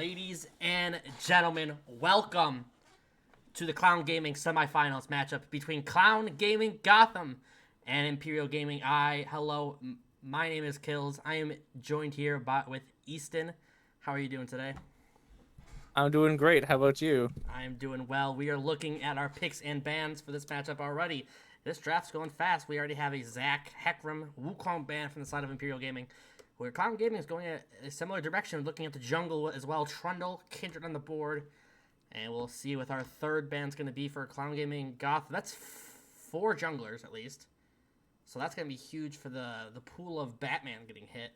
Ladies and gentlemen, welcome to the Clown Gaming semifinals matchup between Clown Gaming Gotham and Imperial Gaming I. Hello, my name is Kills. I am joined here with Easton. How are you doing today? I'm doing great. How about you? I am doing well. We are looking at our picks and bans for this matchup already. This draft's going fast. We already have a Zach Heckram Wukong ban from the side of Imperial Gaming. Where Clown Gaming is going a similar direction, looking at the jungle as well. Trundle, Kindred on the board. And we'll see what our third band's going to be for Clown Gaming Goth. That's four junglers at least. So that's going to be huge for the pool of Batman getting hit.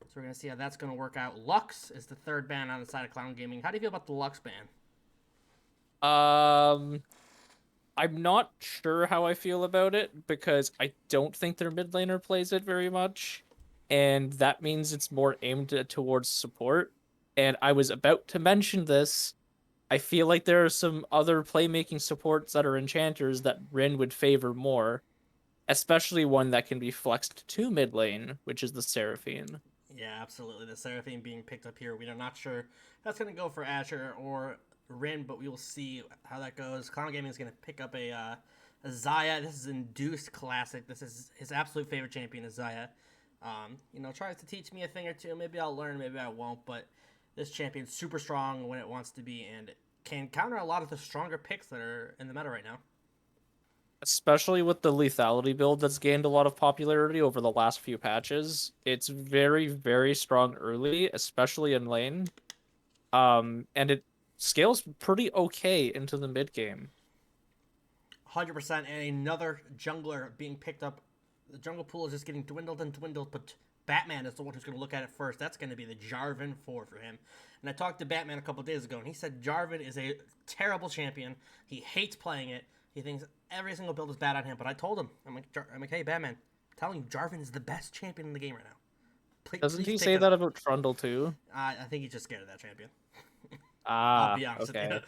So we're going to see how that's going to work out. Lux is the third band on the side of Clown Gaming. How do you feel about the Lux band? Um, I'm not sure how I feel about it because I don't think their mid laner plays it very much, and that means it's more aimed towards support. And I was about to mention this. I feel like there are some other playmaking supports that are enchanters that Rin would favor more, especially one that can be flexed to mid lane, which is the Seraphine. Yeah, absolutely. The Seraphine being picked up here. We are not sure that's going to go for Asher or Rin, but we will see how that goes. Clown Gaming is going to pick up a Zaya. This is Induced Classic. This is his absolute favorite champion, is Zaya. Tries to teach me a thing or two. Maybe I'll learn, maybe I won't, but this champion's super strong when it wants to be and can counter a lot of the stronger picks that are in the meta right now. Especially with the lethality build that's gained a lot of popularity over the last few patches. It's very, very strong early, especially in lane. And it scales pretty okay into the mid game. 100%, and another jungler being picked up. The jungle pool is just getting dwindled and dwindled, but Batman is the one who's going to look at it first. That's going to be the Jarvan 4 for him. And I talked to Batman a couple days ago, and he said Jarvan is a terrible champion. He hates playing it. He thinks every single build is bad on him. But I told him, I'm like, hey, Batman, I'm telling you, Jarvan is the best champion in the game right now. Please, Doesn't please he pick say it that up. about Trundle too? I think he's just scared of that champion. I'll Ah, be honest with you. okay.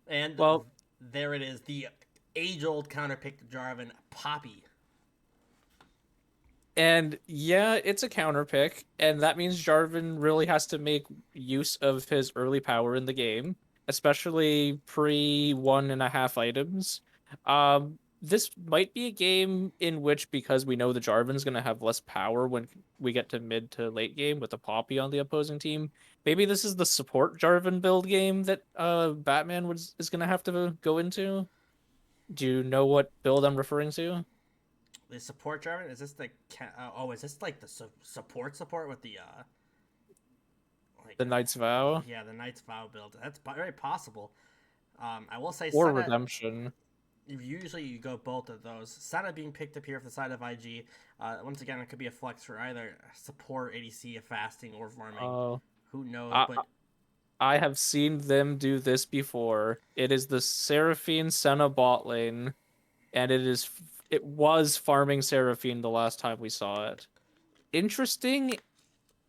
And Well, there it is, the age-old counterpick to Jarvan, Poppy. and yeah, it's a counter pick, and that means Jarvan really has to make use of his early power in the game, especially pre 1.5 items. This might be a game in which, because we know the Jarvan's gonna have less power when we get to mid to late game with a Poppy on the opposing team. Maybe this is the support Jarvan build game that Batman was is gonna have to go into. Do you know what build I'm referring to? The support Jarvan, is this the is this like the support with the The Knight's Vow yeah, the Knight's Vow build? That's very possible. I will say or Senna. Redemption? Usually you go both of those. Senna being picked up here for the side of IG. Once again, it could be a flex for either support, ADC, fasting, or farming. Oh, Who knows? I But I have seen them do this before. It is the Seraphine Senna bot lane, and it was farming Seraphine the last time we saw it. Interesting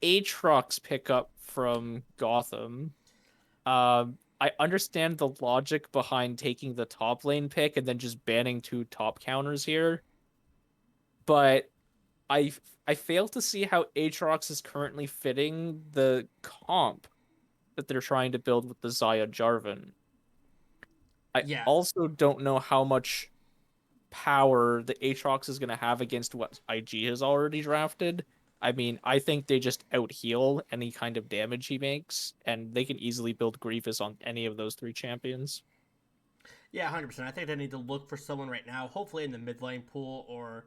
Aatrox pickup from Gotham. I understand the logic behind taking the top lane pick and then just banning two top counters here, but I I fail to see how Aatrox is currently fitting the comp that they're trying to build with the Zaya Jarvan. I yeah, also don't know how much power the Aatrox is going to have against what IG has already drafted. I mean, I think they just out heal any kind of damage he makes, and they can easily build Grievous on any of those three champions. yeah, 100%. I think they need to look for someone right now, hopefully in the mid lane pool or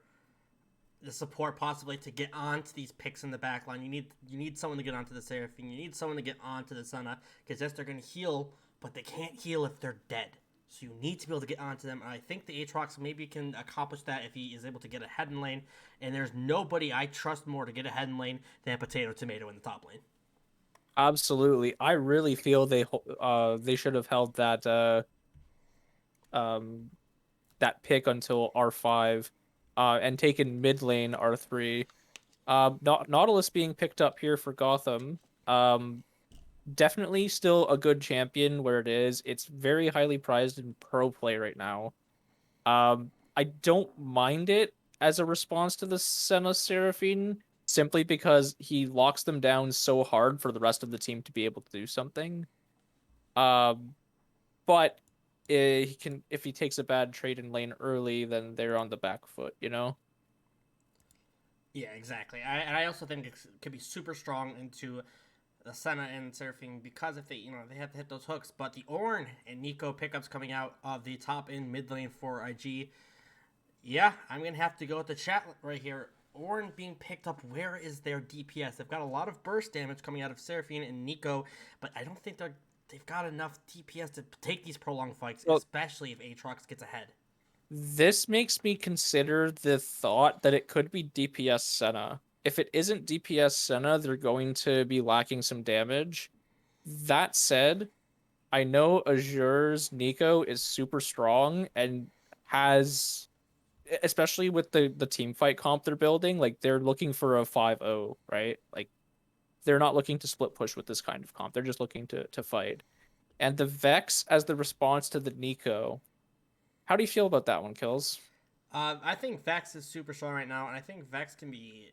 the support possibly to get onto these picks in the back line. You need someone to get onto the Seraphine. You need someone to get onto the Senna because yes, they're going to heal, but they can't heal if they're dead. So you need to be able to get onto them. And I think the Aatrox maybe can accomplish that if he is able to get ahead in lane. And there's nobody I trust more to get ahead in lane than Potato Tomato in the top lane. Absolutely. I really feel they should have held um that pick until R5 and taken mid lane R3. Nautilus being picked up here for Gotham. Definitely still a good champion where it is. It's very highly prized in pro play right now. I don't mind it as a response to the Senna simply because he locks them down so hard for the rest of the team to be able to do something. Um, but he can if he takes a bad trade in lane early, then they're on the back foot, you know? Yeah, exactly. I also think it could be super strong into the Senna and Seraphine because if they they have to hit those hooks. But the Ornn and Nico pickups coming out of the top in mid lane for IG. Yeah, I'm gonna have to go with the chat right here. Ornn being picked up. Where is their DPS? They've got a lot of burst damage coming out of Seraphine and Nico, but I don't think they've got enough DPS to take these prolonged fights, Well, especially if Aatrox gets ahead. this makes me consider the thought that it could be DPS Senna. If it isn't DPS Senna, they're going to be lacking some damage. That said, I know Azure's Nico is super strong and has, especially with the team fight comp they're building, like they're looking for a 5-0, right? Like they're not looking to split push with this kind of comp. They're just looking to fight. And the Vex as the response to the Nico. How do you feel about that one, Kills? I think Vex is super strong right now, and I think Vex can be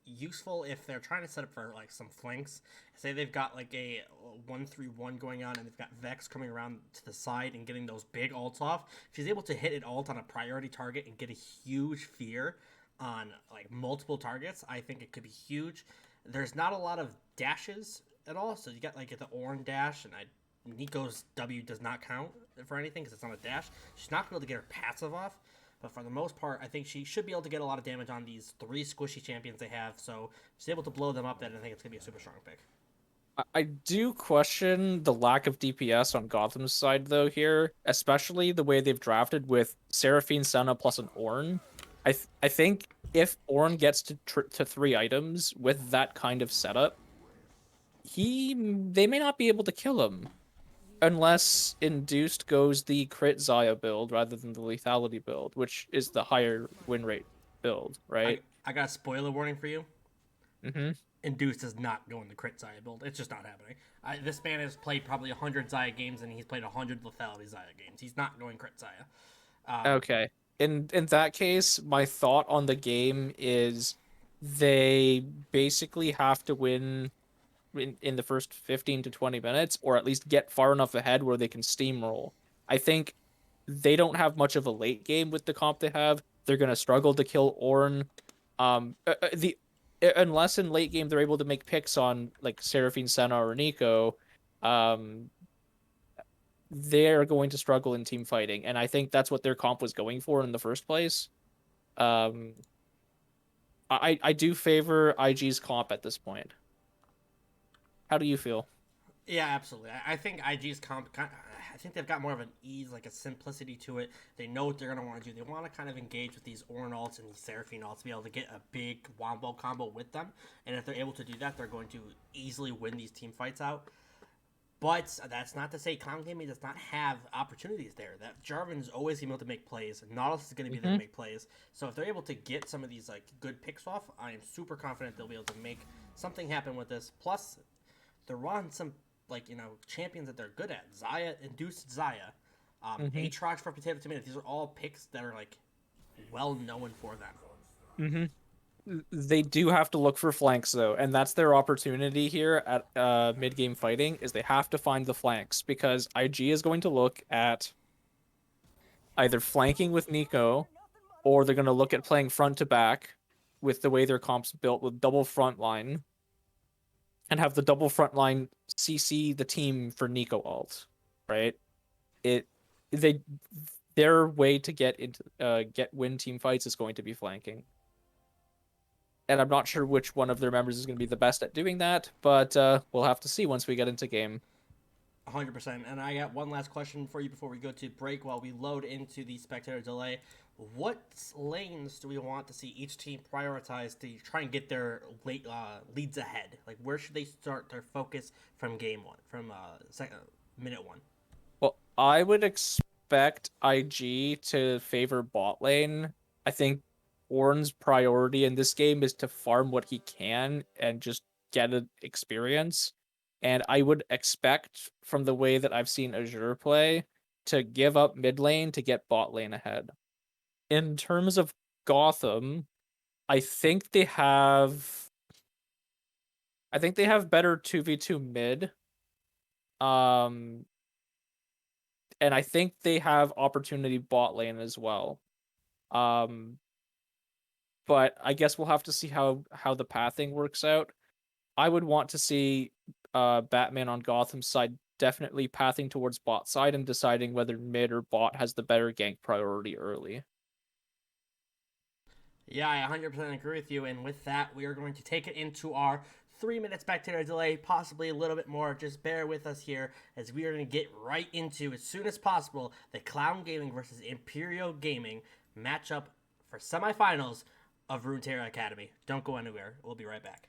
useful if they're trying to set up for like some flanks. Say they've got like a 1-3-1 going on, and they've got Vex coming around to the side and getting those big ults off. If she's able to hit an ult on a priority target and get a huge fear on like multiple targets, I think it could be huge. There's not a lot of dashes at all, so you got like the Ornn dash, and Nico's W does not count for anything because it's not a dash. She's not going to be able to get her passive off. But for the most part, I think she should be able to get a lot of damage on these three squishy champions they have. So if she's able to blow them up, then I think it's going to be a super strong pick. I do question the lack of DPS on Gotham's side though here, especially the way they've drafted with Seraphine, Senna plus an Ornn. I think if Ornn gets to 3 items with that kind of setup, they may not be able to kill him unless Induced goes the crit Zaya build rather than the lethality build, which is the higher win rate build, I, right? I got a spoiler warning for you. Mm-hmm. Induce does not go in the crit Zaya build. It's just not happening. This man has played probably 100 Zaya games, and he's played 100 lethality Zaya games. He's not going crit Zaya. Okay. In that case, my thought on the game is they basically have to win in the first 15 to 20 minutes, or at least get far enough ahead where they can steamroll. I think they don't have much of a late game with the comp they have. They're gonna struggle to kill Ornn. The unless in late game they're able to make picks on like Seraphine, Senna, or Nico, um, they're going to struggle in team fighting, and I think that's what their comp was going for in the first place. Um, I do favor IG's comp at this point. How do you feel? Yeah, absolutely. I think IG's comp. I think they've got more of an ease, like a simplicity to it. They know what they're going to want to do. They want to kind of engage with these Ornn ults and these Seraphine ults to be able to get a big wombo combo with them. And if they're able to do that, they're going to easily win these team fights out. But that's not to say Clown Gaming does not have opportunities there. That Jarvan is always able to make plays. Nautilus is going to be there to Mm-hmm. make plays. So if they're able to get some of these like good picks off, I am super confident they'll be able to make something happen with this. Plus, they're on some like champions that they're good at. Zaya, induced Zaya, Mm-hmm. Aatrox for Potato Tomato. These are all picks that are like well known for them. Mm-hmm. They do have to look for flanks though, and that's their opportunity here at mid game fighting is they have to find the flanks because IG is going to look at either flanking with Nico or they're going to look at playing front to back with the way their comp's built with double front line and have the double front line CC the team for Nico ult, right? It they their way to get win team fights is going to be flanking. And I'm not sure which one of their members is going to be the best at doing that, but we'll have to see once we get into game. 100%. And I got one last question for you before we go to break while we load into the spectator delay. What lanes do we want to see each team prioritize to try and get their leads ahead? Like, where should they start their focus from game one, from minute one? Well, I would expect IG to favor bot lane. I think Ornn's priority in this game is to farm what he can and just get an experience. And I would expect from the way that I've seen Azure play to give up mid lane to get bot lane ahead. In terms of Gotham, I think they have I think they have better 2v2 mid. Um, and I think they have opportunity bot lane as well. Um, but I guess we'll have to see how the pathing works out. I would want to see Batman on Gotham's side definitely pathing towards bot side and deciding whether mid or bot has the better gank priority early. Yeah, I 100% agree with you. And with that, we are going to take it into our 3 minute spectator delay, possibly a little bit more. Just bear with us here as we are going to get right into, as soon as possible, the Clown Gaming versus Imperial Gaming matchup for semifinals of Runeterra Academy. Don't go anywhere. We'll be right back.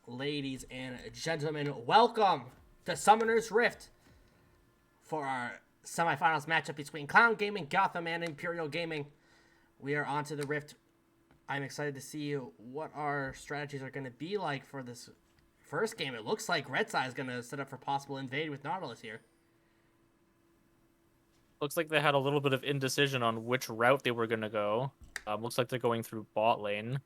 Ladies and gentlemen, welcome to Summoner's Rift for our semifinals matchup between Clown Gaming, Gotham, and Imperial Gaming. We are on to the Rift. I'm excited to see what our strategies are going to be like for this first game. It looks like Red Side is going to set up for possible invade with Nautilus here. Looks like they had a little bit of indecision on which route they were going to go. Looks like they're going through bot lane.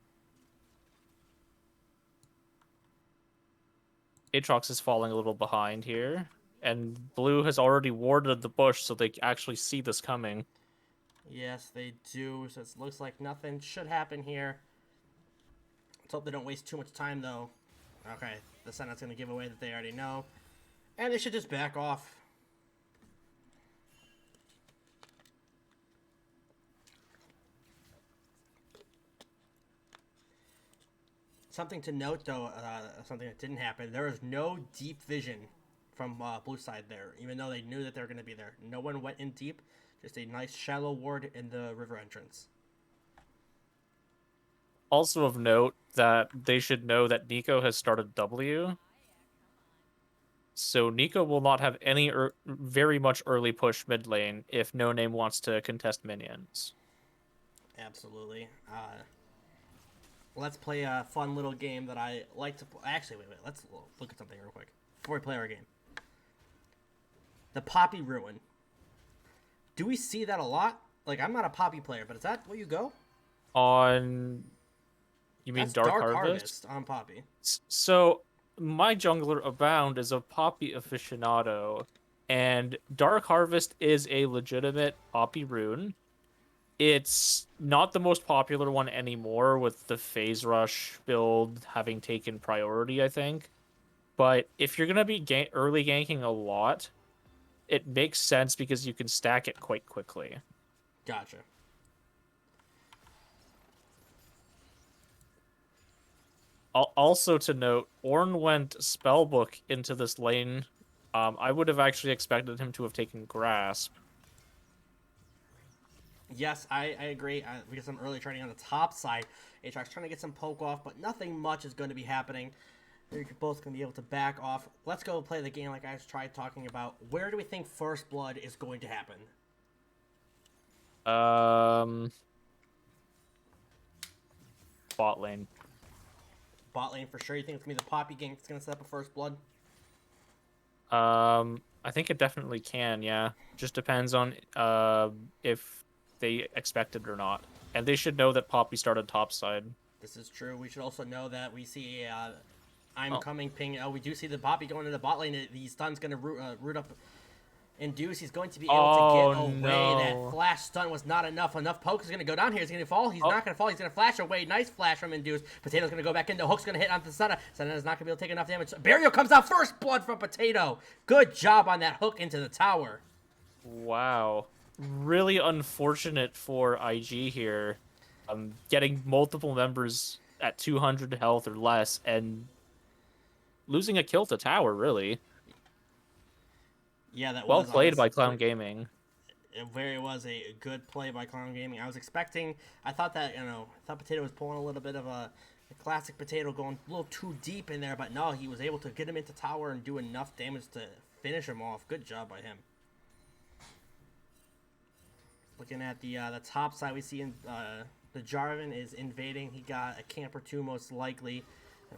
Aatrox is falling a little behind here. And blue has already warded the bush, so they actually see this coming. Yes, they do. So it looks like nothing should happen here. Let's hope they don't waste too much time, though. Okay, the Senate's going to give away that they already know. And they should just back off. Something to note, though, something that didn't happen, there was no deep vision from blue side there, even though they knew that they were going to be there. No one went in deep, just a nice shallow ward in the river entrance. Also of note that they should know that Nico has started W. So Nico will not have any very much early push mid lane if No Name wants to contest minions. Absolutely. Let's play a fun little game that I like to play. Actually, wait. Let's look at something real quick before we play our game. The Poppy Ruin. Do we see that a lot? Like, I'm not a Poppy player, but is that where you go? On... You mean That's Dark Harvest? on Poppy. So, my jungler Abound is a Poppy aficionado, and Dark Harvest is a legitimate Poppy rune. It's not the most popular one anymore, with the Phase Rush build having taken priority, I think. But if you're going to be early ganking a lot, it makes sense because you can stack it quite quickly. Gotcha. Also to note, Ornn went Spellbook into this lane. I would have actually expected him to have taken Grasp. Yes, I agree. Because I'm early trading on the top side. Aatrox trying to get some poke off, but nothing much is going to be happening. You're both going to be able to back off. Let's go play the game like I tried talking about. Where do we think First Blood is going to happen? Bot lane. Bot lane for sure. You think it's going to be the Poppy gang that's going to set up a First Blood? I think it definitely can, yeah. Just depends on if they expect it or not. And they should know that Poppy started topside. This is true. We should also know that we see I'm coming ping. Oh, we do see the Poppy going into the bot lane. The stun's going to root up Induce. He's going to be able to get away. No. That flash stun was not enough. Enough poke is going to go down here. He's going to fall. He's not going to fall. He's going to flash away. Nice flash from Induce. Potato's going to go back in. The hook's going to hit onto Senna. Senna's not going to be able to take enough damage. Burial comes out. First blood from Potato. Good job on that hook into the tower. Wow. Really unfortunate for IG here. Getting multiple members at 200 health or less and losing a kill to tower, really. Yeah, that well was played by Clown Gaming. It was a good play by Clown Gaming. I thought that, I thought Potato was pulling a little bit of a classic Potato, going a little too deep in there, but no, he was able to get him into tower and do enough damage to finish him off. Good job by him. Looking at the top side, we see the Jarvan is invading. He got a camp or two most likely.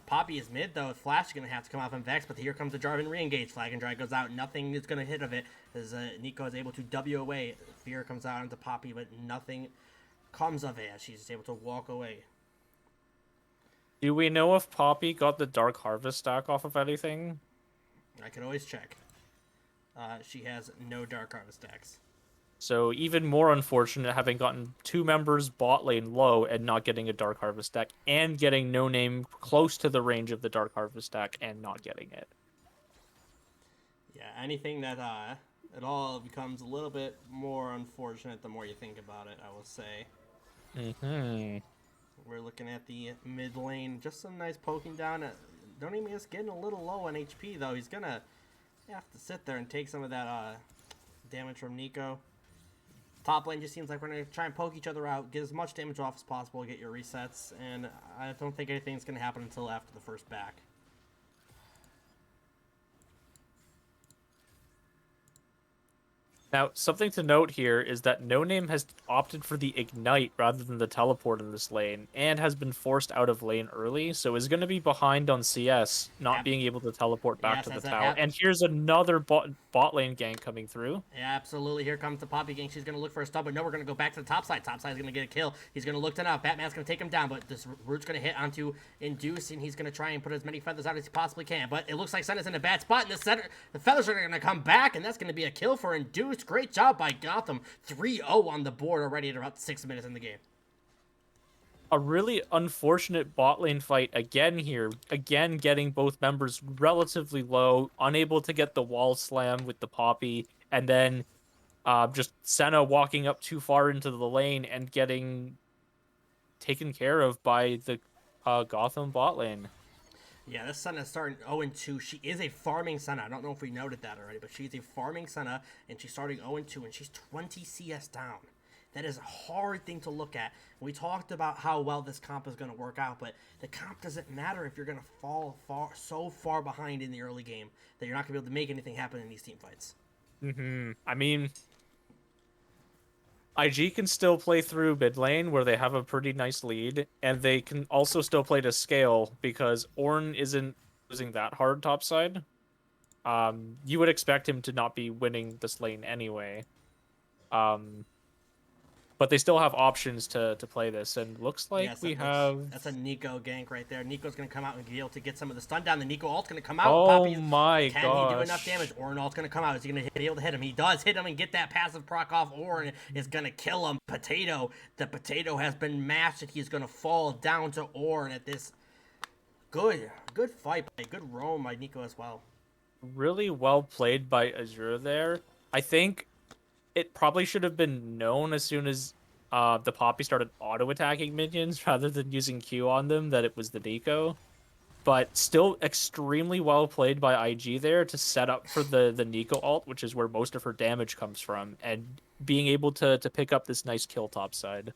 Poppy is mid, though. Flash is going to have to come out from Vex, but here comes the Jarvan re-engage. Flag and Drag goes out. Nothing is going to hit of it as Nico is able to W away. Fear comes out into Poppy, but nothing comes of it as she's just able to walk away. Do we know if Poppy got the Dark Harvest stack off of anything? I could always check. She has no Dark Harvest stacks. So even more unfortunate having gotten 2 members bot lane low and not getting a Dark Harvest stack, and getting No Name close to the range of the Dark Harvest stack and not getting it. Yeah, anything that it all becomes a little bit more unfortunate the more you think about it, I will say. We're looking at the mid lane, just some nice poking down. Don't even is getting a little low on HP though. He's gonna have to sit there and take some of that damage from Nico. Top lane just seems like we're going to try and poke each other out, get as much damage off as possible, get your resets, and I don't think anything's going to happen until after the first back. Now, something to note here is that No Name has opted for the Ignite rather than the Teleport in this lane, and has been forced out of lane early, so is going to be behind on CS, not being able to teleport back Yes, to the as that tower. And happens. here's another bot lane gank coming through. Yeah, absolutely. Here comes the Poppy gang. She's going to look for a stun, but no, we're going to go back to the top side. Top side is going to get a kill. He's going to look to now. Batman's going to take him down, but this Root's going to hit onto Induce, and he's going to try and put as many feathers out as he possibly can. But it looks like Senna's in a bad spot in the center. The feathers are going to come back, and that's going to be a kill for Induce. Great job by Gotham. 3-0 on the board already at about 6 minutes in the game. A really unfortunate bot lane fight again here. Again, getting both members relatively low, unable to get the wall slam with the Poppy, and then just Senna walking up too far into the lane and getting taken care of by the Gotham bot lane. Yeah, this Senna is starting 0-2. She is a farming Senna. I don't know if we noted that already, but she's a farming Senna, and she's starting 0-2, and she's 20 CS down. That is a hard thing to look at. We talked about how well this comp is going to work out, but the comp doesn't matter if you're going to fall so far behind in the early game that you're not going to be able to make anything happen in these team fights. I mean, IG can still play through mid lane where they have a pretty nice lead, and they can also still play to scale because Ornn isn't losing that hard topside. You would expect him to not be winning this lane anyway. But they still have options to play this, and looks like Yes, we that looks, have. that's a Nico gank right there. Nico's going to come out and be able to get some of the stun down. The Nico ult's going to come out. Oh Poppy, my can gosh! he do enough damage? Ornn ult's going to come out. Is he going to be able to hit him? He does hit him and get that passive proc off. Ornn is going to kill him. Potato. The Potato has been mashed, and he's going to fall down to Ornn at this. Good fight by good roam by Nico as well. Really well played by Azure there. I think it probably should have been known as soon as the Poppy started auto-attacking minions rather than using Q on them that it was the Nico. But still extremely well played by IG there to set up for the Nico ult, which is where most of her damage comes from, and being able to pick up this nice kill top side.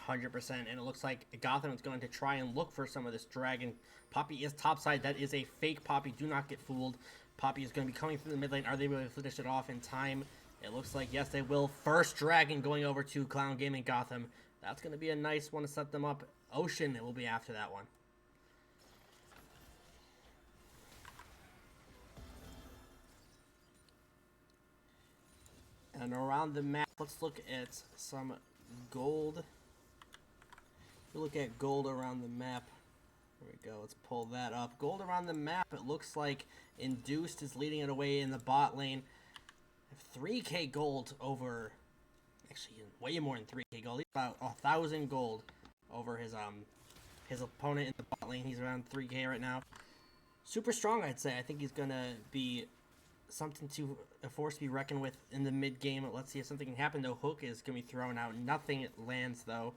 100%, and it looks like Gotham is going to try and look for some of this dragon. Poppy is topside. That is a fake Poppy. Do not get fooled. Poppy is going to be coming from the mid lane. Are they able to finish it off in time? It looks like, yes, they will. First dragon going over to Clown Gaming Gotham. That's going to be a nice one to set them up. Ocean will be after that one. And around the map, let's look at some gold. We look at gold around the map. There we go. Let's pull that up. Gold around the map. It looks like Induced is leading it away in the bot lane. 3k gold over. Actually, way more than 3k gold. He's about 1,000 gold over his opponent in the bot lane. He's around 3k right now. Super strong, I'd say. I think he's gonna be something to a force to be reckoned with in the mid game. Let's see if something can happen though. Hook is gonna be thrown out. Nothing lands though.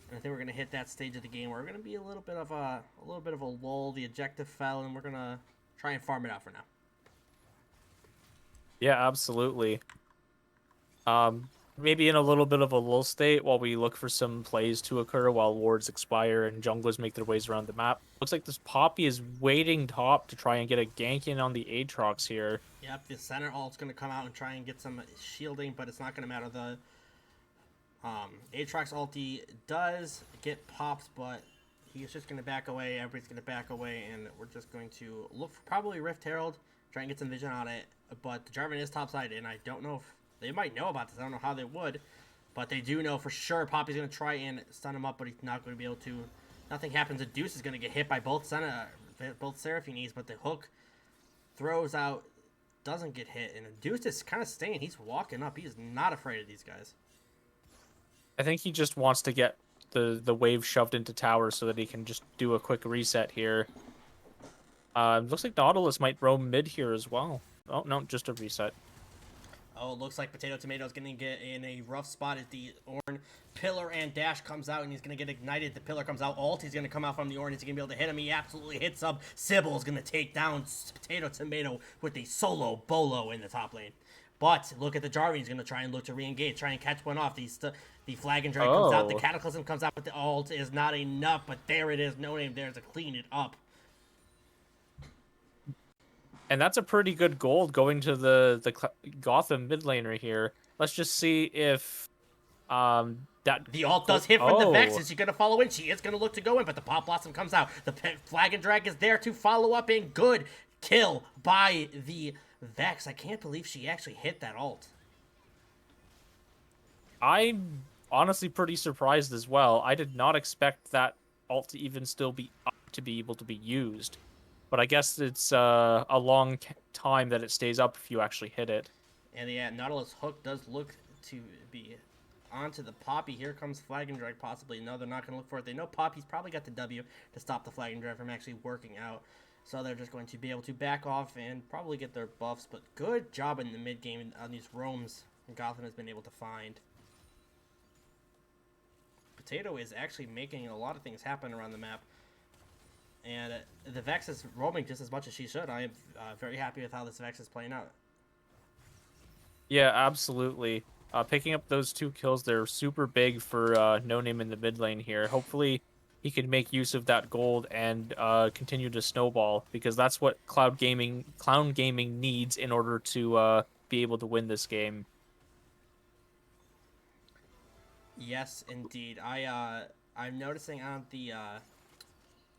And I think we're gonna hit that stage of the game where we're gonna be a little bit of a lull. The objective fell, and we're gonna try and farm it out for now. Yeah, absolutely. Maybe in a little bit of a lull state while we look for some plays to occur while wards expire and junglers make their ways around the map. Looks like this Poppy is waiting top to try and get a gank in on the Aatrox here. Yep, the center ult's gonna come out and try and get some shielding, but it's not gonna matter. The Aatrox ulti does get pops, but he's just gonna back away. Everybody's gonna back away, and we're just going to look for probably Rift Herald, try and get some vision on it. But the Jarvan is topside, and I don't know if they might know about this. I don't know how they would, but they do know for sure Poppy's going to try and stun him up, but he's not going to be able to. Nothing happens. A Deuce is going to get hit by both Seraphines, but the hook throws out, doesn't get hit, and Deuce is kind of staying. He's walking up. He's not afraid of these guys. I think he just wants to get the wave shoved into tower so that he can just do a quick reset here. Looks like Nautilus might roam mid here as well. Oh, no, just a reset. Oh, it looks like Potato Tomato's going to get in a rough spot as the Ornn pillar and dash comes out, and he's going to get ignited. The pillar comes out. Ult, he's going to come out from the Ornn. He's going to be able to hit him. He absolutely hits up. Sybil's going to take down Potato Tomato with a solo bolo in the top lane. But look at the Jarvan. He's going to try and look to re-engage, try and catch one off. The Flag and Drag comes out. The Cataclysm comes out, but the ult is not enough. But there it is. No name there to clean it up. And that's a pretty good gold going to the Gotham mid laner here. Let's just see if that The ult gold. does hit from the Vex. Oh, Is she going to follow in? She is going to look to go in, but the Pop Blossom comes out. The Flag and Drag is there to follow up in. Good kill by the Vex. I can't believe she actually hit that ult. I'm honestly pretty surprised as well. I did not expect that ult to even still be up to be able to be used. But I guess it's a long time that it stays up if you actually hit it. And yeah, Nautilus hook does look to be onto the Poppy. Here comes Flag and Drag possibly. No, they're not going to look for it. They know Poppy's probably got the W to stop the Flag and Drag from actually working out. So they're just going to be able to back off and probably get their buffs. But good job in the mid game on these roams Gotham has been able to find. Potato is actually making a lot of things happen around the map. And the Vex is roaming just as much as she should. I am very happy with how this Vex is playing out. Yeah, absolutely. Picking up those 2 kills, they're super big for No Name in the mid lane here. Hopefully, he can make use of that gold and continue to snowball because that's what Clown Gaming needs in order to be able to win this game. Yes, indeed. I'm noticing on the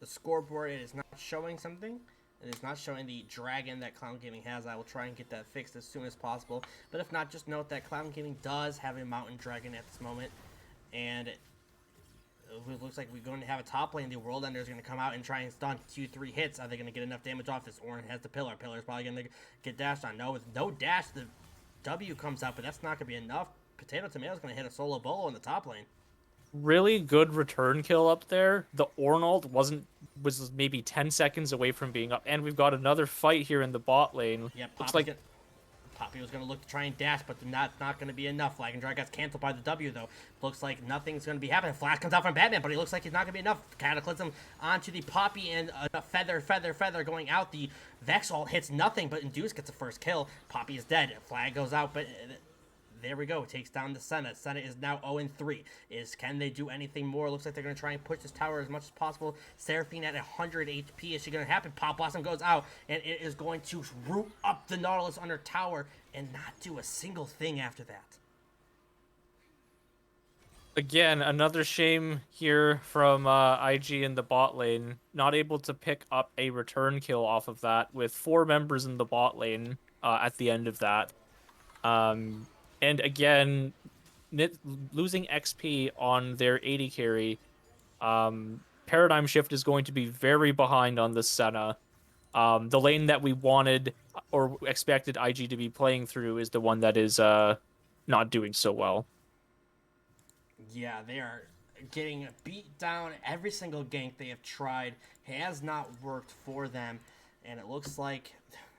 scoreboard it is not showing something. It is not showing the dragon that Clown Gaming has. I will try and get that fixed as soon as possible. But if not, just note that Clown Gaming does have a mountain dragon at this moment, and it looks like we're going to have a top lane. The World Ender is going to come out and try and stun Q3 hits. Are they going to get enough damage off this? Orin has the pillar. Pillar is probably going to get dashed on. No, with no dash, the W comes out, but that's not going to be enough. Potato Tomato is going to hit a solo bolo in the top lane. Really good return kill up there. The Ornald was maybe 10 seconds away from being up, and we've got another fight here in the bot lane. Yeah, Looks like Poppy was going to look to try and dash, but not going to be enough. Flag and Drag gets canceled by the W, though. Looks like nothing's going to be happening. Flash comes out from Batman, but it looks like it's not going to be enough. Cataclysm onto the Poppy, and a feather going out. The Vex ult hits nothing, but Induce gets the first kill. Poppy is dead. Flag goes out, but there we go. Takes down the Senna. Senna is now 0-3. Can they do anything more? Looks like they're going to try and push this tower as much as possible. Seraphine at 100 HP. Is she going to happen? Pop Blossom goes out, and it is going to root up the Nautilus under tower and not do a single thing after that. again, another shame here from IG in the bot lane. Not able to pick up a return kill off of that with 4 members in the bot lane at the end of that. And again, losing XP on their 80 carry. Paradigm Shift is going to be very behind on this Senna. The lane that we wanted or expected IG to be playing through is the one that is not doing so well. Yeah, they are getting beat down. Every single gank they have tried has not worked for them, and it looks like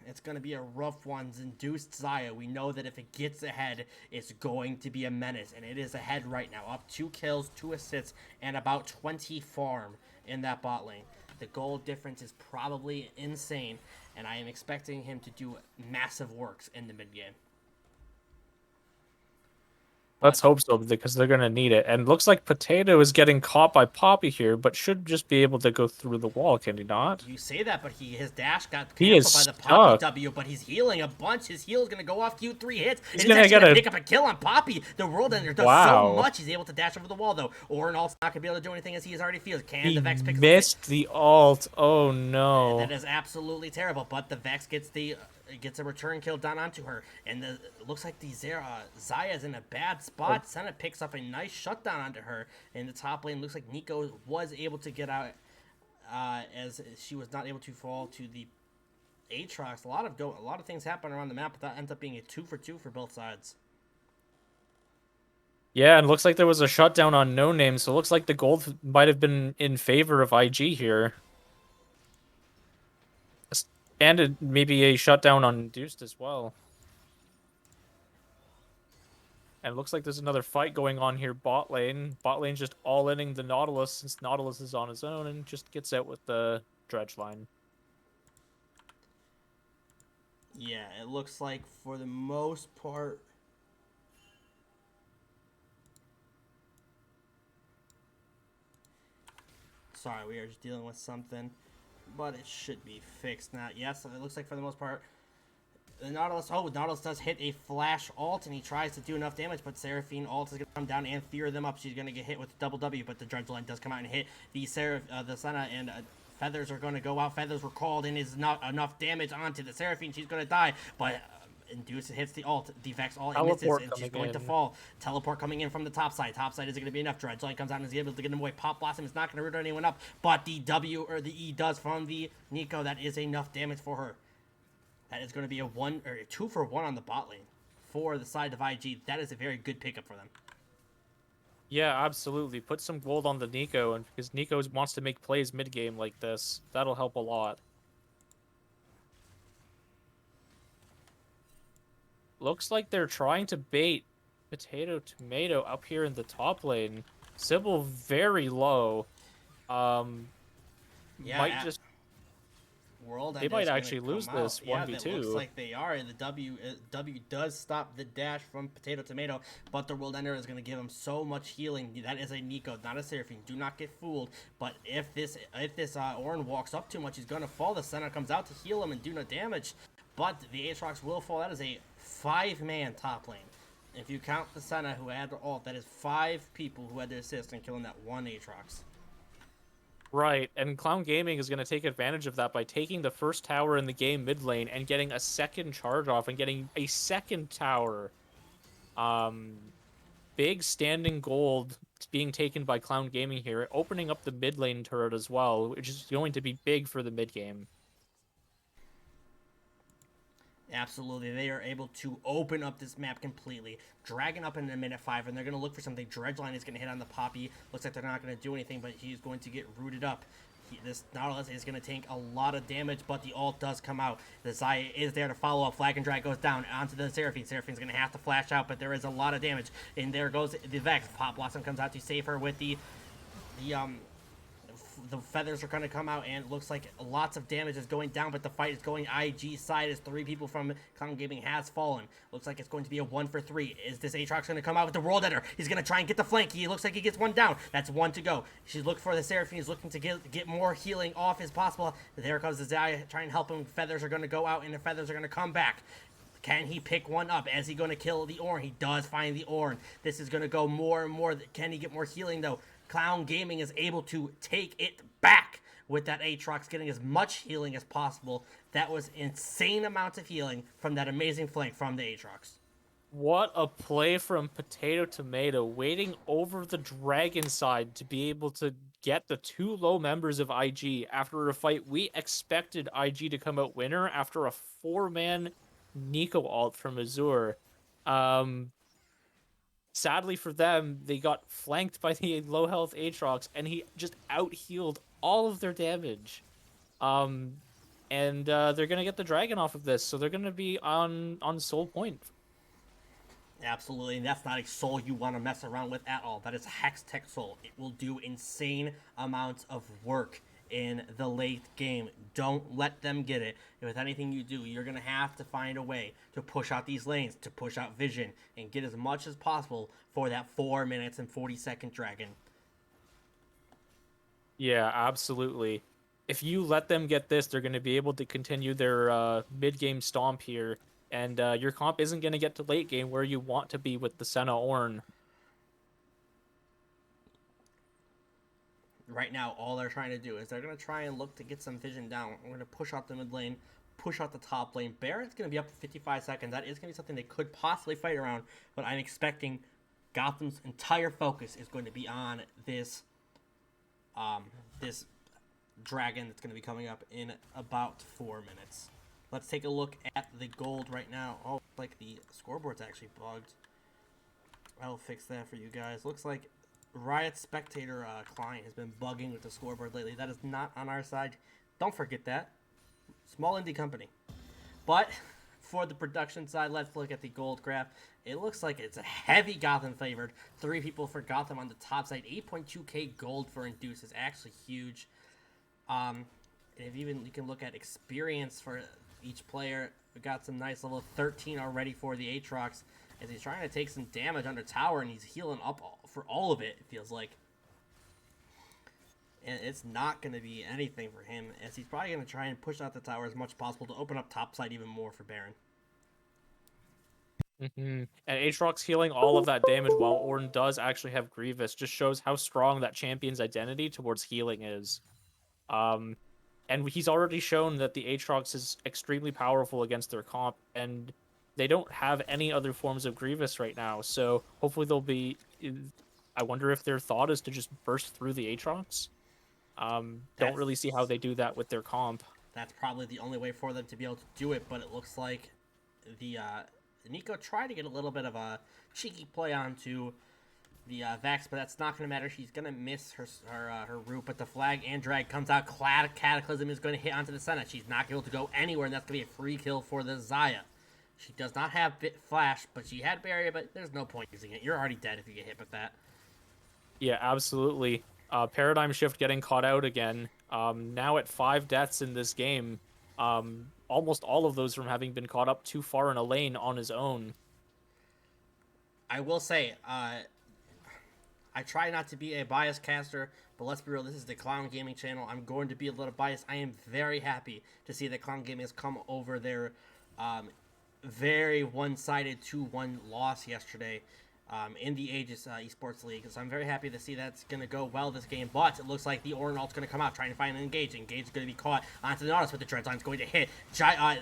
it's going to be a rough one. Induced Zaya, we know that if it gets ahead, it's going to be a menace, and it is ahead right now. Up 2 kills, 2 assists, and about 20 farm in that bot lane. The goal difference is probably insane, and I am expecting him to do massive works in the mid game. Let's hope so, because they're going to need it. And looks like Potato is getting caught by Poppy here, but should just be able to go through the wall, can he not? You say that, but his dash got He is canceled by the Poppy stuck. W, but he's healing a bunch. His heal is going to go off Q3 hits. He's and he's gonna actually going to get pick up a kill on Poppy. The World Ender does Wow. so much. He's able to dash over the wall, though. Orinal's not going to be able to do anything as he has already feels. Can He the Vex pick up missed the ult. Oh, no. That is absolutely terrible, but the Vex gets a return kill done onto her, and it looks like the Zaya's in a bad spot. Senna picks up a nice shutdown onto her in the top lane. Looks like Nico was able to get out as she was not able to fall to the Aatrox. A lot of things happen around the map, but that ends up being a 2-for-2 for both sides. Yeah, and looks like there was a shutdown on No Name, so it looks like the gold might have been in favor of IG here. And maybe a shutdown on Induced as well. And it looks like there's another fight going on here bot lane. Bot lane's just all-inning the Nautilus since Nautilus is on his own and just gets out with the dredge line. Yeah, it looks like for the most part... Sorry, we are just dealing with something but it should be fixed now. Yes, it looks like for the most part, the Nautilus does hit a flash ult, and he tries to do enough damage, but Seraphine ult is going to come down and fear them up. She's going to get hit with the double W, but the Dredge Line does come out and hit the Senna, and Feathers are going to go out. Feathers were called, and is not enough damage onto the Seraphine. She's going to die, but Induce hits the ult, defects all, it misses, and she's going to fall. Teleport coming in from the top side. Top side isn't going to be enough. Dredge Line comes out and is able to get him away. Pop Blossom is not going to root anyone up, but the W or the E does from the Nico. That is enough damage for her. That is going to be a 2-for-1 on the bot lane for the side of IG. That is a very good pickup for them. Yeah, absolutely. Put some gold on the Nico, and because Nico wants to make plays mid game like this, that'll help a lot. Looks like they're trying to bait Tomato up here in the top lane. Sybil very low. Yeah, might just they might actually lose this 1v2. It looks like they are. And the W does stop the dash from Tomato, but the World Ender is going to give him so much healing. That is a Nico, not a Seraphine. Do not get fooled. But if this Ornn walks up too much, he's going to fall. The Senna comes out to heal him and do no damage. But the Aatrox will fall. That is a 5-man top lane. If you count the Senna who had the ult, that is 5 people who had to assist in killing that one Aatrox. Right, and Clown Gaming is going to take advantage of that by taking the first tower in the game mid lane and getting a second charge off and getting a second tower. Big standing gold being taken by Clown Gaming here, opening up the mid lane turret as well, which is going to be big for the mid game. Absolutely, they are able to open up this map completely. Dragon up in a minute 5, and they're going to look for something. Dredge Line is going to hit on the Poppy. Looks like they're not going to do anything, but he's going to get rooted up. This Nautilus is going to take a lot of damage, but the ult does come out. The Xayah is there to follow up. Flag and Drag goes down onto the Seraphine. Seraphine's going to have to flash out, but there is a lot of damage. And there goes the Vex. Pop Blossom comes out to save her with the Feathers are going to come out, and it looks like lots of damage is going down, but the fight is going IG side as 3 people from Clown Gaming has fallen. Looks like it's going to be a 1-for-3. Is this Aatrox going to come out with the World Ender? He's going to try and get the flank. He looks like he gets one down. That's 1 to go. She's looking for the Seraphine. He's looking to get more healing off as possible. There comes the Xayah trying to help him. Feathers are going to go out, and the Feathers are going to come back. Can he pick one up? Is he going to kill the Ornn? He does find the Ornn. This is going to go more and more. Can he get more healing, though? Clown Gaming is able to take it back with that Aatrox getting as much healing as possible. That was insane amounts of healing from that amazing flank from the Aatrox. What a play from Tomato, waiting over the dragon side to be able to get the 2 low members of IG after a fight we expected IG to come out winner after a 4-man Nico ult from Azure. Sadly for them, they got flanked by the low health Aatrox, and he just out-healed all of their damage. And they're going to get the dragon off of this, so they're going to be on soul point. Absolutely, and that's not a soul you want to mess around with at all. That is a Hex Tech Soul. It will do insane amounts of work in the late game. Don't let them get it. With anything you do, you're going to have to find a way to push out these lanes, to push out vision, and get as much as possible for that 4 minutes and 40-second dragon. Yeah, absolutely. If you let them get this, they're going to be able to continue their mid-game stomp here, and your comp isn't going to get to late game where you want to be with the Senna Ornn. Right now, all they're trying to do is they're going to try and look to get some vision down. We're going to push out the mid lane, push out the top lane. Baron's going to be up for 55 seconds. That is going to be something they could possibly fight around, but I'm expecting Gotham's entire focus is going to be on this this dragon that's going to be coming up in about 4 minutes. Let's take a look at the gold right now. Oh, like the scoreboard's actually bugged. I'll fix that for you guys. Looks like Riot Spectator client has been bugging with the scoreboard lately. That is not on our side. Don't forget that. Small indie company. But for the production side, let's look at the gold graph. It looks like it's a heavy Gotham favored. 3 people for Gotham on the top side. 8.2k gold for Induce is actually huge. And if even you can look at experience for each player, we got some nice level 13 already for the Aatrox, as he's trying to take some damage under tower, and he's healing up for all of it, it feels like. and it's not going to be anything for him, as he's probably going to try and push out the tower as much as possible to open up topside even more for Baron. And Aatrox healing all of that damage while Ornn does actually have Grievous just shows how strong that champion's identity towards healing is. And he's already shown that the Aatrox is extremely powerful against their comp, and they don't have any other forms of Grievous right now. So hopefully they'll be. I wonder if their thought is to just burst through the Aatrox. Don't really see how they do that with their comp. That's probably the only way for them to be able to do it, but it looks like the Neeko tried to get a little bit of a cheeky play onto the Vex, but that's not going to matter. She's going to miss her root, but the flag and drag comes out. Cataclysm is going to hit onto the Senna. She's not able to go anywhere, and that's going to be a free kill for the Xayah. She does not have Flash, but she had Barrier, but there's no point using it. You're already dead if you get hit with that. Yeah, absolutely. Paradigm Shift getting caught out again. Now at 5 deaths in this game. Almost all of those from having been caught up too far in a lane on his own. I will say, I try not to be a biased caster, but let's be real, this is the Clown Gaming channel. I'm going to be a little biased. I am very happy to see that Clown Gaming has come over their very one-sided 2-1 loss yesterday in the Aegis Esports League. So I'm very happy to see that's going to go well this game, but it looks like the Ornn ult's going to come out, trying to find an Engage. Engage is going to be caught onto the Nautilus, but the Dreadline's going to hit.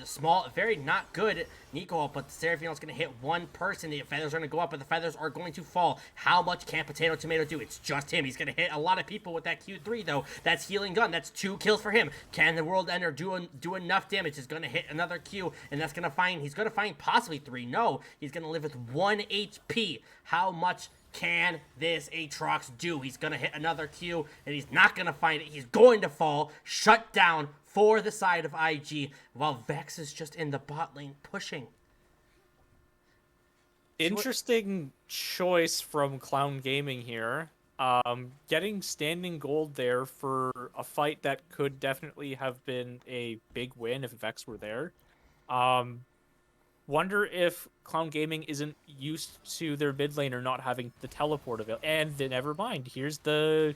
Small, very not good Neeko ult, but the Seraphine ult's going to hit one person. The feathers are going to go up, but the feathers are going to fall. How much can Potato Tomato do? It's just him. He's going to hit a lot of people with that Q3, though. That's Healing Gun. That's 2 kills for him. Can the World Ender do enough damage? He's going to hit another Q, and that's going to find, he's going to find possibly 3. No, he's going to live with 1 HP. How much can this Aatrox do? He's going to hit another Q, and he's not going to find it. He's going to fall. Shut down for the side of IG, while Vex is just in the bot lane pushing. Interesting choice from Clown Gaming here. Getting standing gold there for a fight that could definitely have been a big win if Vex were there. Wonder if Clown Gaming isn't used to their mid laner not having the teleport available. And then, never mind, here's the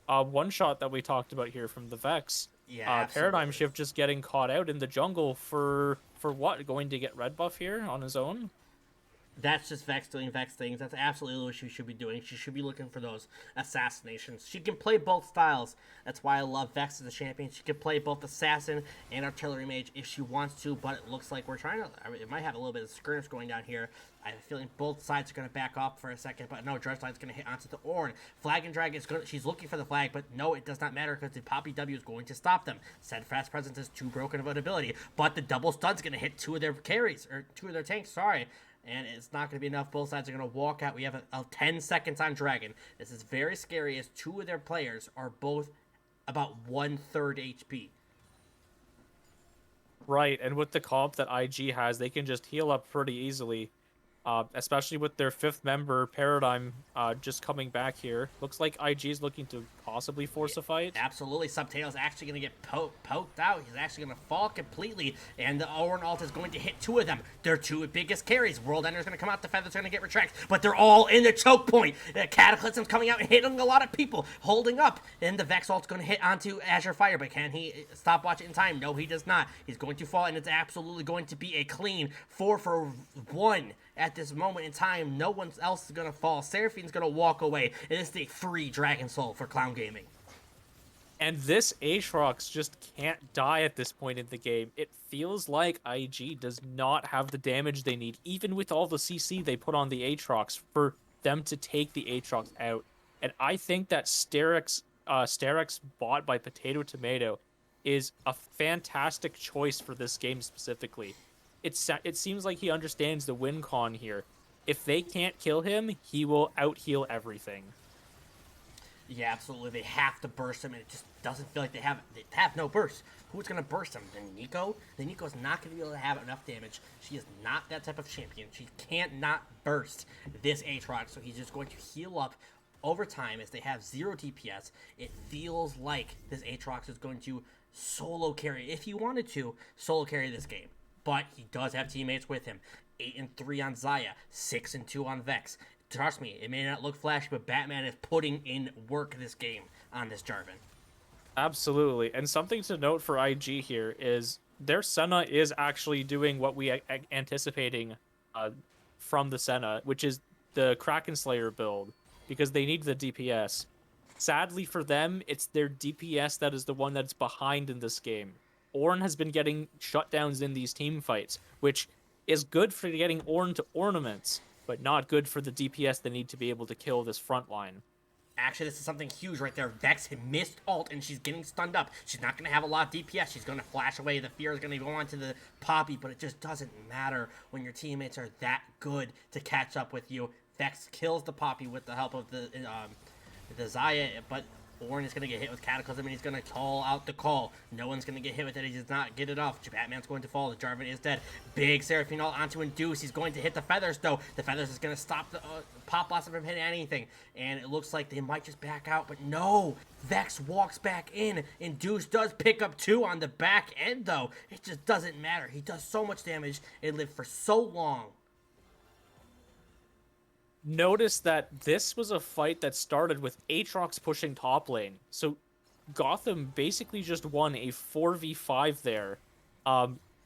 one shot that we talked about here from the Vex. Yeah, Paradigm Shift just getting caught out in the jungle for what? Going to get red buff here on his own? That's just Vex doing Vex things. That's absolutely what she should be doing. She should be looking for those assassinations. She can play both styles. That's why I love Vex as a champion. She can play both Assassin and Artillery Mage if she wants to, but it looks like we're trying to... I mean, it might have a little bit of skirmish going down here. I have a feeling both sides are going to back off for a second, but no, Dreadline's going to hit onto the Ornn. Flag and Drag is going to... She's looking for the flag, but no, it does not matter because the Poppy W is going to stop them. Said Fast Presence is too broken of an ability, but the double stun's going to hit 2 of their carries, or 2 of their tanks, sorry. And it's not going to be enough. Both sides are going to walk out. We have a 10 seconds on Dragon. This is very scary as 2 of their players are both about 1/3 HP. Right, and with the comp that IG has, they can just heal up pretty easily. Especially with their 5th member, Paradigm, just coming back here. Looks like IG is looking to possibly force a fight. Absolutely. Subtail's actually going to get poked out. He's actually going to fall completely, and the Ornn ult is going to hit 2 of them. They're 2 biggest carries. World Ender's going to come out, the Feather's going to get retracted, but they're all in the choke point. The Cataclysm's coming out and hitting a lot of people, holding up, and the Vex ult's going to hit onto Azure Fire, but can he stopwatch it in time? No, he does not. He's going to fall, and it's absolutely going to be a clean 4 for 1. At this moment in time, no one else is going to fall. Seraphine's going to walk away. It is the 3 Dragon Soul for Clown Gaming. And this Aatrox just can't die at this point in the game. It feels like IG does not have the damage they need, even with all the CC they put on the Aatrox, for them to take the Aatrox out. And I think that Sterak's bought by Potato Tomato is a fantastic choice for this game specifically. It seems like he understands the win con here. If they can't kill him, he will out-heal everything. Yeah, absolutely. They have to burst him, and it just doesn't feel like they have no burst. Who's going to burst him? The Neeko? The Neeko's not going to be able to have enough damage. She is not that type of champion. She can't not burst this Aatrox, so he's just going to heal up over time as they have 0 DPS. It feels like this Aatrox is going to solo carry, if he wanted to, solo carry this game. But he does have teammates with him. 8-3 on Xayah, 6-2 on Vex. Trust me, it may not look flashy, but Batman is putting in work this game on this Jarvan. Absolutely. And something to note for IG here is their Senna is actually doing what we anticipating uh, from the Senna, which is the Kraken Slayer build, because they need the DPS. Sadly for them, it's their DPS that is the one that's behind in this game. Ornn has been getting shutdowns in these team fights, which is good for getting Ornn to ornaments, but not good for the DPS they need to be able to kill this front line. Actually, this is something huge right there. Vex missed ult, and she's getting stunned up. She's not going to have a lot of DPS. She's going to flash away. The fear is going to go on to the Poppy, but it just doesn't matter when your teammates are that good to catch up with you. Vex kills the Poppy with the help of the Xayah, but Ornn is going to get hit with Cataclysm, and he's going to call out the call. No one's going to get hit with it. He does not get it off. Batman's going to fall. The Jarvan is dead. Big Seraphine ult onto Induce. He's going to hit the Feathers, though. The Feathers is going to stop the Pop Blossom from hitting anything. And it looks like they might just back out, but no. Vex walks back in. Induce does pick up 2 on the back end, though. It just doesn't matter. He does so much damage. It lived for so long. Notice that this was a fight that started with Aatrox pushing top lane. So Gotham basically just won a 4v5 there.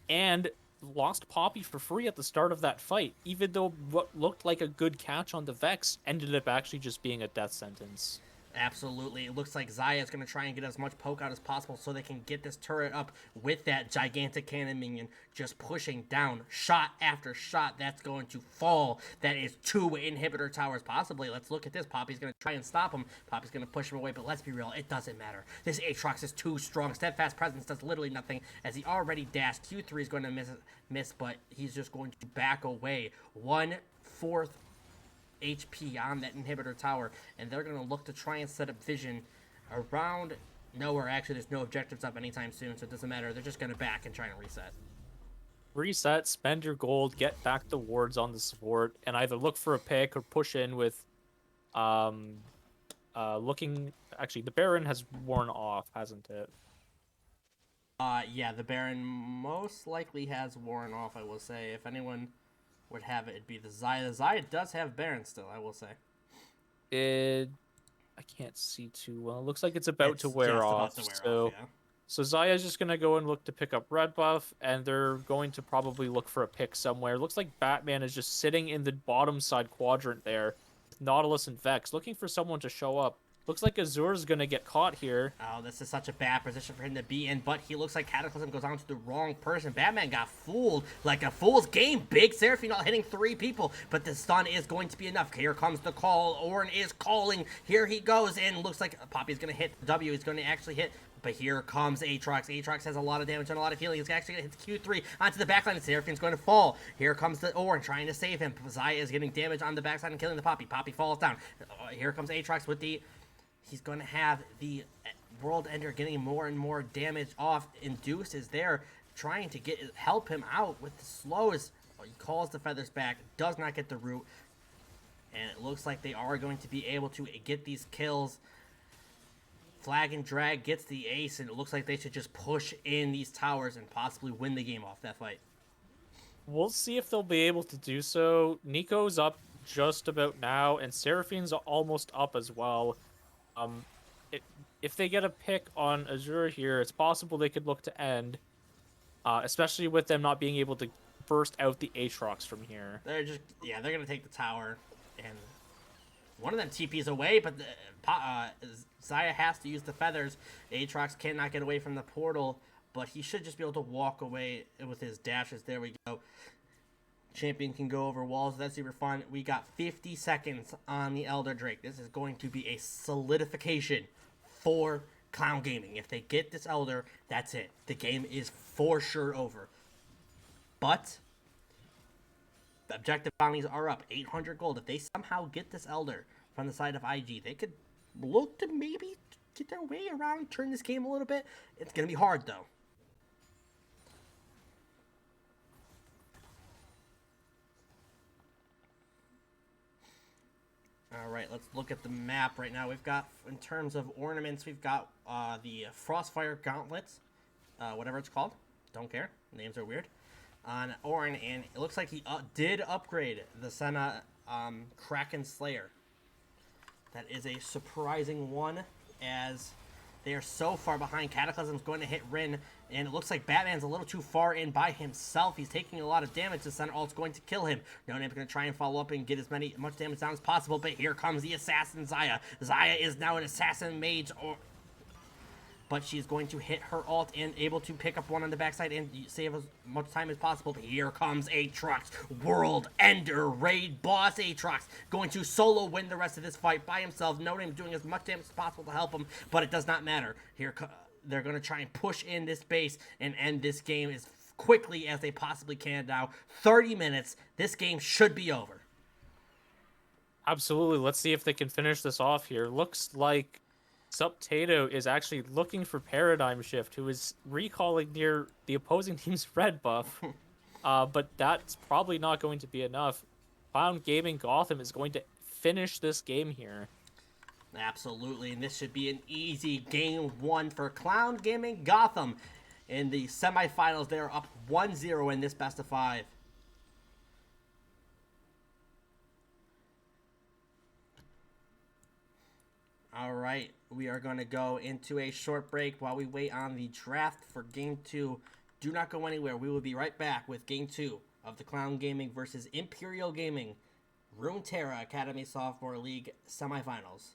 And lost Poppy for free at the start of that fight, even though what looked like a good catch on the Vex ended up actually just being a death sentence. Absolutely. It looks like Xayah is going to try and get as much poke out as possible so they can get this turret up with that gigantic cannon minion just pushing down shot after shot. That's going to fall. That is 2 inhibitor towers possibly. Let's look at this. Poppy's going to try and stop him. Poppy's going to push him away, but let's be real. It doesn't matter. This Aatrox is too strong. Steadfast Presence does literally nothing as he already dashed. Q3 is going to miss, but he's just going to back away. 1/4 HP on that inhibitor tower, and they're going to look to try and set up vision around nowhere. Actually, there's no objectives up anytime soon, so it doesn't matter. They're just going to back and try and reset. Reset, spend your gold, get back the wards on the support, and either look for a pick or push in with looking. Actually, the Baron has worn off, hasn't it? Yeah, the Baron most likely has worn off, I will say. If anyone would have it, it'd be the Xayah. The Xayah does have Baron still, I will say. I can't see too well. It looks like it's about to wear off. Yeah. So Zaya's just gonna go and look to pick up red buff, and they're going to probably look for a pick somewhere. It looks like Batman is just sitting in the bottom side quadrant there, with Nautilus and Vex, looking for someone to show up. Looks like Azur's gonna get caught here. Oh, this is such a bad position for him to be in, but he looks like Cataclysm goes on to the wrong person. Batman got fooled like a fool's game. Big Seraphine not hitting 3 people, but the stun is going to be enough. Here comes the call. Ornn is calling. Here he goes, and looks like Poppy's going to hit W. He's going to actually hit, but here comes Aatrox. Aatrox has a lot of damage and a lot of healing. He's actually going to hit Q3 onto the backline, and Seraphine's going to fall. Here comes the Ornn trying to save him. Xayah is getting damage on the backside and killing the Poppy. Poppy falls down. Here comes Aatrox with the... He's going to have the World Ender getting more and more damage off. Induce is there trying to help him out with the slows. He calls the Feathers back, does not get the root. And it looks like they are going to be able to get these kills. Flag and Drag gets the ace, and it looks like they should just push in these towers and possibly win the game off that fight. We'll see if they'll be able to do so. Nico's up just about now, and Seraphine's almost up as well. If they get a pick on Azure here, it's possible they could look to end, especially with them not being able to burst out the Aatrox from here. They're going to take the tower, and one of them TP's away, but Xayah has to use the Feathers. Aatrox cannot get away from the portal, but he should just be able to walk away with his dashes. There we go. Champion can go over walls. That's super fun. We got 50 seconds on the Elder Drake. This is going to be a solidification for Clown Gaming. If they get this Elder, that's it. The game is for sure over. But the objective bounties are up. 800 gold. If they somehow get this Elder from the side of IG, they could look to maybe get their way around, turn this game a little bit. It's going to be hard, though. All right, let's look at the map right now. We've got, in terms of ornaments, we've got the Frostfire Gauntlets, whatever it's called. Don't care. Names are weird. On Ornn, and it looks like he did upgrade the Senna Kraken Slayer. That is a surprising one, as They are so far behind. Cataclysm's going to hit Rin, and it looks like Batman's a little too far in by himself. He's taking a lot of damage. The Center Alt's going to kill him. No Name's going to try and follow up and get much damage down as possible, but here comes the assassin Zaya. Zaya is now an assassin mage, but she's going to hit her ult and able to pick up one on the backside and save as much time as possible. But here comes Aatrox, World Ender Raid boss Aatrox, going to solo win the rest of this fight by himself. No Name doing as much damage as possible to help him, but it does not matter. They're going to try and push in this base and end this game as quickly as they possibly can now. 30 minutes. This game should be over. Absolutely. Let's see if they can finish this off here. Looks like Subtato is actually looking for Paradigm Shift, who is recalling near the opposing team's red buff. But that's probably not going to be enough. Clown Gaming Gotham is going to finish this game here. Absolutely, and this should be an easy game one for Clown Gaming Gotham. In the semifinals, they are up 1-0 in this best of 5. All right, we are going to go into a short break while we wait on the draft for Game 2. Do not go anywhere. We will be right back with Game 2 of the Clown Gaming versus Imperial Gaming Runeterra Academy Sophomore League semifinals.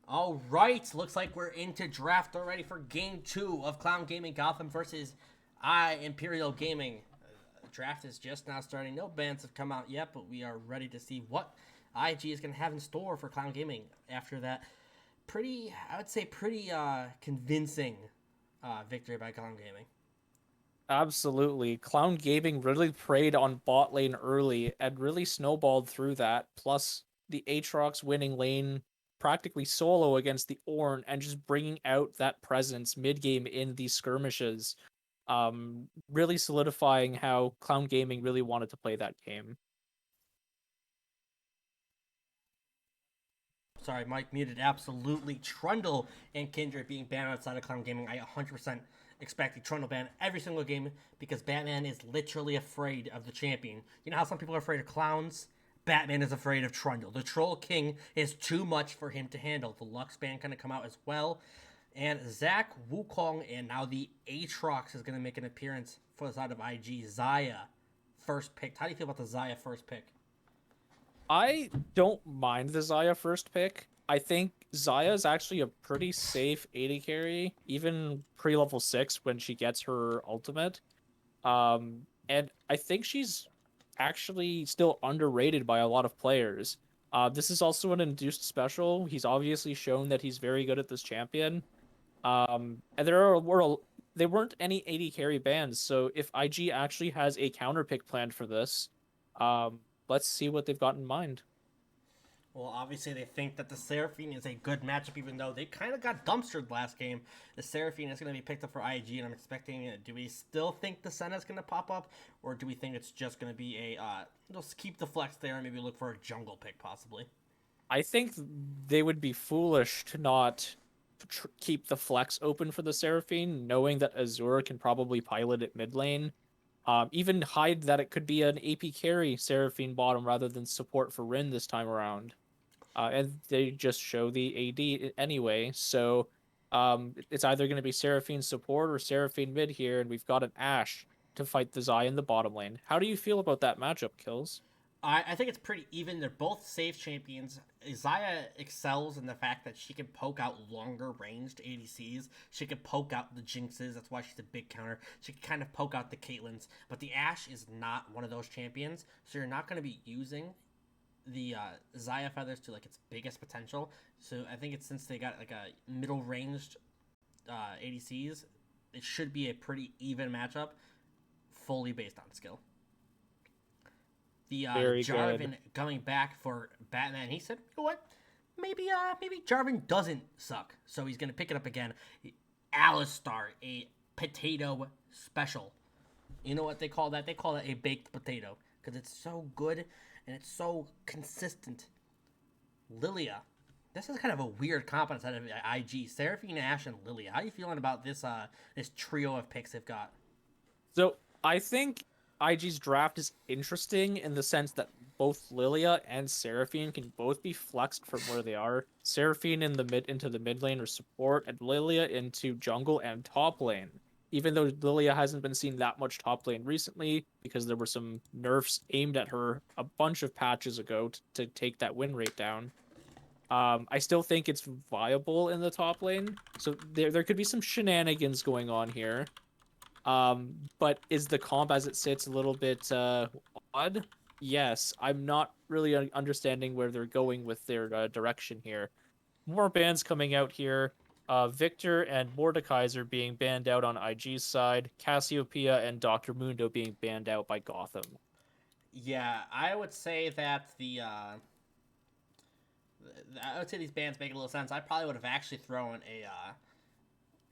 All right, looks like we're into draft already for Game 2 of Clown Gaming Gotham versus Imperial Gaming. Draft is just now starting. No bans have come out yet, but we are ready to see what IG is going to have in store for Clown Gaming after that pretty, I would say, pretty convincing victory by Clown Gaming. Absolutely. Clown Gaming really preyed on bot lane early and really snowballed through that. Plus, the Aatrox winning lane practically solo against the Ornn and just bringing out that presence mid game in these skirmishes. Really solidifying how Clown Gaming really wanted to play that game. Sorry, Mike muted. Absolutely. Trundle and Kindred being banned outside of Clown Gaming. I 100% expect a Trundle ban every single game because Batman is literally afraid of the champion. You know how some people are afraid of clowns? Batman is afraid of Trundle. The Troll King is too much for him to handle. The Lux ban going to come out as well. And Zach, Wukong, and now the Aatrox is going to make an appearance for the side of IG. Zaya, first pick. How do you feel about the Zaya first pick? I don't mind the Xayah first pick. I think Xayah is actually a pretty safe AD carry, even pre-level 6 when she gets her ultimate. And I think she's actually still underrated by a lot of players. This is also an induced special. He's obviously shown that he's very good at this champion. And there weren't any AD carry bans, so if IG actually has a counter pick planned for this, let's see what they've got in mind. Well, obviously they think that the Seraphine is a good matchup, even though they kind of got dumpstered last game. The Seraphine is going to be picked up for IG, and I'm expecting it. Do we still think the Senna is going to pop up, or do we think it's just going to be a just keep the flex there and maybe look for a jungle pick possibly? I think they would be foolish to not keep the flex open for the Seraphine, knowing that Azura can probably pilot it mid lane. Even hide that it could be an AP carry Seraphine bottom rather than support for Rin this time around. And they just show the AD anyway. So it's either going to be Seraphine support or Seraphine mid here, and we've got an Ashe to fight the Zai in the bottom lane. How do you feel about that matchup, Kills? I think it's pretty even. They're both safe champions. Zaya excels in the fact that she can poke out longer ranged ADCs. She can poke out the Jinxes. That's why she's a big counter. She can kind of poke out the Caitlyn's. But the Ashe is not one of those champions. So you're not going to be using the Zaya feathers to like its biggest potential. So I think it's since they got like a middle ranged ADCs, it should be a pretty even matchup, fully based on skill. The Very Jarvan good. coming back for Batman. He said, "You know what? Maybe Jarvan doesn't suck, so he's gonna pick it up again." Alistar, a potato special. You know what they call that? They call it a baked potato because it's so good and it's so consistent. Lilia, this is kind of a weird comp outside of IG. Seraphine, Ashe, and Lilia. How are you feeling about this trio of picks they've got? So I think IG's draft is interesting in the sense that both Lilia and Seraphine can both be flexed from where they are. Seraphine in the mid into the mid lane or support, and Lilia into jungle and top lane. Even though Lilia hasn't been seen that much top lane recently, because there were some nerfs aimed at her a bunch of patches ago to take that win rate down. I still think it's viable in the top lane. So there could be some shenanigans going on here. But is the comp as it sits a little bit odd? Yes, I'm not really understanding where they're going with their direction here. More bans coming out here. Victor and Mordekaiser being banned out on IG's side. Cassiopeia and Dr. Mundo being banned out by Gotham. Yeah, I would say that I would say these bands make a little sense. I probably would have actually thrown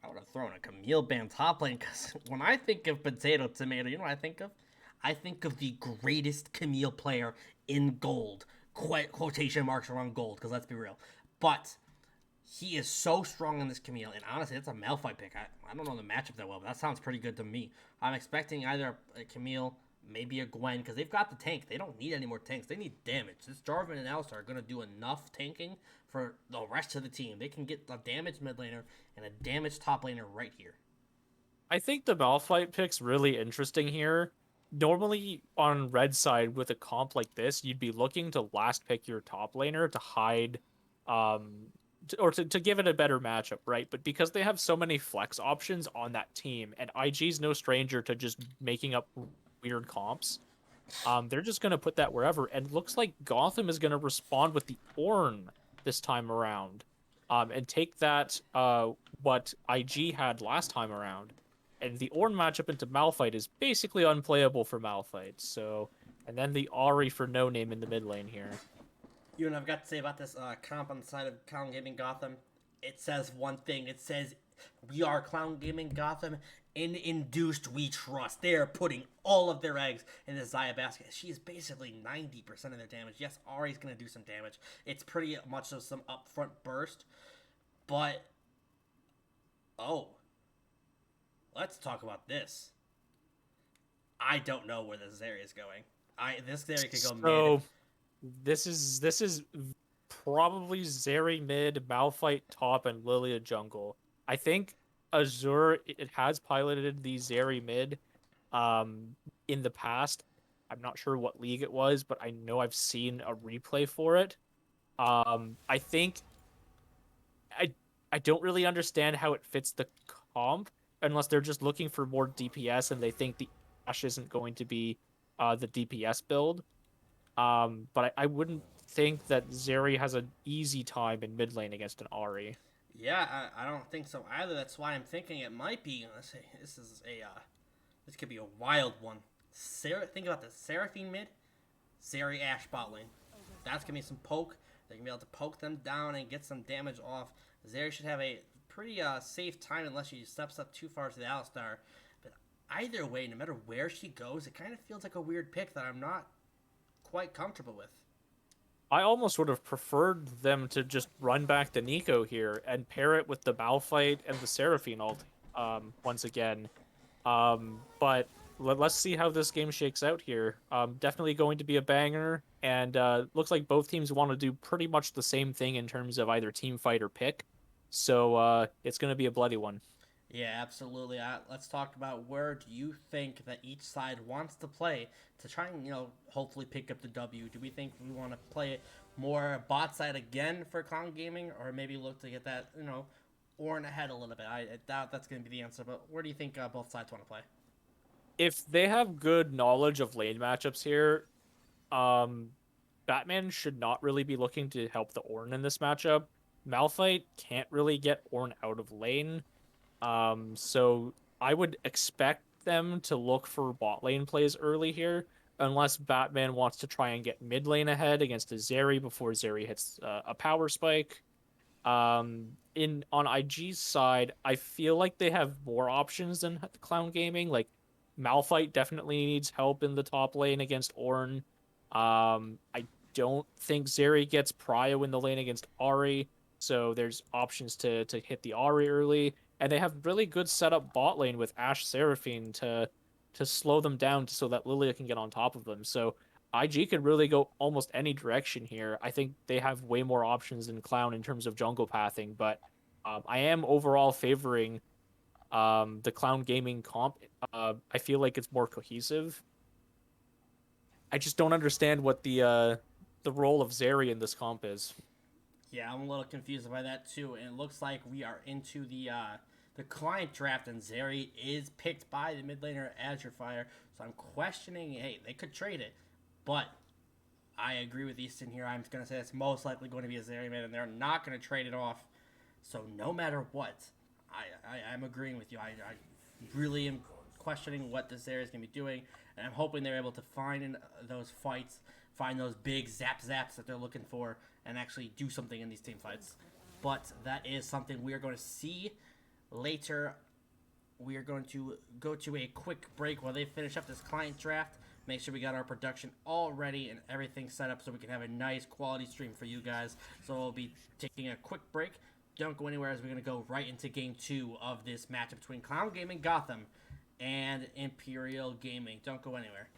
I would have thrown a Camille band top lane because when I think of potato tomato, you know what I think of? I think of the greatest Camille player in gold. Quotation marks around gold, because let's be real. But he is so strong in this Camille, and honestly, it's a Malphite pick. I don't know the matchup that well, but that sounds pretty good to me. I'm expecting either a Camille, maybe a Gwen, because they've got the tank. They don't need any more tanks. They need damage. This Jarvan and Alistar are going to do enough tanking for the rest of the team. They can get a damaged mid laner and a damaged top laner right here. I think the Malphite pick's really interesting here. Normally on red side with a comp like this, you'd be looking to last pick your top laner to hide to give it a better matchup, right? But because they have so many flex options on that team, and IG's no stranger to just making up weird comps, they're just gonna put that wherever. And looks like Gotham is gonna respond with the Ornn this time around. and take that what IG had last time around, and the Ornn matchup into Malphite is basically unplayable for Malphite. So, and then the Ahri for No Name in the mid lane here. You know, I've got to say about this comp on the side of Clown Gaming Gotham. It says one thing. It says, "We are Clown Gaming Gotham. In Induced, we trust." They are putting all of their eggs in the Zaya basket. She is basically 90% of their damage. Yes, Ari's going to do some damage. It's pretty much of some upfront burst. But, oh, let's talk about this. I don't know where this area is going. This area could go mid. So this is probably Zeri mid, Malphite top, and Lilia jungle. I think Azure it has piloted the Zeri mid um in the past. I'm not sure what league it was, but I know I've seen a replay for it. I think I I don't really understand how it fits the comp unless they're just looking for more DPS and they think the Ash isn't going to be the DPS build. But I wouldn't think that Zeri has an easy time in mid lane against an Ahri. Yeah, I don't think so either. That's why I'm thinking it might be. Let's say this is a this could be a wild one. Think about this: Seraphine mid, Zeri Ash bot lane. That's gonna be some poke. They're gonna be able to poke them down and get some damage off. Zeri should have a pretty safe time unless she steps up too far to the Alistar. But either way, no matter where she goes, it kind of feels like a weird pick that I'm not quite comfortable with. I almost would have preferred them to just run back the Nico here and pair it with the Malphite and the Seraphine ult once again. But let's see how this game shakes out here. Definitely going to be a banger, and looks like both teams want to do pretty much the same thing in terms of either team fight or pick. So it's going to be a bloody one. Yeah, absolutely. Let's talk about where do you think that each side wants to play to try and hopefully pick up the W. Do we think we want to play it more bot side again for Clown Gaming, or maybe look to get that Ornn ahead a little bit? I doubt that's going to be the answer. But where do you think both sides want to play? If they have good knowledge of lane matchups here, um, Batman should not really be looking to help the Ornn in this matchup. Malphite can't really get Ornn out of lane. So I would expect them to look for bot lane plays early here, unless Batman wants to try and get mid lane ahead against a Zeri before Zeri hits a power spike. In on IG's side, I feel like they have more options than Clown Gaming. Like Malphite definitely needs help in the top lane against Ornn. I don't think Zeri gets prio in the lane against Ahri, so there's options to hit the Ahri early, and they have really good setup bot lane with Ashe Seraphine to slow them down so that Lilia can get on top of them. So IG could really go almost any direction here. I think they have way more options than Clown in terms of jungle pathing, but I am overall favoring the Clown Gaming comp. I feel like it's more cohesive. I just don't understand what the role of Zeri in this comp is. Yeah, I'm a little confused by that too. And it looks like we are into the client draft, and Zeri is picked by the mid laner Azure Fire. So I'm questioning. Hey, they could trade it, but I agree with Easton here. I'm going to say it's most likely going to be a Zeri mid, and they're not going to trade it off. So no matter what, I'm agreeing with you. I really am questioning what this area is going to be doing, and I'm hoping they're able to find in those fights, find those big zaps that they're looking for, and actually do something in these team fights. But that is something we are going to see later. We are going to go to a quick break while they finish up this client draft. Make sure we got our production all ready and everything set up so we can have a nice quality stream for you guys. So we'll be taking a quick break. Don't go anywhere as we're going to go right into game 2 of this matchup between Clown Gaming Gotham and Imperial Gaming. Don't go anywhere.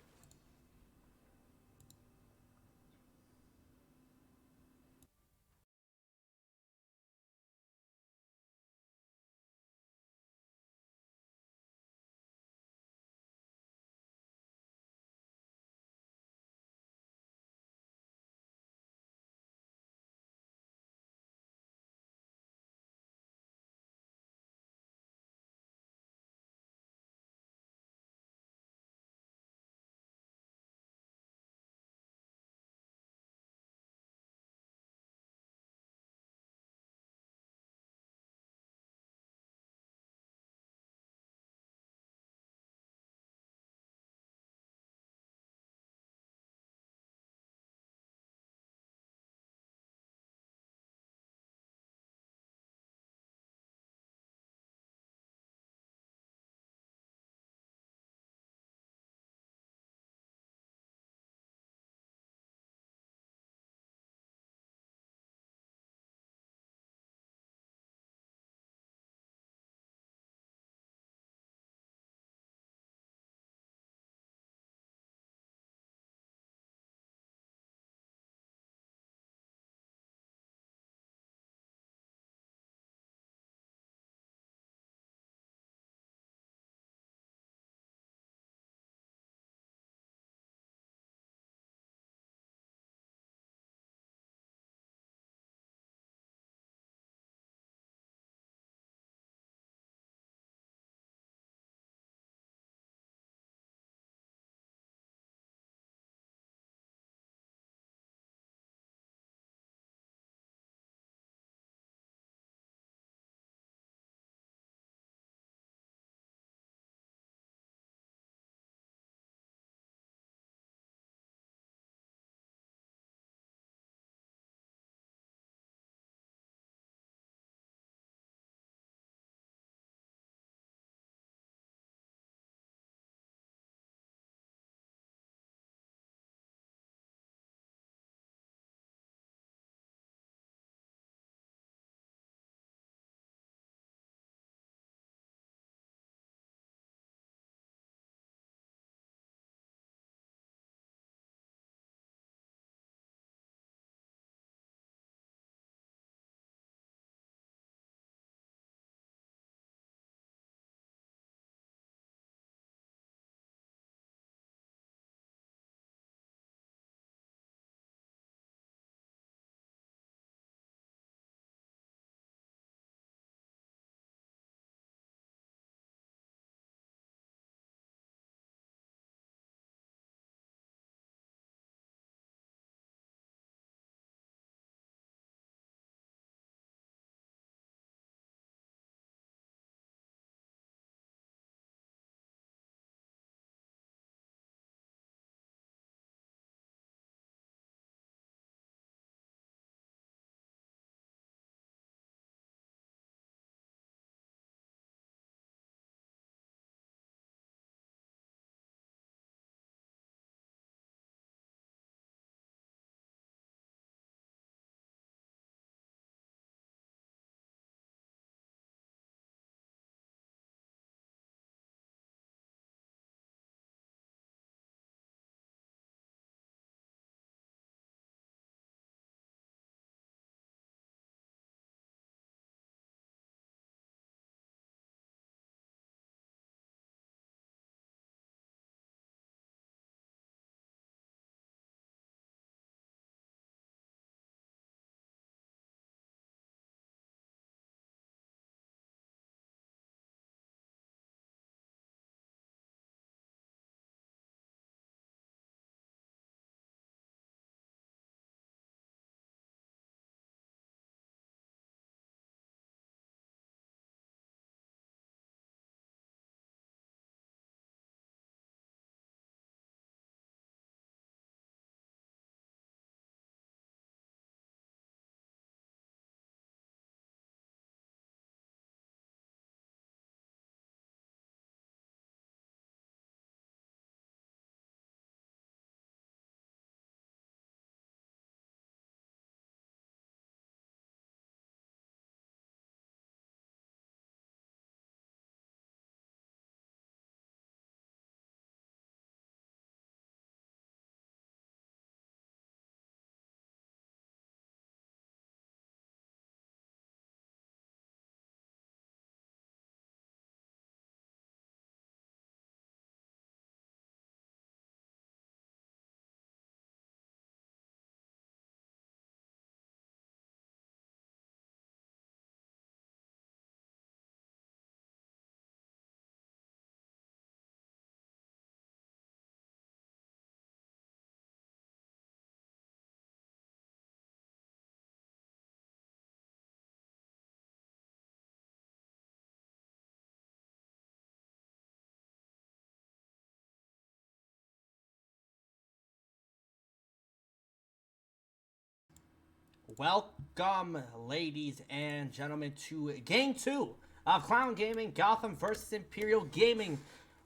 Welcome, ladies and gentlemen, to Game 2 of Clown Gaming Gotham versus Imperial Gaming.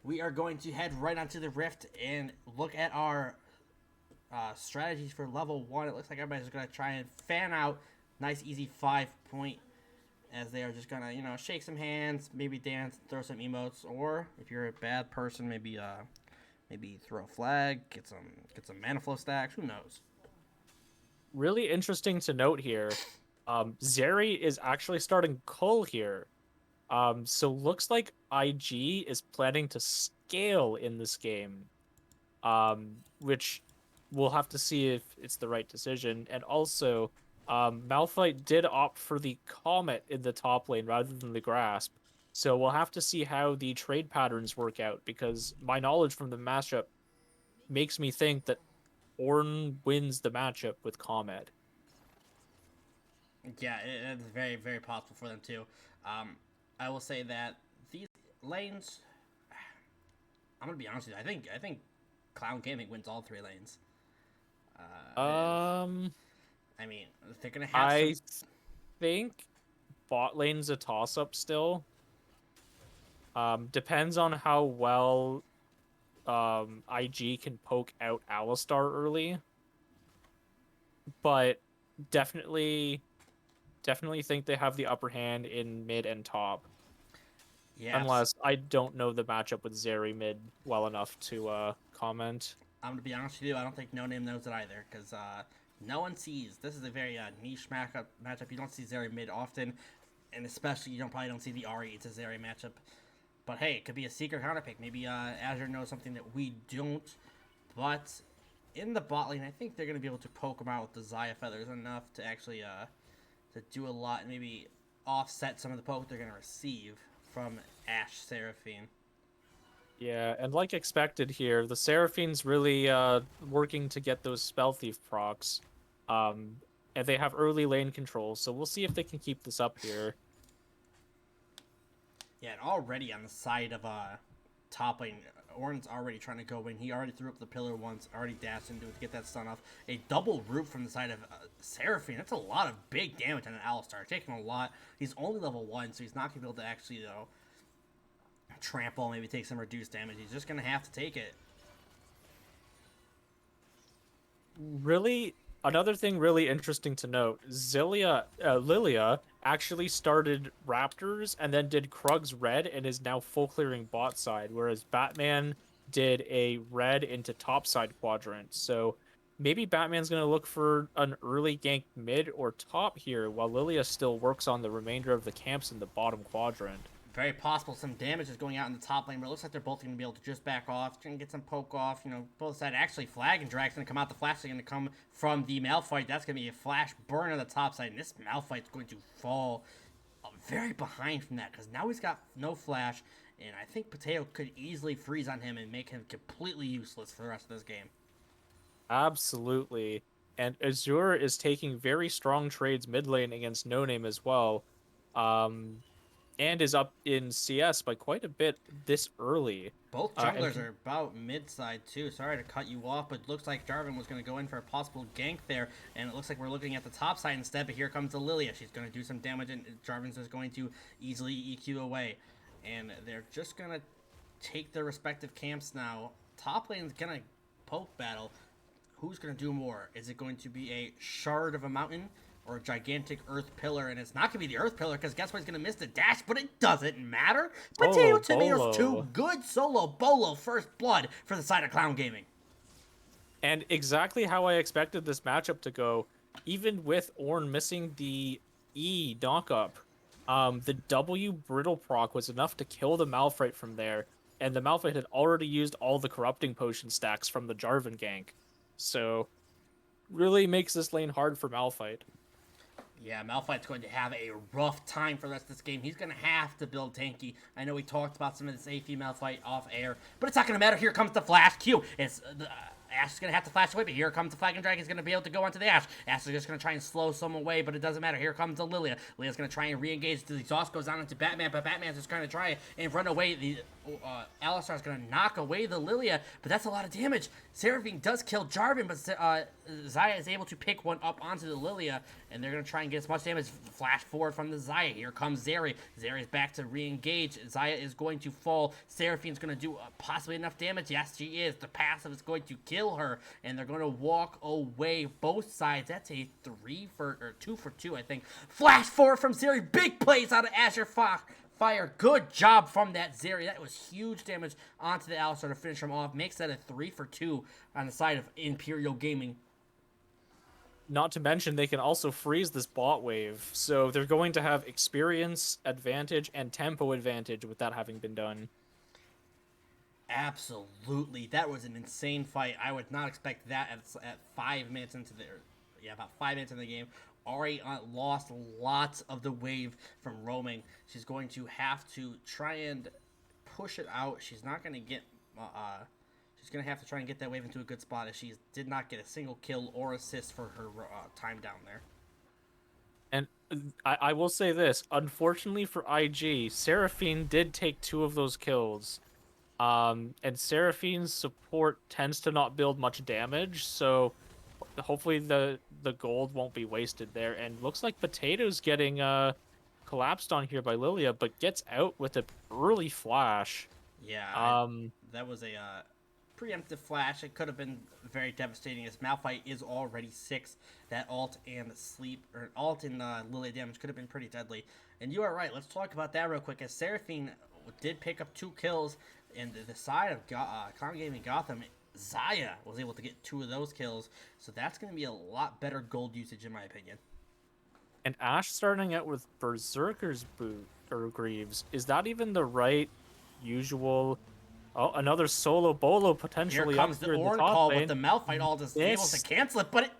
We are going to head right onto the Rift and look at our strategies for level 1. It looks like everybody's going to try and fan out. Nice, easy 5-point, as they are just going to, shake some hands, maybe dance, throw some emotes, or if you're a bad person, maybe throw a flag, get some mana flow stacks, who knows. Really interesting to note here. Zeri is actually starting Cull here. So looks like IG is planning to scale in this game. Which we'll have to see if it's the right decision. And also, Malphite did opt for the Comet in the top lane rather than the Grasp. So we'll have to see how the trade patterns work out, because my knowledge from the matchup makes me think that Ornn wins the matchup with Comet. Yeah, it's very, very possible for them too. I will say that these lanes, I'm gonna be honest with you. I think Clown Gaming wins all 3 lanes. I mean, they're gonna have I some. think bot lane's a toss up still. Depends on how well IG can poke out Alistar early, but definitely think they have the upper hand in mid and top. Yeah, Unless I don't know the matchup with Zeri mid well enough to comment. I'm gonna be honest with you. I don't think No Name knows it either, because no one sees. This is a very niche matchup. You don't see Zeri mid often, and especially you probably don't see the Ari to Zeri matchup. But hey, it could be a secret counter pick. Maybe Azure knows something that we don't. But in the bot lane, I think they're gonna be able to poke him out with the Zaya feathers enough to actually to do a lot and maybe offset some of the poke they're gonna receive from Ashe Seraphine. Yeah, and like expected here, the Seraphine's really working to get those Spell Thief procs. And they have early lane control, so we'll see if they can keep this up here. Yeah, and already on the side of top lane, Ornn's already trying to go in. He already threw up the pillar once, already dashed into it to get that stun off. A double root from the side of Seraphine. That's a lot of big damage on an Alistar. Taking a lot. He's only level 1, so he's not going to be able to actually, trample, maybe take some reduced damage. He's just going to have to take it. Really, another thing really interesting to note, Lilia actually started Raptors and then did Krug's red and is now full clearing bot side, whereas Batman did a red into top side quadrant. So maybe Batman's going to look for an early gank mid or top here, while Lilia still works on the remainder of the camps in the bottom quadrant. Very possible some damage is going out in the top lane, but it looks like they're both going to be able to just back off, try and get some poke off, both sides. Actually, Flag and Drag's going to come out. The flash is going to come from the Malphite. That's going to be a flash burn on the top side, and this Malphite's going to fall very behind from that, because now he's got no flash, and I think Potato could easily freeze on him and make him completely useless for the rest of this game. Absolutely. And Azure is taking very strong trades mid lane against No Name as well. And is up in CS by quite a bit this early. Both junglers are about mid-side too. Sorry to cut you off, but it looks like Jarvan was going to go in for a possible gank there, and it looks like we're looking at the top side instead, but here comes the Lilia. She's going to do some damage, and Jarvan's just going to easily EQ away. And they're just going to take their respective camps now. Top lane's going to poke battle. Who's going to do more? Is it going to be a shard of a mountain or a gigantic earth pillar? And it's not going to be the earth pillar, because guess what? He's going to miss the dash, but it doesn't matter. Potato Tomatoes 2, good solo bolo first blood for the side of Clown Gaming. And exactly how I expected this matchup to go, even with Ornn missing the E knock-up. The W Brittle proc was enough to kill the Malphite from there, and the Malphite had already used all the Corrupting Potion stacks from the Jarvan gank. So, really makes this lane hard for Malphite. Yeah, Malphite's going to have a rough time for the rest of this game. He's going to have to build tanky. I know we talked about some of this AP Malphite off air, but it's not going to matter. Here comes the flash Q. It's Ashe is going to have to flash away, but here comes the Flag and Dragon. He's going to be able to go onto the Ashe. Ashe is just going to try and slow some away, but it doesn't matter. Here comes the Lilia. Lilia's going to try and re-engage. The exhaust goes on into Batman, but Batman's just going to try and run away. The Alistar is going to knock away the Lilia, but that's a lot of damage. Seraphine does kill Jarvan, but Zaya is able to pick one up onto the Lilia, and they're going to try and get as much damage. Flash forward from the Zaya. Here comes Zeri. Zeri's back to re-engage. Zaya is going to fall. Seraphine's going to do possibly enough damage. Yes, she is. The passive is going to kill her, and they're going to walk away. Both sides. That's a 2 for 2, I think. Flash forward from Zeri. Big plays out of Azure Fire. Good job from that Zeri. That was huge damage onto the Alistar to finish him off. Makes that a 3 for 2 on the side of Imperial Gaming. Not to mention, they can also freeze this bot wave, so they're going to have experience advantage and tempo advantage with that having been done. Absolutely. That was an insane fight. I would not expect that at 5 minutes into the... Yeah, about 5 minutes into the game. Already lost lots of the wave from roaming. She's going to have to try and push it out. She's not going to get... She's going to have to try and get that wave into a good spot as she did not get a single kill or assist for her time down there. And I will say this. Unfortunately for IG, Seraphine did take 2 of those kills. And Seraphine's support tends to not build much damage, so hopefully the gold won't be wasted there. And looks like Potato's getting collapsed on here by Lilia, but gets out with an early flash. Yeah, that was a... preemptive flash. It could have been very devastating as Malphite is already 6. That ult and ult and Lilia damage could have been pretty deadly. And you are right. Let's talk about that real quick. As Seraphine did pick up 2 kills, and the side of Con Gaming Gotham, Zaya was able to get 2 of those kills. So that's going to be a lot better gold usage in my opinion. And Ashe starting out with Berserker's Boot or Greaves. Is that even the right usual? Oh, another solo bolo potentially. Here comes the Ornn call with the Malphite all just able to cancel it, but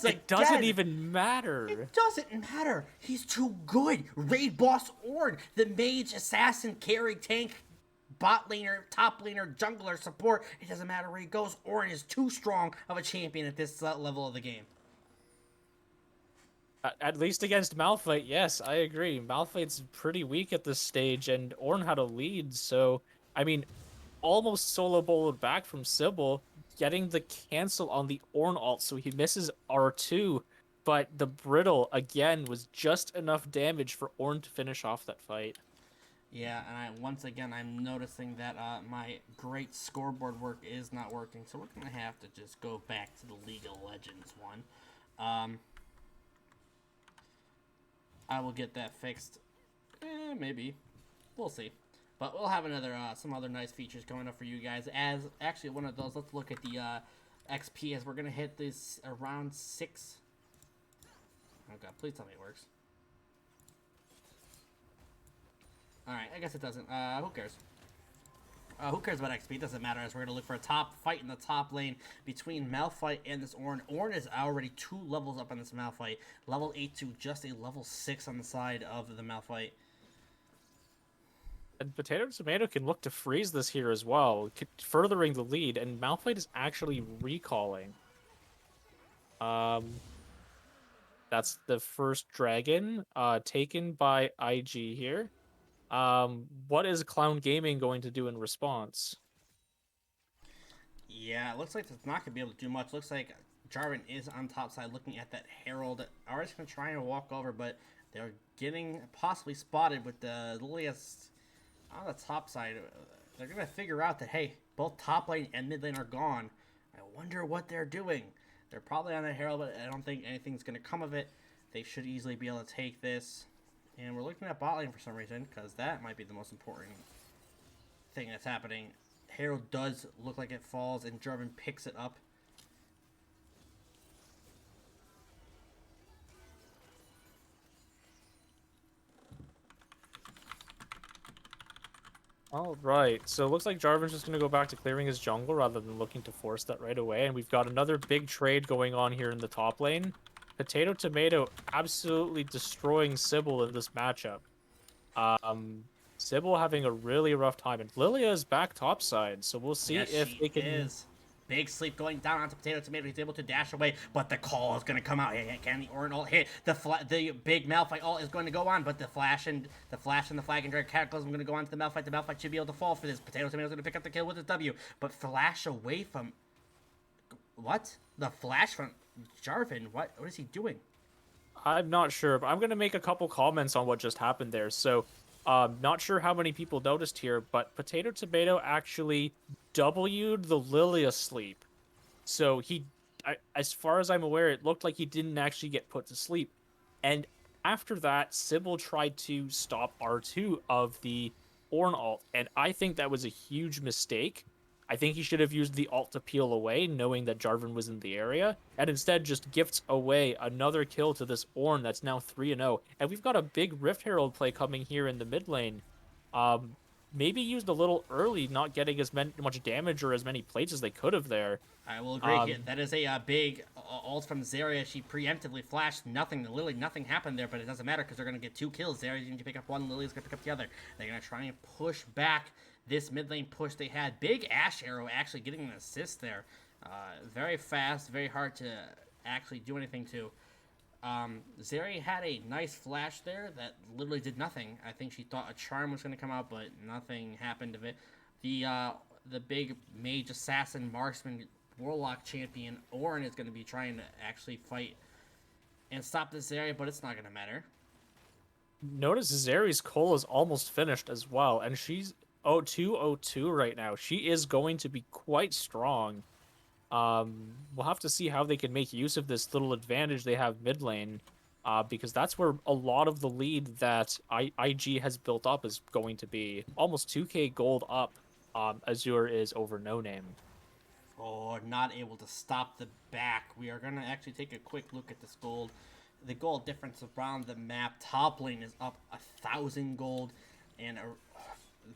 it doesn't even matter. It doesn't matter. He's too good. Raid boss Ornn, the mage, assassin, carry, tank, bot laner, top laner, jungler, support. It doesn't matter where he goes. Ornn is too strong of a champion at this level of the game. At least against Malphite, yes, I agree. Malphite's pretty weak at this stage, and Ornn had a lead, so I mean, almost solo bowled back from Sybil, getting the cancel on the Ornn ult, so he misses R2, but the Brittle, again, was just enough damage for Ornn to finish off that fight. Yeah, and once again, I'm noticing that my great scoreboard work is not working, so we're going to have to just go back to the League of Legends one. I will get that fixed. Maybe. We'll see. But we'll have some other nice features coming up for you guys. As actually one of those, let's look at the XP as we're gonna hit this around 6. Oh god, please tell me it works. All right, I guess it doesn't. Who cares? Who cares about XP? It doesn't matter as we're gonna look for a top fight in the top lane between Malphite and this Ornn. Ornn is already 2 levels up on this Malphite, level 8 to just a level 6 on the side of the Malphite. And Potato Tomato can look to freeze this here as well, furthering the lead, and Malphite is actually recalling. That's the first dragon, taken by IG here. What is Clown Gaming going to do in response? Yeah, it looks like it's not going to be able to do much. Looks like Jarvan is on top side looking at that Herald. Already going to try and walk over, but they're getting possibly spotted with the Lilias on the top side. They're going to figure out that, hey, both top lane and mid lane are gone. I wonder what they're doing. They're probably on the Herald, but I don't think anything's going to come of it. They should easily be able to take this. And we're looking at bot lane for some reason, because that might be the most important thing that's happening. Herald does look like it falls, and Jarvan picks it up. Alright, so it looks like Jarvan's just going to go back to clearing his jungle rather than looking to force that right away. And we've got another big trade going on here in the top lane. Potato Tomato absolutely destroying Sybil in this matchup. Sybil having a really rough time. And Lilia is back topside, so we'll see if they can... Is. Big sleep going down onto Potato Tomato. He's able to dash away, but the call is going to come out. Can the Ornn ult hit? The big Malphite ult is going to go on, but the flash and the Flag and Drag Cataclysm are going to go on to the Malphite. The Malphite should be able to fall for this. Potato Tomato is going to pick up the kill with his W, but flash away from... What? The flash from Jarvan, what is he doing? I'm not sure, but I'm gonna make a couple comments on what just happened there. So, not sure how many people noticed here, but Potato Tomato actually W'd the Lily asleep. So as far as I'm aware, it looked like he didn't actually get put to sleep. And after that, Sybil tried to stop R2 of the Ornn ult, and I think that was a huge mistake. I think he should have used the ult to peel away, knowing that Jarvan was in the area, and instead just gifts away another kill to this Ornn that's now 3-0. And we've got a big Rift Herald play coming here in the mid lane. Um, Maybe used a little early, not getting as much damage or as many plates as they could have there. I will agree. Um, That is a big ult from Zarya. She preemptively flashed nothing. Literally nothing happened there, but it doesn't matter because they're going to get 2 kills. Zarya's going to pick up one. Lily's going to pick up the other. They're going to try and push back this mid lane push they had. Big Ash Arrow actually getting an assist there. Very fast, very hard to actually do anything to. Zarya had a nice flash there that literally did nothing. I think she thought a charm was going to come out, but nothing happened of it. The big mage assassin marksman warlock champion Ornn is going to be trying to actually fight and stop this area, but it's not going to matter. Notice Zeri's Cole is almost finished as well, and she's 0-2 right now. She is going to be quite strong. We'll have to see how they can make use of this little advantage they have mid lane, because that's where a lot of the lead that IG has built up is going to be. Almost 2k gold up. Azure is over No Name. Oh, not able to stop the back. We are going to actually take a quick look at this gold. The gold difference around the map. Top lane is up 1,000 gold, and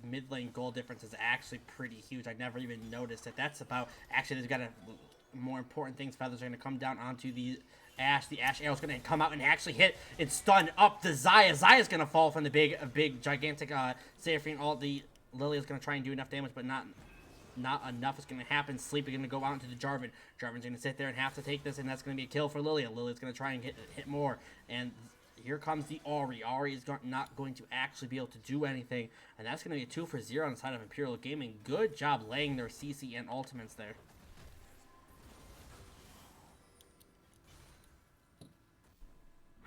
mid lane gold difference is actually pretty huge. I never even noticed it. That's about, actually, there's got more important things. Feathers are going to come down onto the Ash. The Ash arrow is going to come out and actually hit and stun up the Xayah. Xayah's going to fall from the big, gigantic Seraphine ult. The Lily is going to try and do enough damage, but not enough is going to happen. Sleep is going to go out into the Jarvan. Jarvan's going to sit there and have to take this, and that's going to be a kill for Lilia. Lilia's going to try and hit more, and here comes the Ahri. Ahri is not going to actually be able to do anything, and that's going to be a 2-for-0 on the side of Imperial Gaming. Good job laying their CC and ultimates there.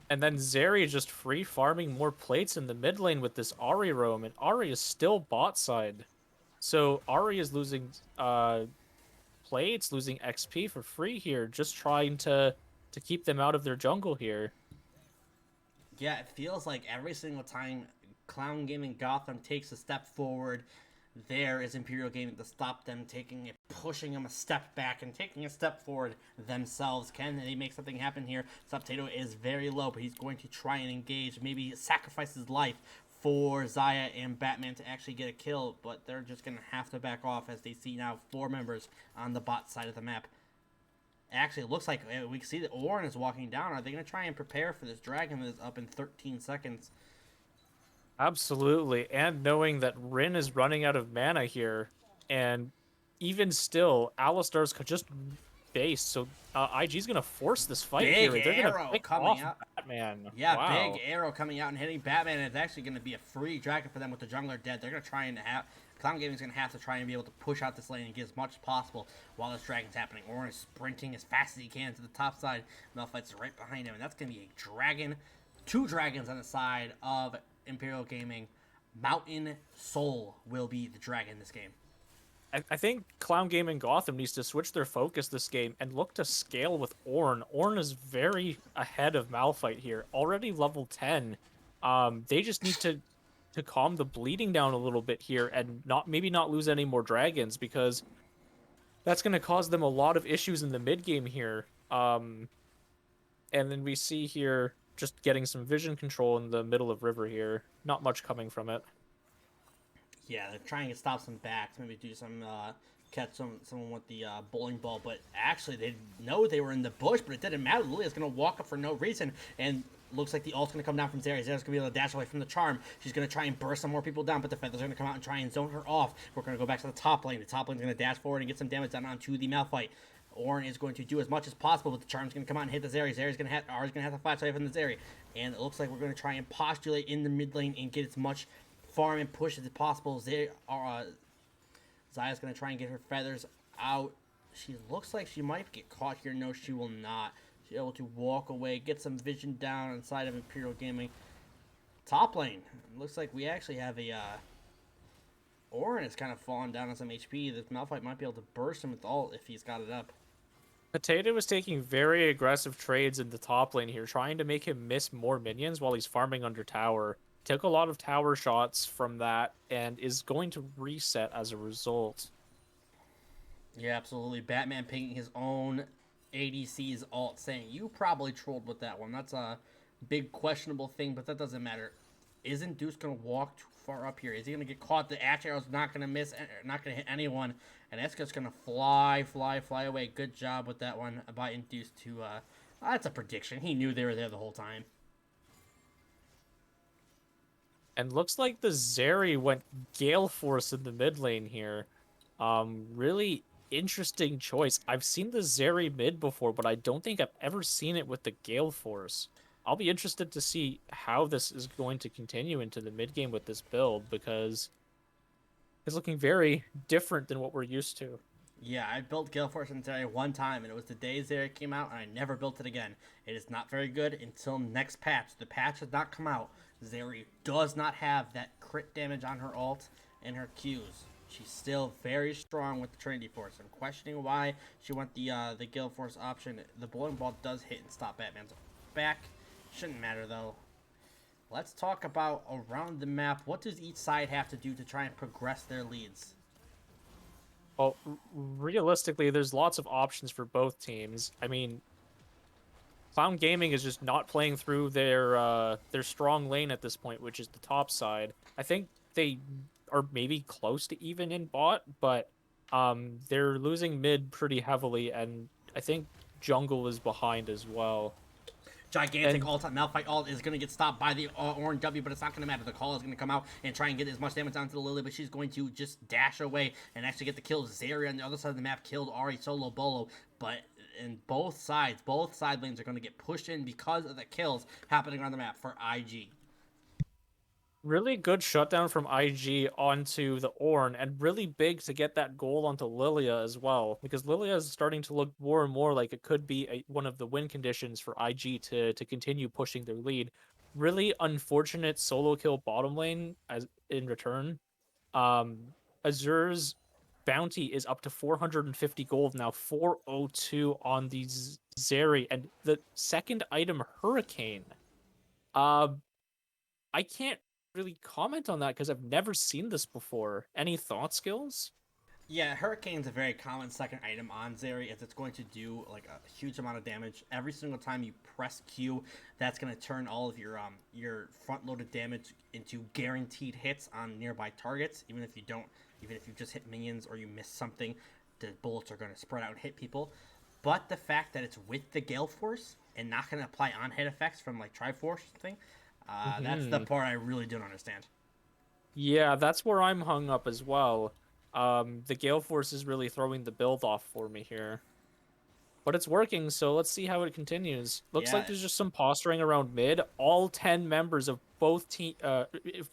And then Zeri just free farming more plates in the mid lane with this Ahri roam, and Ahri is still bot side. So Ahri is losing plates, losing XP for free here, just trying to keep them out of their jungle here. Yeah, it feels like every single time Clown Gaming Gotham takes a step forward, there is Imperial Gaming to stop them pushing them a step back and taking a step forward themselves. Can they make something happen here? Subtato is very low, but he's going to try and engage, maybe sacrifice his life for Xayah and Batman to actually get a kill, but they're just going to have to back off as they see now 4 members on the bot side of the map. Actually, it looks like we can see that Ornn is walking down. Are they going to try and prepare for this dragon that is up in 13 seconds? Absolutely, and knowing that Rin is running out of mana here, and even still, Alistar's just base, so IG's gonna force this fight Big here. They're arrow gonna pick coming off out. Batman. Yeah, wow. big arrow coming out and hitting Batman, and it's actually going to be a free dragon for them with the jungler dead. They're going to try and Clown Gaming's going to have to try and be able to push out this lane and get as much as possible while this dragon's happening. Ornn is sprinting as fast as he can to the top side. Malphite's right behind him, and that's going to be a dragon. 2 dragons on the side of Imperial Gaming. Mountain Soul will be the dragon this game. I think Clown Gaming Gotham needs to switch their focus this game and look to scale with Ornn. Ornn is very ahead of Malphite here, already level 10. They just need to calm the bleeding down a little bit here and maybe not lose any more dragons, because that's going to cause them a lot of issues in the mid game here. And then we see here just getting some vision control in the middle of river here. Not much coming from it. Yeah, they're trying to stop some backs, maybe do some catch someone with the bowling ball, but actually they know they were in the bush, but it didn't matter. Lilia's going to walk up for no reason, and looks like the ult's going to come down from Zarya. Zarya's going to be able to dash away from the charm. She's going to try and burst some more people down, but the Feathers are going to come out and try and zone her off. We're going to go back to the top lane. The top lane's going to dash forward and get some damage down onto the Malphite. Ornn is going to do as much as possible, but the charm's going to come out and hit the Zarya. Zarya's going to have to flash away from the Zarya, and it looks like we're going to try and postulate in the mid lane and get as much farm and push as possible. Zaya's going to try and get her feathers out. She looks like she might get caught here. No, she will not. She's able to walk away, get some vision down inside of Imperial Gaming. Top lane. Looks like we actually have a Orin is kind of falling down on some HP. This Malphite might be able to burst him with ult if he's got it up. Potato was taking very aggressive trades in the top lane here, trying to make him miss more minions while he's farming under tower. Took a lot of tower shots from that and is going to reset as a result. Yeah, absolutely. Batman picking his own ADC's ult, saying, you probably trolled with that one. That's a big questionable thing, but that doesn't matter. Isn't Deuce going to walk too far up here? Is he going to get caught? The Ash Arrow's not going to miss, not going to hit anyone. And Eska's going to fly away. Good job with that one by Induce to, that's a prediction. He knew they were there the whole time. And looks like the Zeri went Gale Force in the mid lane here. Really interesting choice. I've seen the Zeri mid before, but I don't think I've ever seen it with the Gale Force. I'll be interested to see how this is going to continue into the mid game with this build, because it's looking very different than what we're used to. Yeah, I built Gale Force in Zeri one time, and it was the day Zeri came out, and I never built it again. It is not very good until next patch. The patch has not come out. Zeri does not have that crit damage on her ult and her Qs. She's still very strong with the Trinity Force. I'm questioning why she went the Gale Force option. The bowling ball does hit and stop Batman's back. Shouldn't matter, though. Let's talk about around the map. What does each side have to do to try and progress their leads? Well, realistically, there's lots of options for both teams. I mean, Clown Gaming is just not playing through their strong lane at this point, which is the top side. I think they are maybe close to even in bot, but they're losing mid pretty heavily, and I think jungle is behind as well. Gigantic all-time Malphite ult is going to get stopped by the Orange W, but it's not going to matter. The call is going to come out and try and get as much damage onto the Lily, but she's going to just dash away and actually get the kill. Zeri on the other side of the map killed Ari solo bolo, but in both side lanes are going to get pushed in because of the kills happening on the map for IG. Really good shutdown from IG onto the Ornn, and really big to get that goal onto Lilia as well, because Lilia is starting to look more and more like it could be one of the win conditions for IG to continue pushing their lead. Really unfortunate solo kill bottom lane as in return. Azur's bounty is up to 450 gold now, 402 on the Zeri, and the second item, Hurricane. I can't really comment on that because I've never seen this before. Any thought skills? Yeah, Hurricane's a very common second item on Zeri, as it's going to do like a huge amount of damage every single time you press Q. That's going to turn all of your front-loaded damage into guaranteed hits on nearby targets. Even if you just hit minions or you miss something, the bullets are going to spread out and hit people. But the fact that it's with the Gale Force and not going to apply on-hit effects from like Triforce thing, that's the part I really don't understand. Yeah, that's where I'm hung up as well. The Gale Force is really throwing the build off for me here. But it's working, so let's see how it continues. Looks Yeah. like there's just some posturing around mid. All 10 members of both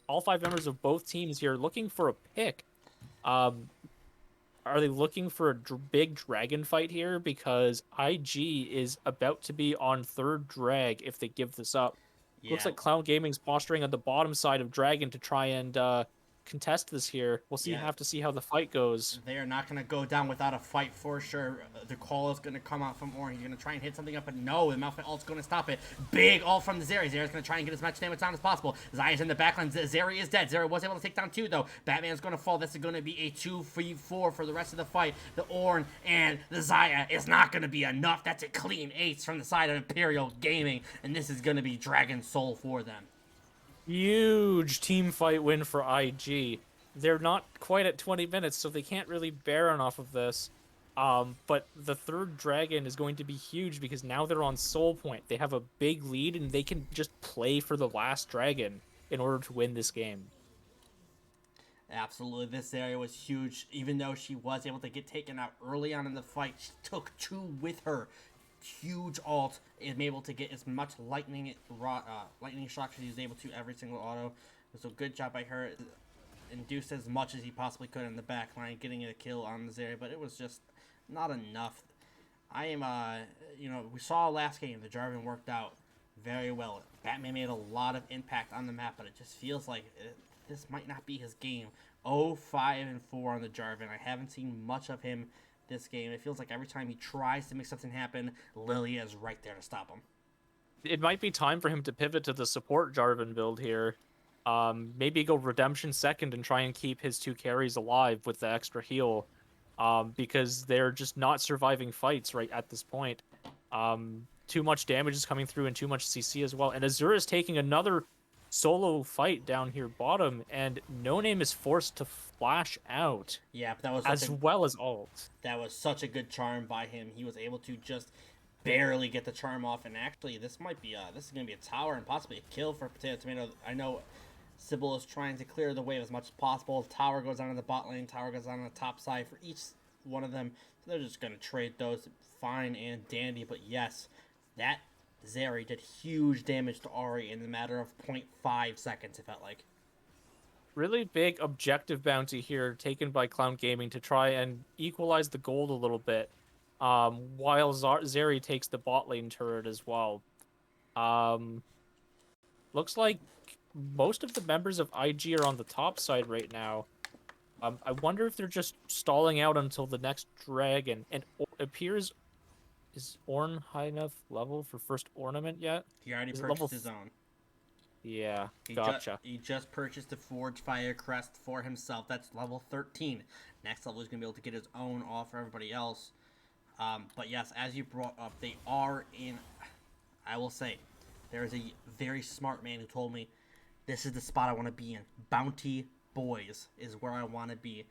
all 5 members of both teams here looking for a pick. Are they looking for a big dragon fight here? Because IG is about to be on third drag if they give this up. Looks Yeah, like Clown Gaming's posturing on the bottom side of Dragon to try and contest this here. We'll yeah. have to see how the fight goes. They are not going to go down without a fight for sure. The call is going to come out from Orin. He's going to try and hit something up, but no, the Malphite ult's going to stop it. Big ult from the Zeri. Zeri's going to try and get as much damage down as possible. Zaya's in the backline. Zeri is dead. Zeri was able to take down 2, though. Batman's going to fall. This is going to be a 2-4 for the rest of the fight. The Orin and the Zaya is not going to be enough. That's a clean ace from the side of Imperial Gaming, and this is going to be Dragon Soul for them. Huge team fight win for IG. They're not quite at 20 minutes, so they can't really bear enough of this. But the third dragon is going to be huge because now they're on soul point. They have a big lead and they can just play for the last dragon in order to win this game. Absolutely, this area was huge. Even though she was able to get taken out early on in the fight, she took 2 with her. Huge ult, is able to get as much lightning shock as he was able to every single auto. So good job by her. Induced as much as he possibly could in the back line, getting a kill on the Zeri, but it was just not enough. I am, we saw last game the Jarvan worked out very well. Batman made a lot of impact on the map, but it just feels like this might not be his game. 0-5-4 on the Jarvan. I haven't seen much of him this game. It feels like every time he tries to make something happen, Lilia is right there to stop him. It might be time for him to pivot to the support Jarvan build here. Maybe go Redemption second and try and keep his two carries alive with the extra heal. Because they're just not surviving fights right at this point. Too much damage is coming through and too much CC as well. And Azura is taking another solo fight down here bottom, and No Name is forced to flash out. Yeah, but that was as well as ult. That was such a good charm by him. He was able to just barely get the charm off, and actually, this is gonna be a tower and possibly a kill for Potato Tomato. I know Sybil is trying to clear the way as much as possible. Tower goes on the bot lane, tower goes on the top side for each one of them. So they're just gonna trade those fine and dandy. But yes, that Zeri did huge damage to Ahri in the matter of 0.5 seconds, it felt like. Really big objective bounty here taken by Clown Gaming to try and equalize the gold a little bit. While Zeri takes the bot lane turret as well. Looks like most of the members of IG are on the top side right now. I wonder if they're just stalling out until the next dragon. And it appears, is Ornn high enough level for first ornament yet? He already purchased his own. Yeah, gotcha. He just purchased the Forge Fire Crest for himself. That's level 13. Next level, he's going to be able to get his own off for everybody else. But yes, as you brought up, they are in... I will say, there is a very smart man who told me, this is the spot I want to be in. Bounty Boys is where I want to be.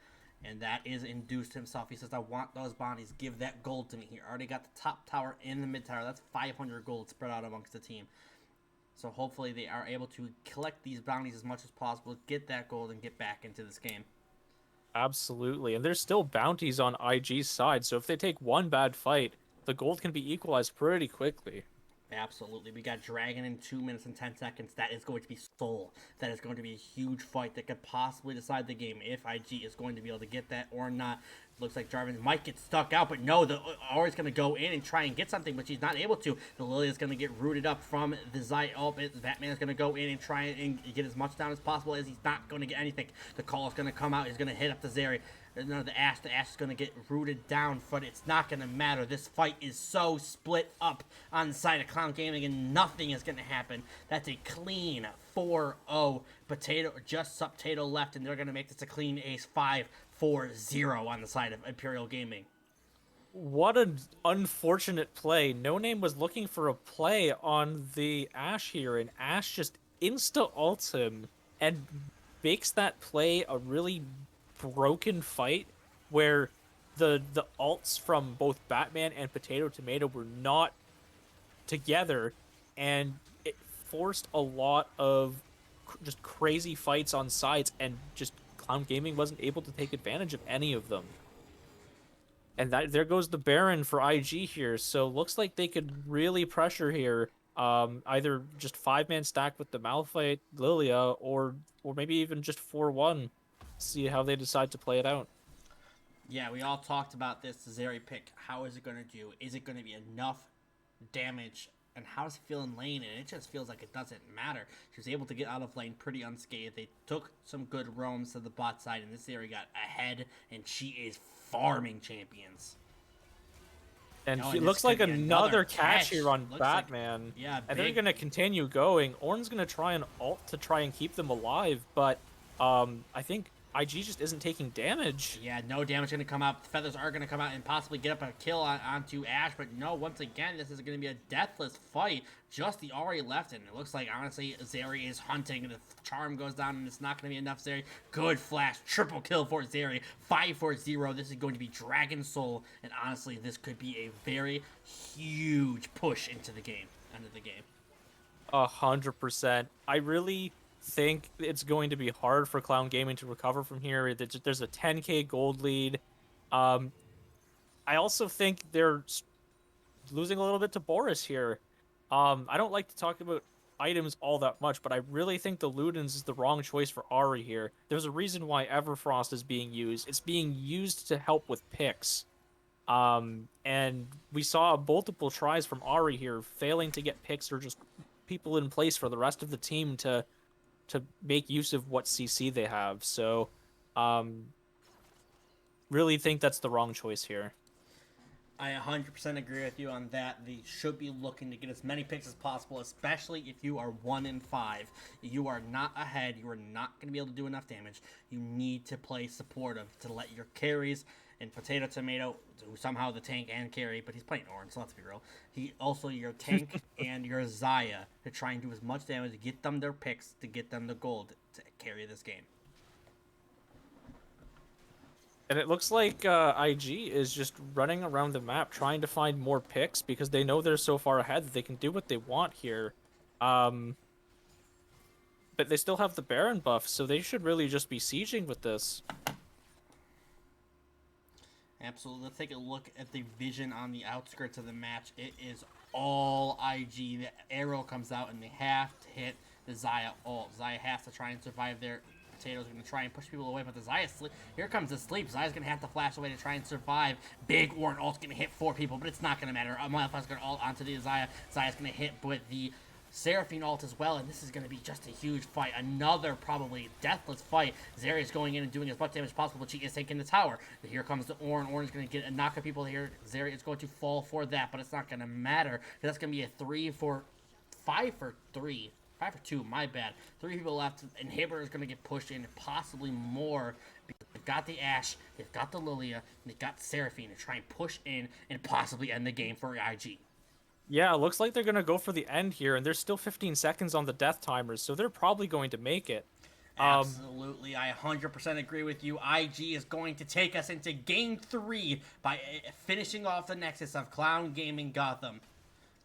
And that is induced himself. He says, I want those bounties. Give that gold to me. He already got the top tower and the mid tower. That's 500 gold spread out amongst the team. So hopefully they are able to collect these bounties as much as possible, get that gold, and get back into this game. Absolutely. And there's still bounties on IG's side, so if they take one bad fight, the gold can be equalized pretty quickly. Absolutely. We got Dragon in 2 minutes and 10 seconds. That is going to be Soul. That is going to be a huge fight that could possibly decide the game if IG is going to be able to get that or not. Looks like Jarvan might get stuck out, but no, the Ahri's going to go in and try and get something, but she's not able to. The Lily is going to get rooted up from the Zai. Oh, Batman is going to go in and try and get as much down as possible as he's not going to get anything. The call is going to come out. He's going to hit up the Zeri. No, the Ashe is going to get rooted down, but it's not going to matter. This fight is so split up on the side of Clown Gaming, and nothing is going to happen. That's a clean 4-0. Just Potato left, and they're going to make this a clean ace 5-4-0 on the side of Imperial Gaming. What an unfortunate play. No Name was looking for a play on the Ashe here, and Ashe just insta-ults him and makes that play a really broken fight where the ults from both Batman and Potato Tomato were not together, and it forced a lot of just crazy fights on sides, and just Clown Gaming wasn't able to take advantage of any of them. And there goes the Baron for IG here, so looks like they could really pressure here. Either just 5-man stack with the Malphite, Lilia, or maybe even just 4-1. See how they decide to play it out. Yeah, we all talked about this Zeri pick. How is it going to do? Is it going to be enough damage? And how does it feel in lane? And it just feels like it doesn't matter. She was able to get out of lane pretty unscathed. They took some good roams to the bot side, and this Zeri got ahead, and she is farming champions. And it looks like another catch here on Batman. Like, yeah, and they're going to continue going. Ornn's going to try and ult to try and keep them alive, but I think IG just isn't taking damage. Yeah, no damage going to come out. Feathers are going to come out and possibly get up a kill onto Ashe. But no, once again, this is going to be a deathless fight. Just the Ahri left, and it looks like, honestly, Zeri is hunting. The charm goes down, and it's not going to be enough Zeri. Good flash. Triple kill for Zeri. 5-4-0. This is going to be Dragon Soul. And honestly, this could be a very huge push into the game. End of the game. 100%. I really think it's going to be hard for Clown Gaming to recover from here. There's a 10k gold lead. I also think they're losing a little bit to Boris here. I don't like to talk about items all that much, but I really think the Ludens is the wrong choice for Ahri here. There's a reason why Everfrost is being used. It's being used to help with picks. And we saw multiple tries from Ari here, failing to get picks or just people in place for the rest of the team to make use of what CC they have. So, um, really think that's the wrong choice here. I 100% agree with you on that. They should be looking to get as many picks as possible, especially if you are 1-5. You are not ahead. You are not going to be able to do enough damage. You need to play supportive to let your carries and Potato Tomato, who somehow the tank and carry, but he's playing orange, so let's be real. He also your tank and your Zaya to try and do as much damage to get them their picks, to get them the gold to carry this game. And it looks like IG is just running around the map trying to find more picks because they know they're so far ahead that they can do what they want here. Um, but they still have the Baron buff, so they should really just be sieging with this. Absolutely. Let's take a look at the vision on the outskirts of the match. It is all IG. The arrow comes out and they have to hit the Zaya ult. Zaya has to try and survive there. Potato's going to try and push people away, but the Zaya sleep. Here comes the sleep. Zaya's going to have to flash away to try and survive. Big Orin ult's going to hit 4 people, but it's not going to matter. Motherfucker's going to ult onto the Zaya. Zaya's going to hit with the Seraphine ult as well, and this is going to be just a huge fight. Another probably deathless fight. Zarya's going in and doing as much damage as possible, but she is taking the tower. But here comes the Orin. Orin's going to get a knock of people here. Zarya is going to fall for that, but it's not going to matter. That's going to be a 5 for 3. 5 for 2, my bad. 3 people left. Inhibitor is going to get pushed in, possibly more. Because they've got the Ashe, they've got the Lilia, and they've got Seraphine to try and push in and possibly end the game for IG. Yeah, it looks like they're gonna go for the end here, and there's still 15 seconds on the death timers, so they're probably going to make it. Um, Absolutely, I 100% agree with you. IG is going to take us into Game 3 by finishing off the Nexus of Clown Gaming Gotham.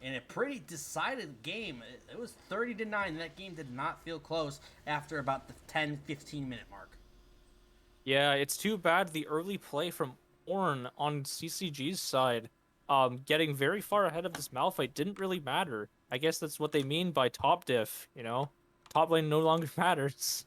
In a pretty decided game. It was 30-9, and that game did not feel close after about the 10-15 minute mark. yeah, it's too bad the early play from Ornn on CCG's side, getting very far ahead of this Malphite didn't really matter. I guess that's what they mean by top diff, you know? Top lane no longer matters.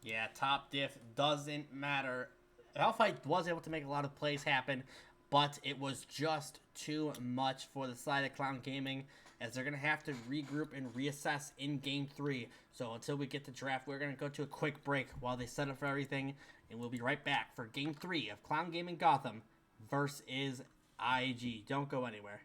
Yeah, top diff doesn't matter. Malphite was able to make a lot of plays happen, but it was just too much for the side of Clown Gaming, as they're going to have to regroup and reassess in Game 3. So until we get to draft, we're going to go to a quick break while they set up for everything, and we'll be right back for Game 3 of Clown Gaming Gotham versus IG. Don't go anywhere.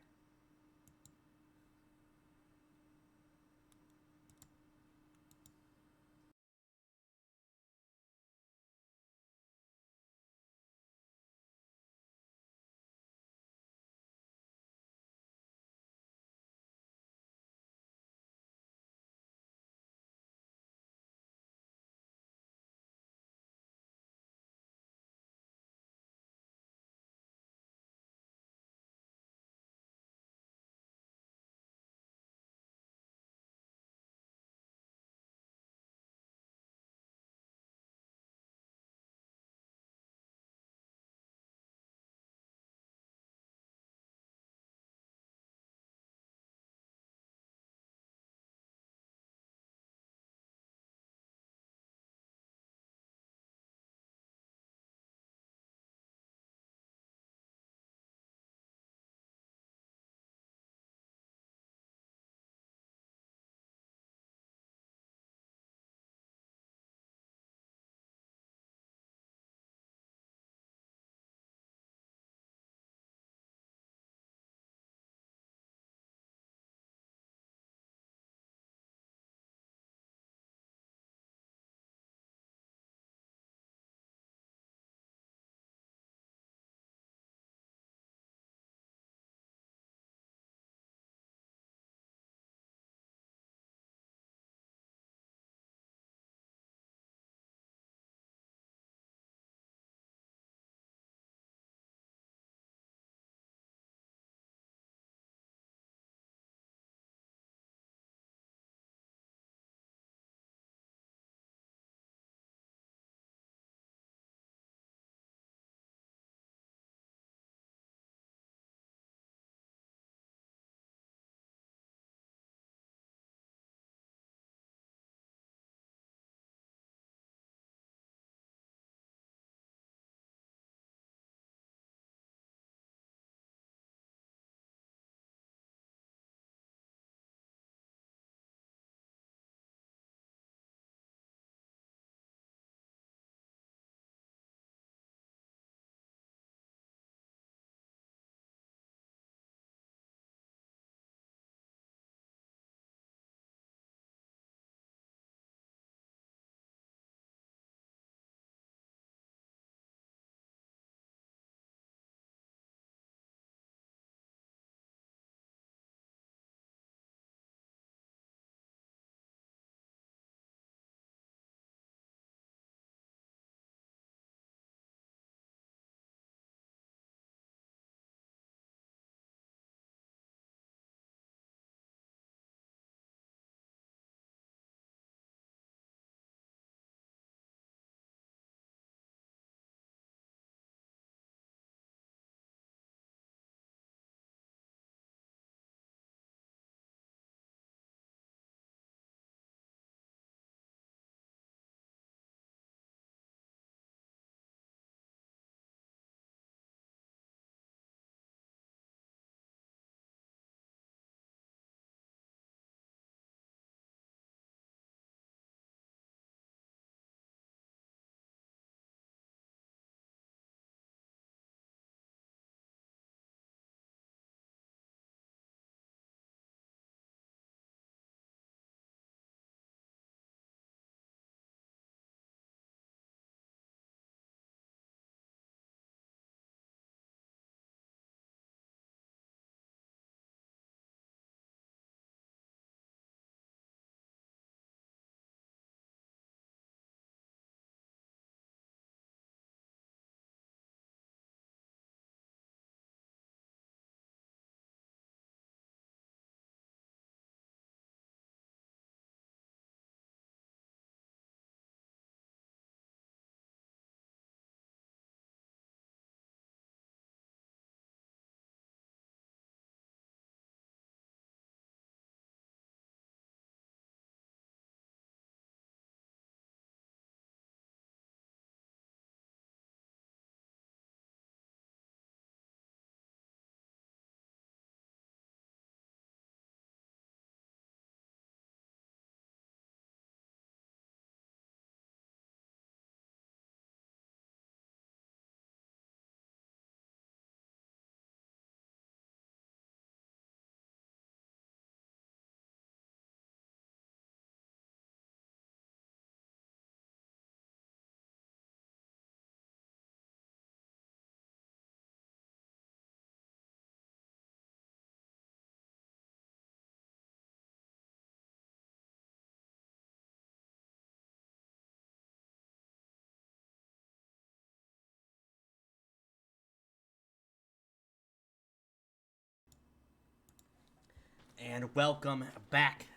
And welcome back,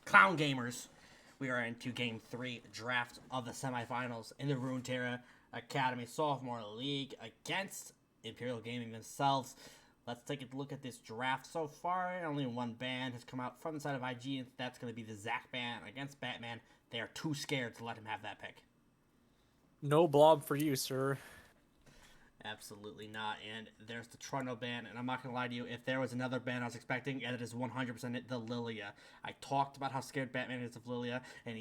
Clown Gamers. We are into Game 3 draft of the semifinals in the Runeterra Academy Sophomore League against Imperial Gaming themselves. Let's take a look at this draft so far. Only one ban has come out from the side of IG, and that's going to be the Zac ban against Batman. They are too scared to let him have that pick. No blob for you, sir. Absolutely not. And there's the Trundle ban, and I'm not gonna lie to you, if there was another ban I was expecting, and it is 100% the Lilia. I talked about how scared Batman is of Lilia, and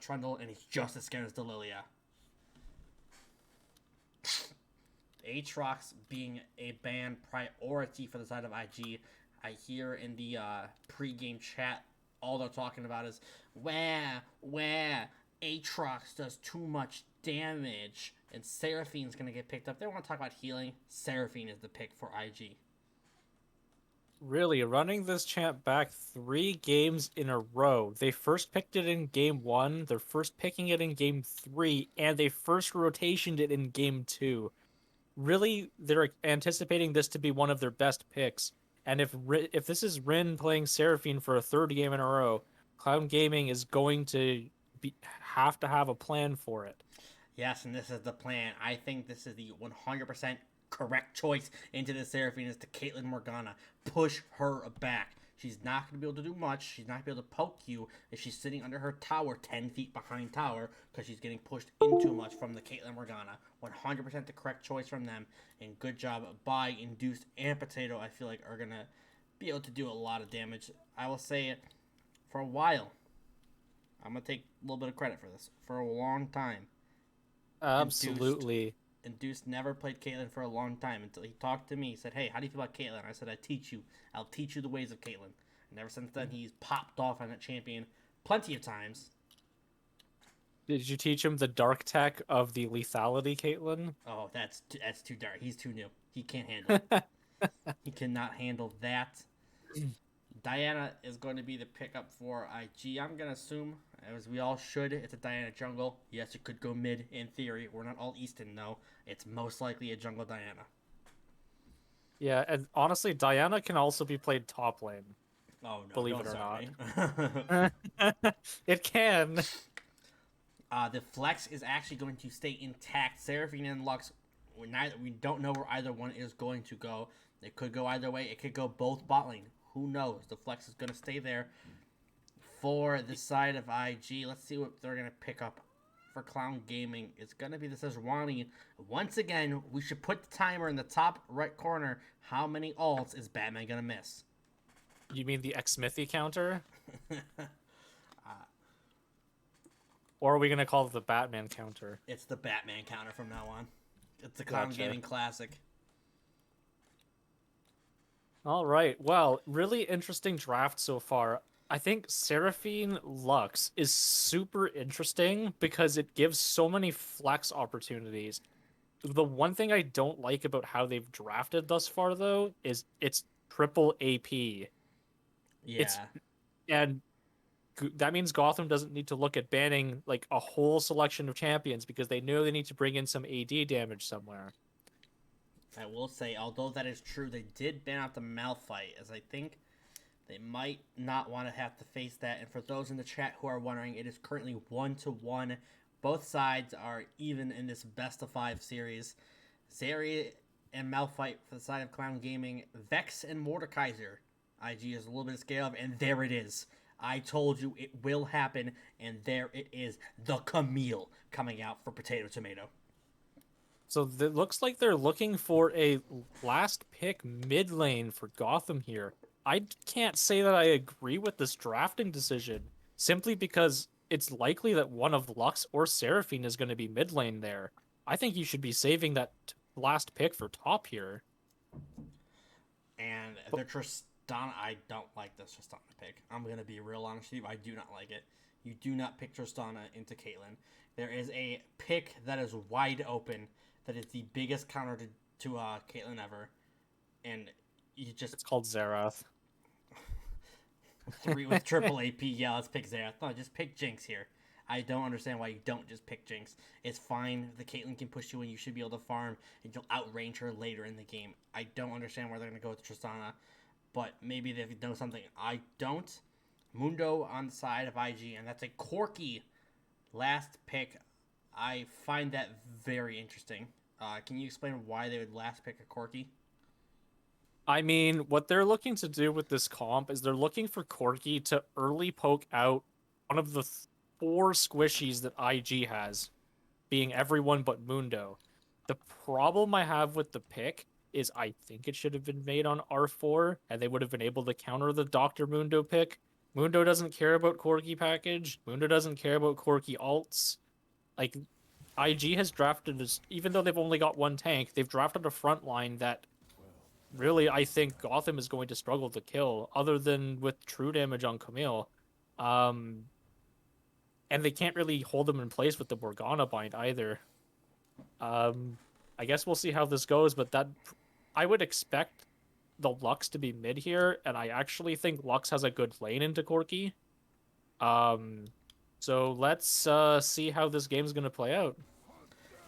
Trundle, and he's just as scared as the Lilia. Aatrox being a ban priority for the side of IG. I hear in the pre-game chat, all they're talking about is, where Aatrox does too much damage, and Seraphine's going to get picked up. They want to talk about healing. Seraphine is the pick for IG. Really, running this champ back 3 games in a row. They first picked it in game 1, they're first picking it in game 3, and they first rotationed it in game 2. Really, they're anticipating this to be one of their best picks. And if this is Rin playing Seraphine for a 3rd game in a row, Cloud Gaming is going to have to have a plan for it. Yes, and this is the plan. I think this is the 100% correct choice into the Seraphine is to Caitlyn Morgana. Push her back. She's not going to be able to do much. She's not going to be able to poke you if she's sitting under her tower 10 feet behind tower because she's getting pushed in too much from the Caitlyn Morgana. 100% the correct choice from them. And good job by Induced and Potato. I feel like are going to be able to do a lot of damage. I will say it for a while. I'm going to take a little bit of credit for this. For a long time. Absolutely. Induced never played Caitlyn for a long time until he talked to me. He said, hey, how do you feel about Caitlyn? I said, I'll teach you the ways of Caitlyn. And ever since then, he's popped off on that champion plenty of times. Did you teach him the dark tech of the lethality, Caitlyn? Oh, that's too dark. He's too new. He can't handle it. He cannot handle that. Diana is going to be the pickup for IG. I'm going to assume, as we all should, it's a Diana jungle. Yes, it could go mid in theory. We're not all Easton, though. It's most likely a jungle Diana. Yeah, and honestly, Diana can also be played top lane. Oh, no. Believe it or not. It can. The flex is actually going to stay intact. Seraphine and Lux, we don't know where either one is going to go. It could go either way. It could go both bot lane. Who knows? The flex is going to stay there for the side of IG. Let's see what they're going to pick up for Clown Gaming. It's going to be the Sejuani. Once again, we should put the timer in the top right corner. How many ults is Batman going to miss? You mean the X-Smithy counter? Or are we going to call it the Batman counter? It's the Batman counter from now on. It's the Clown Gotcha. Gaming Classic. All right. Well, really interesting draft so far. I think Seraphine Lux is super interesting because it gives so many flex opportunities. The one thing I don't like about how they've drafted thus far, though, is it's triple AP. Yeah. And that means Gotham doesn't need to look at banning like a whole selection of champions because they know they need to bring in some AD damage somewhere. I will say, although that is true, they did ban out the Malphite, as I think they might not want to have to face that. And for those in the chat who are wondering, it is currently 1-1. Both sides are even in this best-of-5 series. Zeri and Malphite for the side of Clown Gaming. Vex and Mordekaiser. IG is a little bit scared of, and there it is. I told you it will happen, and there it is. The Camille coming out for Potato Tomato. So it looks like they're looking for a last pick mid lane for Gotham here. I can't say that I agree with this drafting decision, simply because it's likely that one of Lux or Seraphine is going to be mid lane there. I think you should be saving that last pick for top here. And the Tristana, I don't like this Tristana pick. I'm going to be real honest with you. I do not like it. You do not pick Tristana into Caitlyn. There is a pick that is wide open that is the biggest counter to Caitlyn ever. And you just... It's called Xerath. 3 with triple AP. Yeah, let's pick Xerath. No, just pick Jinx here. I don't understand why you don't just pick Jinx. It's fine. The Caitlyn can push you and you should be able to farm and you'll outrange her later in the game. I don't understand why they're going to go with Tristana. but maybe they know something I don't. Mundo on the side of IG, and that's a Corky last pick. I find that very interesting. Can you explain why they would last pick a Corky? I mean, what they're looking to do with this comp is they're looking for Corky to early poke out one of the four squishies that IG has, being everyone but Mundo. The problem I have with the pick is I think it should have been made on R4, and they would have been able to counter the Dr. Mundo pick. Mundo doesn't care about Corky package. Mundo doesn't care about Corky alts. Like, IG has drafted this, even though they've only got one tank, they've drafted a front line that really I think Gotham is going to struggle to kill, other than with true damage on Camille. Um, and they can't really hold them in place with the Morgana bind either. Um, I guess we'll see how this goes, but that I would expect the Lux to be mid here, and I actually think Lux has a good lane into Corki. Um, so let's see how this game's gonna play out.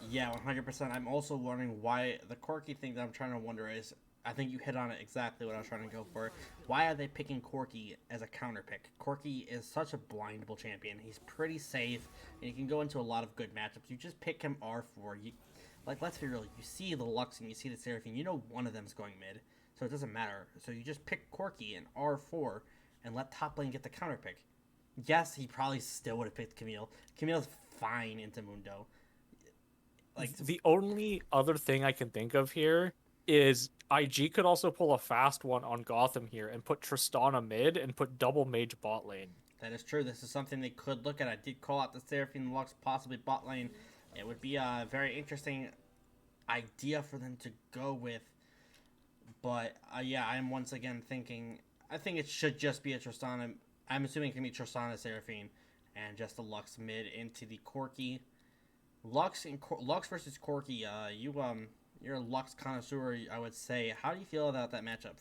Yeah, 100%. I'm also wondering why the Corky thing that I'm trying to wonder is. I think you hit on it exactly what I was trying to go for. Why are they picking Corky as a counter pick? Corky is such a blindable champion. He's pretty safe, and he can go into a lot of good matchups. You just pick him R4. Like, let's be real. You see the Lux and you see the Seraphine. You know one of them's going mid, so it doesn't matter. So you just pick Corky in R4 and let top lane get the counter pick. Yes, he probably still would have picked Camille. Camille's fine into Mundo. Like, The only other thing I can think of here is IG could also pull a fast one on Gotham here and put Tristana mid and put double mage bot lane. that is true. This is something they could look at. I did call out the Seraphine Lux, possibly bot lane. It would be a very interesting idea for them to go with. But yeah, I'm once again thinking. I think it should just be a Tristana. I'm assuming it can be Tristana Seraphine, and just a Lux mid into the Corky. Lux versus Corky. You're a Lux connoisseur, I would say. How do you feel about that matchup?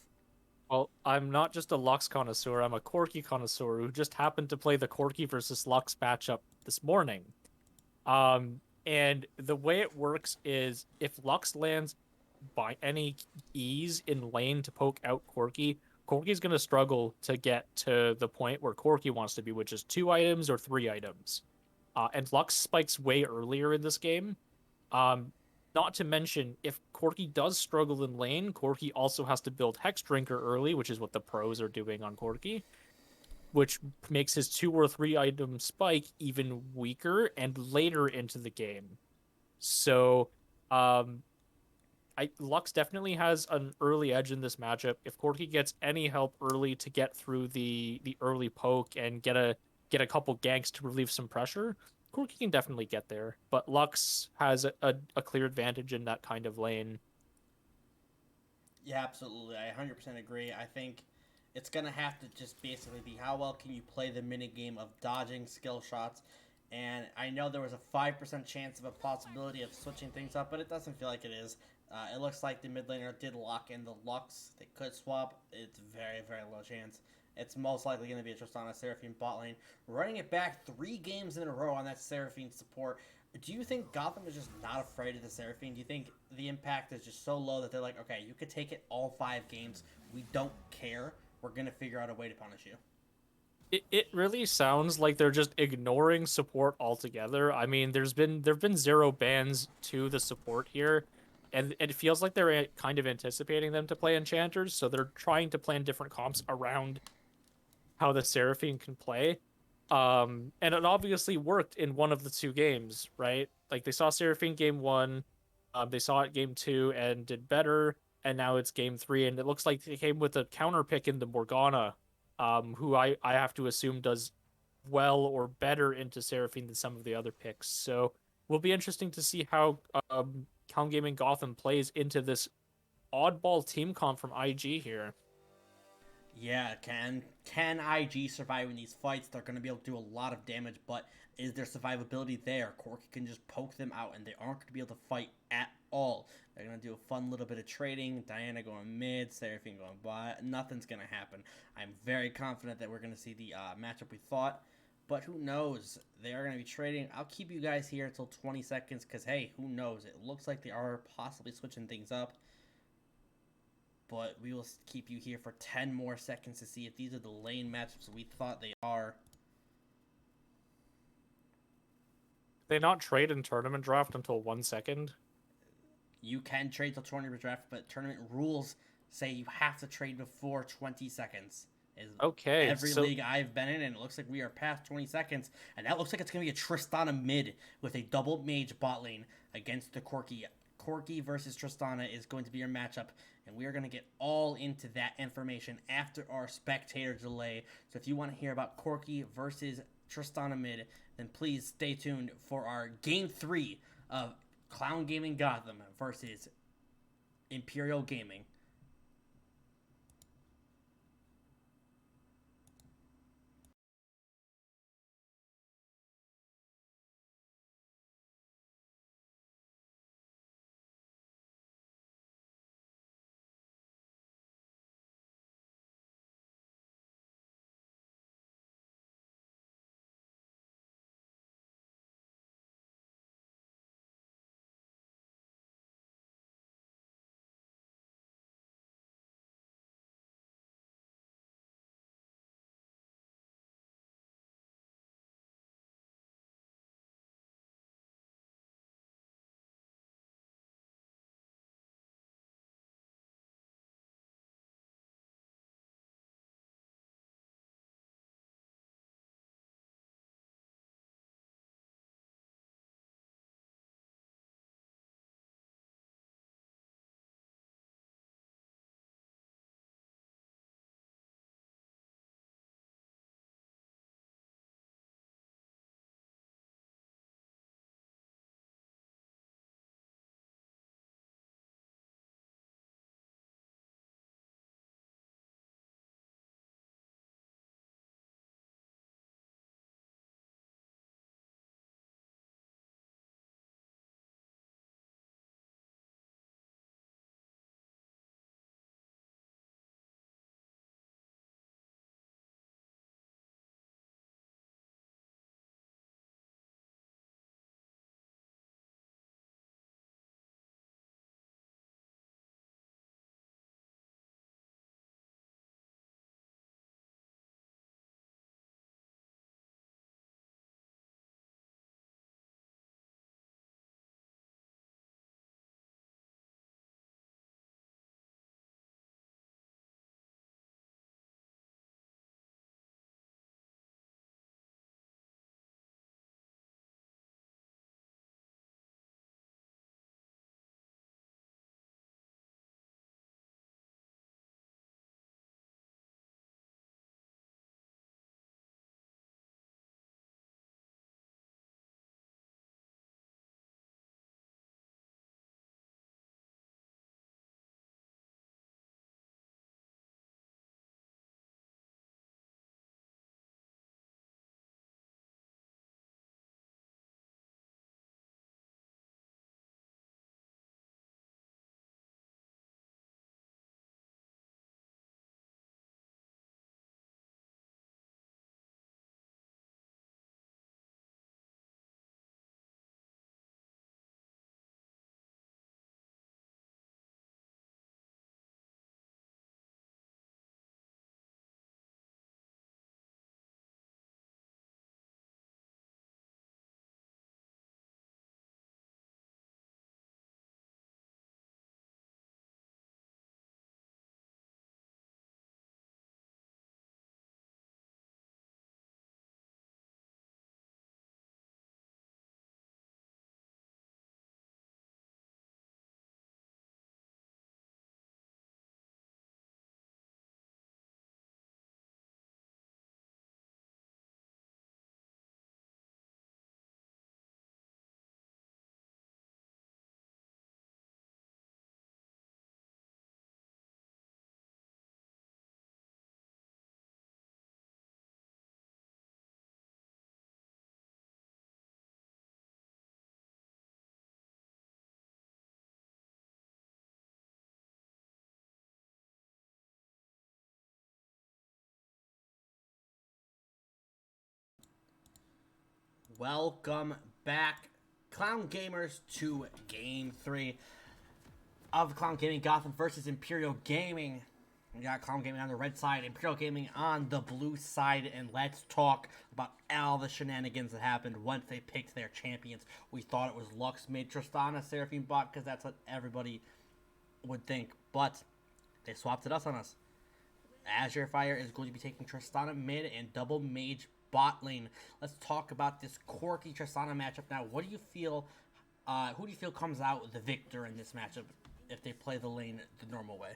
Well, I'm not just a Lux connoisseur, I'm a Corki connoisseur who just happened to play the Corki versus Lux matchup this morning. And the way it works is if Lux lands by any ease in lane to poke out Corki, Corki's going to struggle to get to the point where Corki wants to be, which is 2 items or 3 items. And Lux spikes way earlier in this game. Um, Not to mention, if Corki does struggle in lane, Corki also has to build Hex Drinker early, which is what the pros are doing on Corki, which makes his 2 or 3 item spike even weaker and later into the game. So, um, Lux definitely has an early edge in this matchup. If Corki gets any help early to get through the early poke and get a couple ganks to relieve some pressure, Corki can definitely get there. But Lux has a clear advantage in that kind of lane. Yeah, absolutely. I 100% agree. I think it's going to have to just basically be how well can you play the mini game of dodging skill shots. And I know there was a 5% chance of a possibility of switching things up, but it doesn't feel like it is. It looks like the mid laner did lock in the Lux. They could swap. It's very, very low chance. It's most likely going to be a Tristana Seraphine bot lane. Running it back 3 games in a row on that Seraphine support. Do you think Gotham is just not afraid of the Seraphine? Do you think the impact is just so low that they're like, okay, you could take it all 5 games. We don't care. We're going to figure out a way to punish you. It really sounds like they're just ignoring support altogether. I mean, there've been 0 bans to the support here, and it feels like they're kind of anticipating them to play enchanters, so they're trying to plan different comps around how the Seraphine can play. And it obviously worked in one of the 2 games, right? Like they saw Seraphine game one, they saw it game two and did better, and now it's game three, and it looks like they came with a counter pick in the Morgana, who I have to assume does well or better into Seraphine than some of the other picks. So will be interesting to see how Calm Gaming Gotham plays into this oddball team comp from IG here. Yeah, can IG survive in these fights? They're going to be able to do a lot of damage, but is there survivability there? Corki can just poke them out, and they aren't going to be able to fight at all. They're going to do a fun little bit of trading. Diana going mid, Seraphine going bot. Nothing's going to happen. I'm very confident that we're going to see the matchup we thought, but who knows? They are going to be trading. I'll keep you guys here until 20 seconds because, hey, who knows? It looks like they are possibly switching things up. but we will keep you here for 10 more seconds to see if these are the lane matchups we thought they are. They not trade in tournament draft until 1 second. You can trade till tournament draft, but tournament rules say you have to trade before 20 seconds. Is Okay, every so league I've been in, and it looks like we are past 20 seconds, and that looks like it's going to be a Tristana mid with a double mage bot lane against the Corki. Corki versus Tristana is going to be your matchup, and we are going to get all into that information after our spectator delay. So if you want to hear about Corki versus Tristana mid, then please stay tuned for our game 3 of Clown Gaming Gotham versus Imperial Gaming. Welcome back, Clown Gamers, to Game 3. of Clown Gaming Gotham versus Imperial Gaming. We got Clown Gaming on the red side, Imperial Gaming on the blue side, and let's talk about all the shenanigans that happened once they picked their champions. We thought it was Lux mid Tristana Seraphine bot because that's what everybody would think, but they swapped it us on us. Azure Fire is going to be taking Tristana mid and double mage bot lane. Let's talk about this quirky Tristana matchup now. What do you feel? Who do you feel comes out the victor in this matchup if they play the lane the normal way?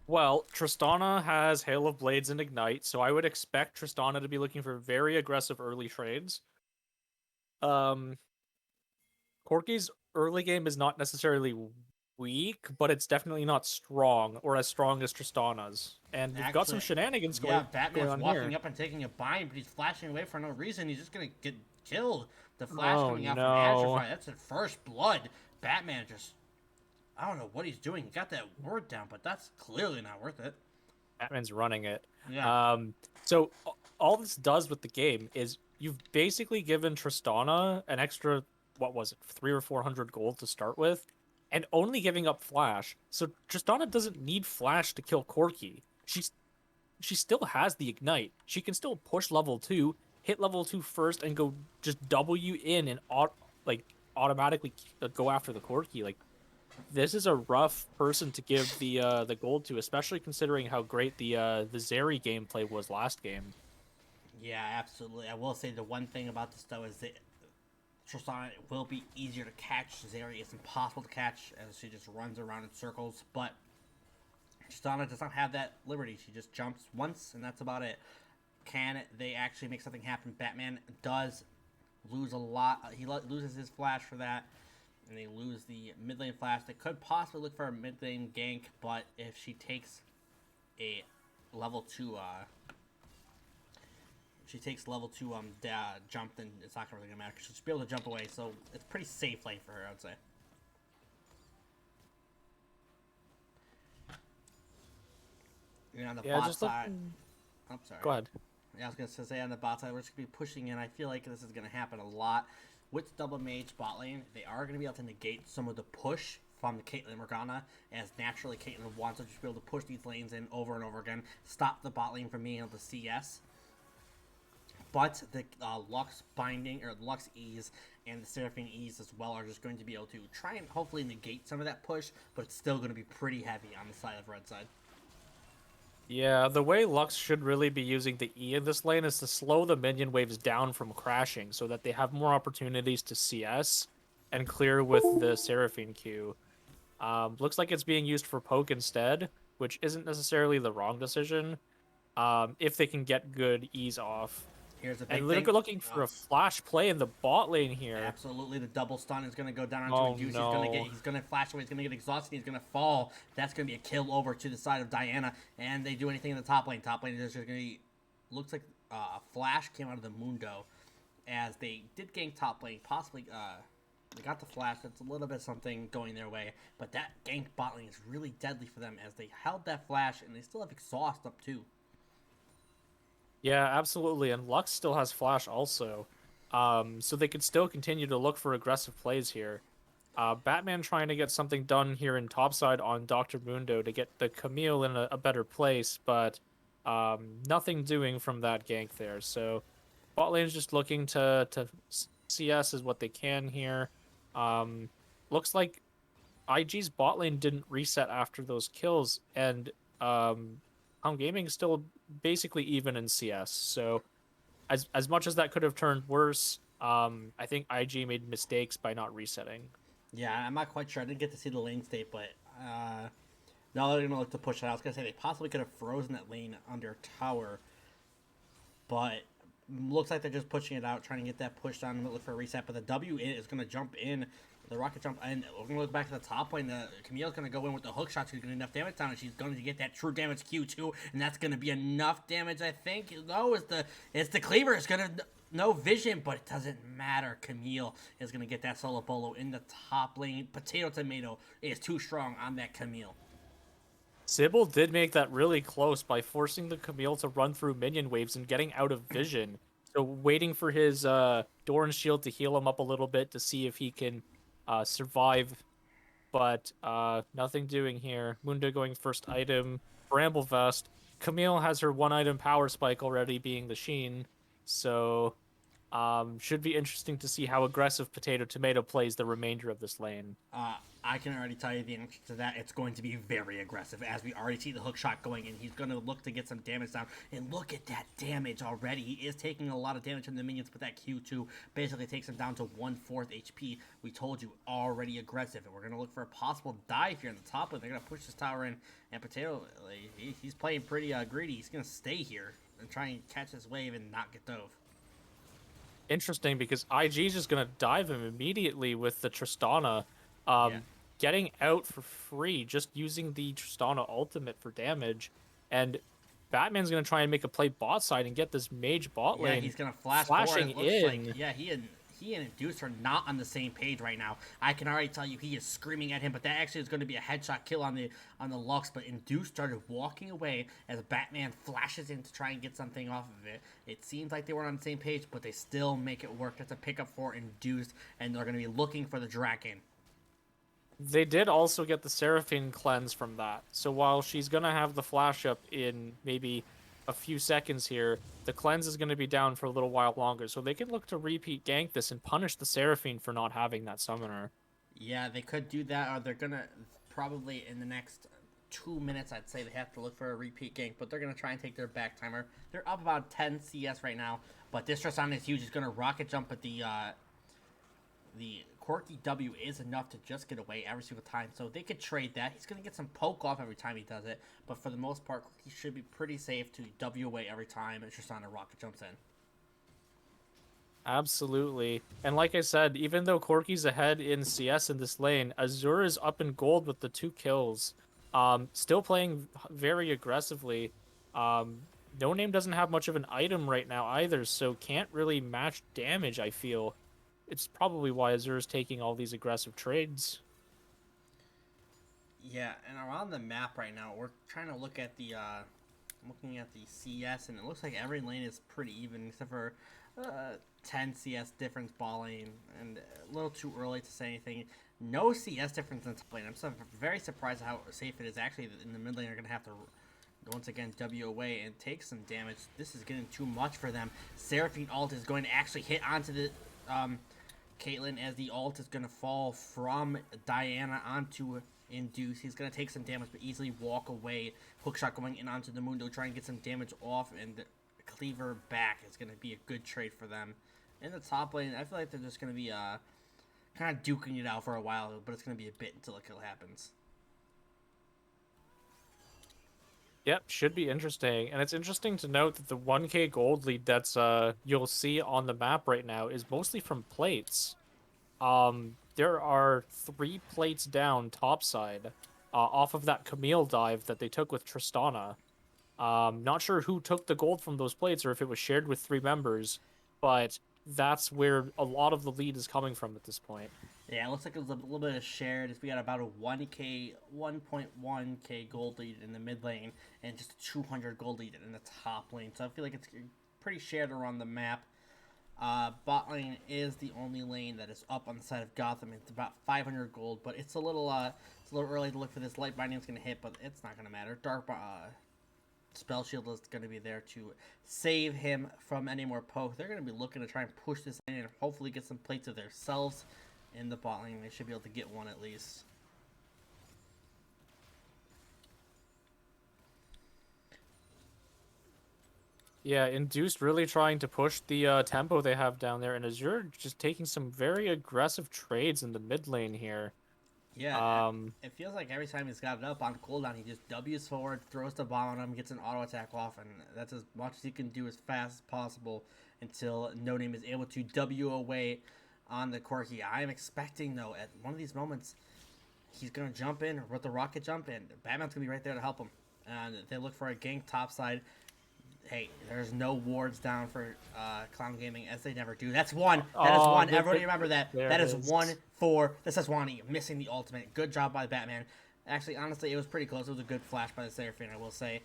Well, Tristana has Hail of Blades and Ignite, so I would expect Tristana to be looking for very aggressive early trades. Um, Corki's early game is not necessarily weak, but it's definitely not strong or as strong as Tristana's. And we've got some Actually, shenanigans yeah, going Batman's on walking here. up and taking a bind, but he's flashing away for no reason. He's just gonna get killed. The flash Oh coming out from Azure no. Fire, that's at first blood. Batman just, I don't know what he's doing. He got that word down, but that's clearly not worth it. Batman's running it. Yeah. So all this does with the game is you've basically given Tristana an extra, what was it, 300 or 400 gold to start with, and only giving up Flash. So Tristana doesn't need Flash to kill Corki. She still has the Ignite. She can still push level 2, hit level 2 first, and go just W in and automatically go after the Corki. Like, this is a rough person to give the gold to, especially considering how great the Zeri gameplay was last game. Yeah, absolutely. I will say the one thing about this though is that Tristana will be easier to catch. Zeri is impossible to catch as she just runs around in circles, but Tristana does not have that liberty. She just jumps once, and that's about it. Can they actually make something happen? Batman does lose a lot. He loses his flash for that, and they lose the mid lane flash. They could possibly look for a mid lane gank, but if she takes a level 2 she takes level 2 jump, then it's not really gonna matter because she'll be able to jump away. So it's pretty safe lane for her, I would say. And on the Yeah, bot just side, I'm sorry. go ahead. Yeah, I was gonna say on the bot side, we're just gonna be pushing in. I feel like this is gonna happen a lot with double mage bot lane. They are gonna be able to negate some of the push from the Caitlyn Morgana, as naturally Caitlyn wants to just be able to push these lanes in over and over again, stop the bot lane from being able to CS. But the Lux Binding, or Lux Ease, and the Seraphine Ease as well are just going to be able to try and hopefully negate some of that push, but it's still going to be pretty heavy on the side of red side. Yeah, the way Lux should really be using the E in this lane is to slow the minion waves down from crashing so that they have more opportunities to CS and clear with the Seraphine Q. Looks like it's being used for poke instead, which isn't necessarily the wrong decision if they can get good ease off. Here's a And big they're thing. looking for a flash play in the bot lane here. Absolutely, the double stun is going to go down onto Oh Induce. no. He's going to flash away. He's going to get exhausted. He's going to fall. That's going to be a kill over to the side of Diana. And they do anything in the top lane. Top lane is just going to be, looks like a flash came out of the Mundo, as they did gank top lane. Possibly, they got the flash. That's a little bit something going their way. But that gank bot lane is really deadly for them, as they held that flash and they still have exhaust up too. Yeah, absolutely. And Lux still has flash also. So they could still continue to look for aggressive plays here. Batman trying to get something done here in topside on Dr. Mundo to get the Camille in a better place, but nothing doing from that gank there. So bot lane's just looking to CS is what they can here. Looks like IG's bot lane didn't reset after those kills, and Home Gaming is still basically even in CS. So as much as that could have turned worse, I think IG made mistakes by not resetting. Yeah, I'm not quite sure. I didn't get to see the lane state, but now they're gonna look to push it. I was gonna say they possibly could have frozen that lane under tower, but looks like they're just pushing it out, trying to get that pushed on and look for a reset. But the W is gonna jump in, the rocket jump, and we're gonna look back to the top lane. The Camille's gonna go in with the hook shot. She's gonna get enough damage down, and she's going to get that true damage Q2, and that's gonna be enough damage. I think. No, it's the cleaver. It's gonna. No vision, but it doesn't matter. Camille is going to get that solo bolo in the top lane. Potato Tomato is too strong on that Camille. Sybil did make that really close by forcing the Camille to run through minion waves and getting out of vision. So waiting for his Doran shield to heal him up a little bit to see if he can survive but nothing doing here. Mundo going first item, Bramble Vest. Camille has her one item power spike already, being the Sheen. So should be interesting to see how aggressive Potato Tomato plays the remainder of this lane. I can already tell you the answer to that. It's going to be very aggressive, as we already see the hook shot going in. He's going to look to get some damage down, and look at that damage already. He is taking a lot of damage from the minions, but that Q2 basically takes him down to 1/4 HP. We told you, already aggressive, and we're going to look for a possible dive here in the top lane. They're going to push this tower in, and Potato, he's playing pretty greedy. He's going to stay here and try and catch this wave and not get dove. Interesting, because IG's just gonna dive him immediately with the Tristana, Yeah. getting out for free, just using the Tristana ultimate for damage, and Batman's gonna try and make a play bot side and get this mage bot Yeah, lane he's gonna flash flashing forward. It looks in. like, yeah, he and Induce are not on the same page right now. I can already tell you he is screaming at him, but that actually is going to be a headshot kill on the Lux. But Induce started walking away as Batman flashes in to try and get something off of it. It seems like they weren't on the same page, but they still make it work. That's a pickup for Induce, and they're going to be looking for the Draken. They did also get the Seraphine cleanse from that. So while she's gonna have the flash up in maybe a few seconds here, the cleanse is gonna be down for a little while longer. So they can look to repeat gank this and punish the Seraphine for not having that summoner. Yeah, they could do that, or they're gonna probably in the next 2 minutes, I'd say they have to look for a repeat gank, but they're gonna try and take their back timer. They're up about 10 CS right now, but this Tristana is huge. He's gonna rocket jump at the quirky W is enough to just get away every single time, so they could trade that. He's gonna get some poke off every time he does it, but for the most part, he should be pretty safe to W away every time and Tristana rocket jumps in. Absolutely. And like I said, even though Corky's ahead in CS in this lane, Azure is up in gold with the 2 kills. Still playing very aggressively. No Name doesn't have much of an item right now either, so can't really match damage, I feel. It's probably why Azure is taking all these aggressive trades. Yeah, and around the map right now, we're trying to look at the looking at the CS, and it looks like every lane is pretty even except for 10 CS difference ball lane, and a little too early to say anything. No CS difference in top lane. I'm very surprised at how safe it is. Actually, in the mid lane, are going to have to once again W away and take some damage. This is getting too much for them. Seraphine ult is going to actually hit onto the Caitlyn, as the ult is going to fall from Diana onto Induce. He's going to take some damage, but easily walk away. Hookshot going in onto the Mundo, try and get some damage off, and Cleaver back is going to be a good trade for them. In the top lane, I feel like they're just going to be kind of duking it out for a while, but it's going to be a bit until a kill happens. Yep, should be interesting. And it's interesting to note that the 1k gold lead that's you'll see on the map right now is mostly from plates. There are 3 plates down topside off of that Camille dive that they took with Tristana. Not sure who took the gold from those plates or if it was shared with 3 members, but that's where a lot of the lead is coming from at this point. Yeah, it looks like it was a little bit of shared. We got about a 1.1k gold lead in the mid lane and just a 200 gold lead in the top lane. So I feel like it's pretty shared around the map. Bot lane is the only lane that is up on the side of Gotham. It's about 500 gold, but it's a little early to look for this. Light Binding is going to hit, but it's not going to matter. Dark Spell Shield is going to be there to save him from any more poke. They're going to be looking to try and push this lane and hopefully get some plates of themselves in the bot lane. They should be able to get one at least. Yeah, Induced really trying to push the tempo they have down there, and Azure just taking some very aggressive trades in the mid lane here. Yeah, it feels like every time he's got it up on cooldown, he just W's forward, throws the bomb on him, gets an auto attack off, and that's as much as he can do as fast as possible until No Name is able to W away on the Quirky. I'm expecting, though, at one of these moments, he's going to jump in, or with the rocket jump in. Batman's going to be right there to help him. And they look for a gank topside. Hey, there's no wards down for Clown Gaming, as they never do. That's one. That is one. Everybody remember that. That is 1 for the Sejuani, missing the ultimate. Good job by Batman. Actually, honestly, it was pretty close. It was a good flash by the Seraphine, I will say.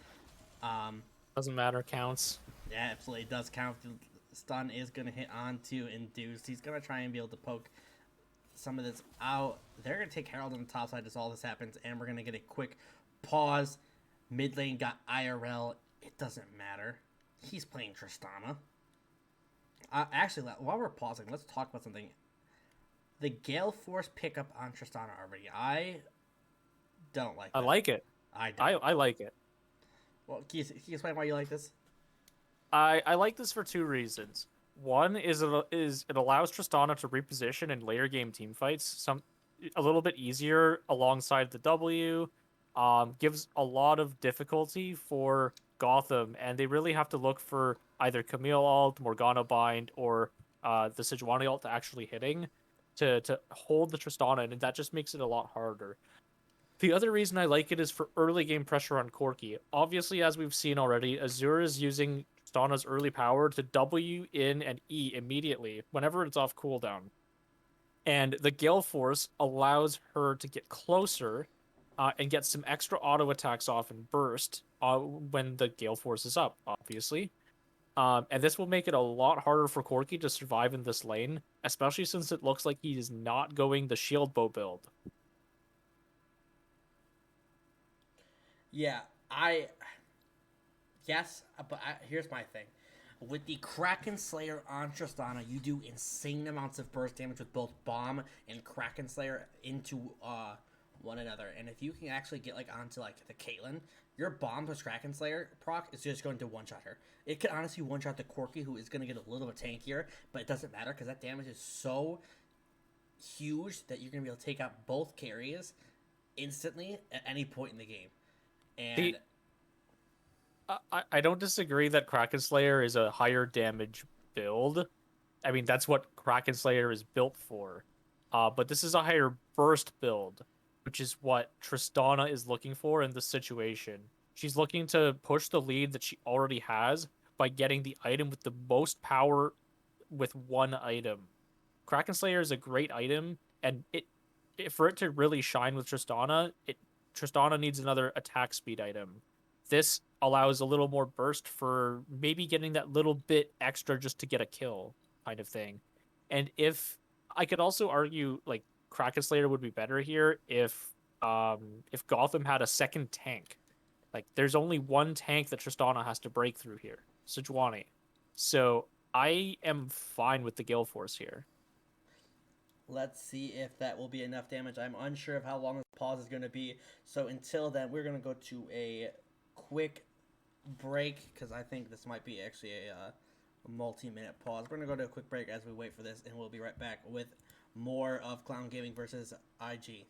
Doesn't matter, counts. Yeah, absolutely does count. The stun is going to hit onto Induced. He's going to try and be able to poke some of this out. They're going to take Herald on the top side as all this happens, and we're going to get a quick pause. Mid lane got IRL. It doesn't matter. He's playing Tristana. Actually, while we're pausing, let's talk about something. The Gale Force pickup on Tristana already. I don't like that. I like it. I don't. I like it. Well, can you explain why you like this? I like this for two reasons. One is it allows Tristana to reposition and layer game team fights a little bit easier alongside the W. Gives a lot of difficulty for Gotham, and they really have to look for either Camille ult, Morgana bind, or the Sejuani ult actually hitting to hold the Tristana, and that just makes it a lot harder. The other reason I like it is for early game pressure on Corki. Obviously, as we've seen already, Azure is using Tristana's early power to W in and E immediately whenever it's off cooldown. And the Gale Force allows her to get closer and get some extra auto attacks off and burst when the Gale Force is up, obviously. And this will make it a lot harder for Corki to survive in this lane, especially since it looks like he is not going the shield bow build. Yeah, yes, but here's my thing. With the Kraken Slayer on Tristana, you do insane amounts of burst damage with both Bomb and Kraken Slayer into one another. And if you can actually get like onto like the Caitlyn, your Bomb plus Kraken Slayer proc is just going to one-shot her. It could honestly one-shot the Corki, who is going to get a little bit tankier, but it doesn't matter because that damage is so huge that you're going to be able to take out both carries instantly at any point in the game. And I don't disagree that Kraken Slayer is a higher damage build. I mean, that's what Kraken Slayer is built for. But this is a higher burst build, which is what Tristana is looking for in this situation. She's looking to push the lead that she already has by getting the item with the most power with one item. Kraken Slayer is a great item, and for it to really shine with Tristana needs another attack speed item. This allows a little more burst for maybe getting that little bit extra just to get a kill kind of thing. And if I could also argue like Kraken Slayer would be better here if Gotham had a second tank. Like there's only one tank that Tristana has to break through here, Sejuani. So I am fine with the Gale Force here. let's see if that will be enough damage. I'm unsure of how long this pause is going to be. So until then, we're going to go to a quick break because I think this might be actually a multi-minute pause. We're going to go to a quick break as we wait for this, and we'll be right back with more of Clown Gaming versus IG.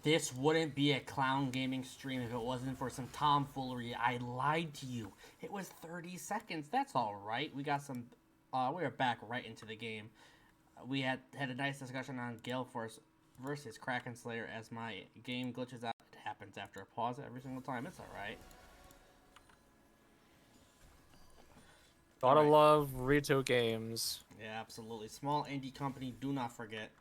This wouldn't be a Clown Gaming stream if it wasn't for some tomfoolery. I lied to you. It was 30 seconds. That's all right. We got some. We are back right into the game. We had a nice discussion on Gale Force versus Kraken Slayer as my game glitches out. It happens after a pause every single time. It's all right. Gotta love Rito games. Yeah, absolutely. Small indie company. Do not forget.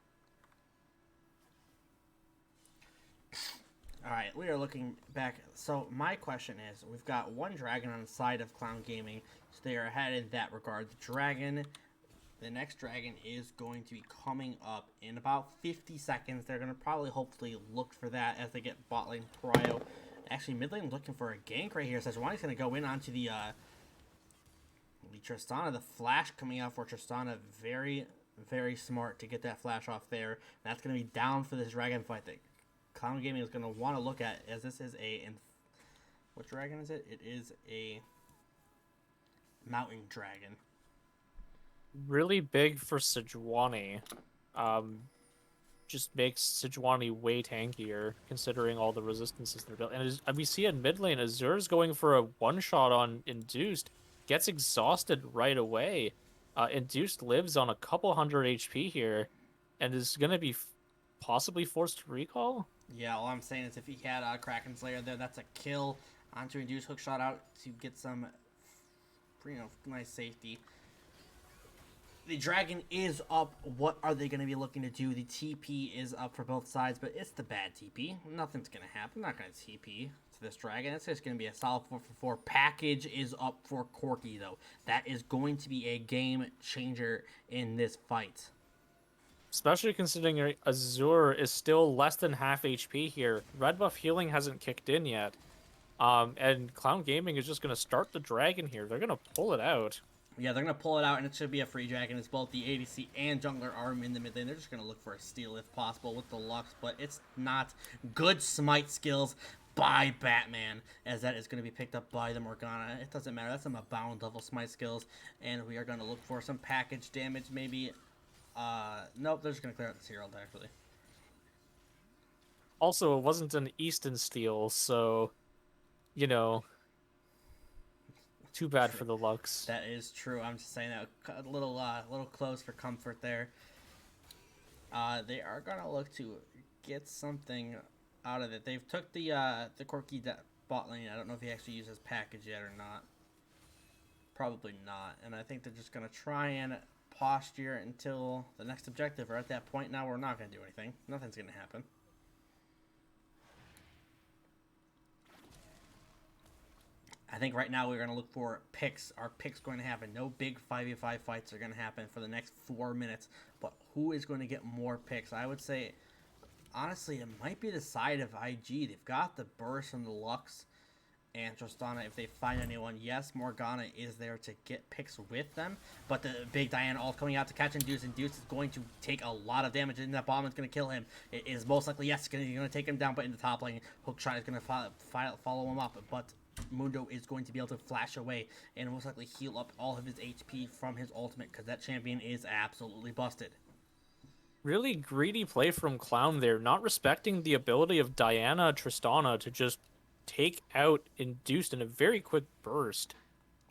Alright, we are looking back. So, my question is, we've got one dragon on the side of Clown Gaming, so they are ahead in that regard. The next dragon is going to be coming up in about 50 seconds. They're going to probably, hopefully, look for that as they get bot lane prio. Actually, mid lane looking for a gank right here. Sejuani's going to go in onto the Tristana. The flash coming out for Tristana, very, very smart to get that flash off there. That's going to be down for this dragon fight that Clown Gaming is going to want to look at, as this is what dragon is it? It is a mountain dragon. Really big for Sejuani. Um, just makes Sejuani way tankier, considering all the resistances they're built. And we see in mid lane, Azur's going for a one-shot on Induced, gets exhausted right away. Induced lives on a couple hundred HP here, and is going to be possibly forced to recall? Yeah, all I'm saying is if he had Kraken Slayer there, that's a kill onto Induce hook shot out to get some, nice safety. The dragon is up. What are they going to be looking to do? The TP is up for both sides, but it's the bad TP. Nothing's going to happen. I'm not going to TP to this dragon. It's just going to be a solid 4 for 4. Package is up for Corki, though. That is going to be a game changer in this fight. Especially considering Azur is still less than half HP here. Red buff healing hasn't kicked in yet. And Clown Gaming is just going to start the dragon here. They're going to pull it out. Yeah, they're going to pull it out, and it should be a free dragon. It's both the ADC and jungler arm in the mid lane. They're just going to look for a steal if possible with the Lux, but it's not good smite skills by Batman, as that is going to be picked up by the Morgana. It doesn't matter. That's some abound level smite skills, and we are going to look for some package damage, maybe. Nope, they're just going to clear out this Herald, actually. Also, it wasn't an Easton steal, so, you know, too bad for the Lux. That is true. I'm just saying that a little close for comfort there. They are gonna look to get something out of it. They've took the Corki bot lane. I don't know if he actually uses package yet or not. Probably not. And I think they're just gonna try and posture until the next objective. We're at that point now. We're not gonna do anything. Nothing's gonna happen. I think right now we're going to look for picks. Our picks going to happen. No big 5v5 fights are going to happen for the next 4 minutes. But who is going to get more picks? I would say, honestly, it might be the side of IG. They've got the burst from the Lux and Tristana. If they find anyone, yes, Morgana is there to get picks with them. But the big Diana ult coming out to catch Induce. Induce is going to take a lot of damage, and that bomb is going to kill him. It is most likely, yes, going to take him down, but in the top lane, Hookshot is going to follow him up. But Mundo is going to be able to flash away and most likely heal up all of his HP from his ultimate, because that champion is absolutely busted. Really greedy play from Clown there, not respecting the ability of Diana Tristana to just take out Induced in a very quick burst.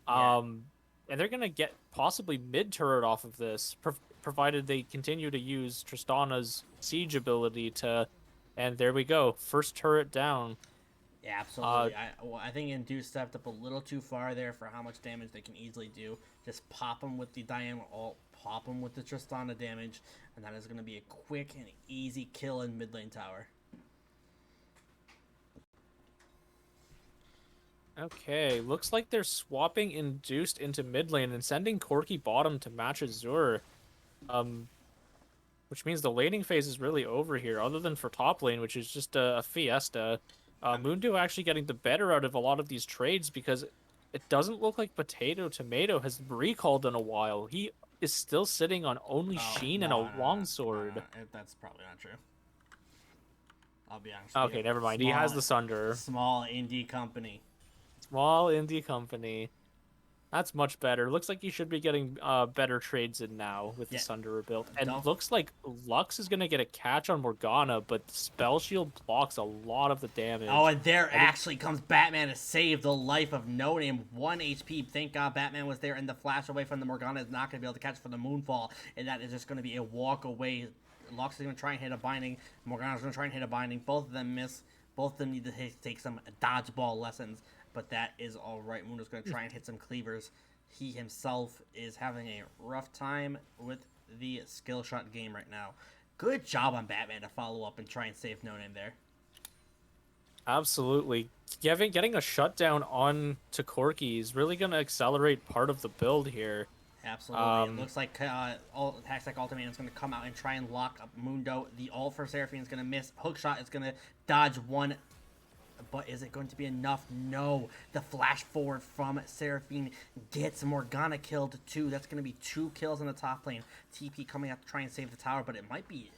Yeah. And they're going to get possibly mid-turret off of this, provided they continue to use Tristana's siege ability to... And there we go, first turret down. Yeah, absolutely. I think Induce stepped up a little too far there for how much damage they can easily do. Just pop them with the Diana ult, pop them with the Tristana damage, and that is going to be a quick and easy kill in mid lane tower. Okay, looks like they're swapping Induced into mid lane and sending Corki bottom to match Azur. Which means the laning phase is really over here, other than for top lane, which is just a fiesta. Mundo actually getting the better out of a lot of these trades because it doesn't look like Potato Tomato has recalled in a while. He is still sitting on only Sheen and a longsword. That's probably not true. I'll be honest. Okay, never mind. He has the Sunder. Small indie company. Small indie company. That's much better. Looks like he should be getting better trades in now with the Sunder rebuilt. And looks like Lux is going to get a catch on Morgana, but Spell Shield blocks a lot of the damage. Oh, and there actually comes Batman to save the life of No Name. 1 HP. Thank God Batman was there, and the flash away from the Morgana is not going to be able to catch for the Moonfall. And that is just going to be a walk away. Lux is going to try and hit a binding. Morgana's going to try and hit a binding. Both of them miss. Both of them need to take some dodgeball lessons. But that is all right. Mundo's going to try and hit some cleavers. He himself is having a rough time with the skill shot game right now. Good job on Batman to follow up and try and save No Name there. Absolutely. Getting a shutdown on to Corki is really going to accelerate part of the build here. Absolutely. It looks like Hashtag Ultimate is going to come out and try and lock up Mundo. The ult for Seraphine is going to miss. Hookshot is going to dodge one but is it going to be enough? No. The flash forward from Seraphine gets Morgana killed too. That's going to be 2 kills in the top lane. TP coming out to try and save the tower, but it might be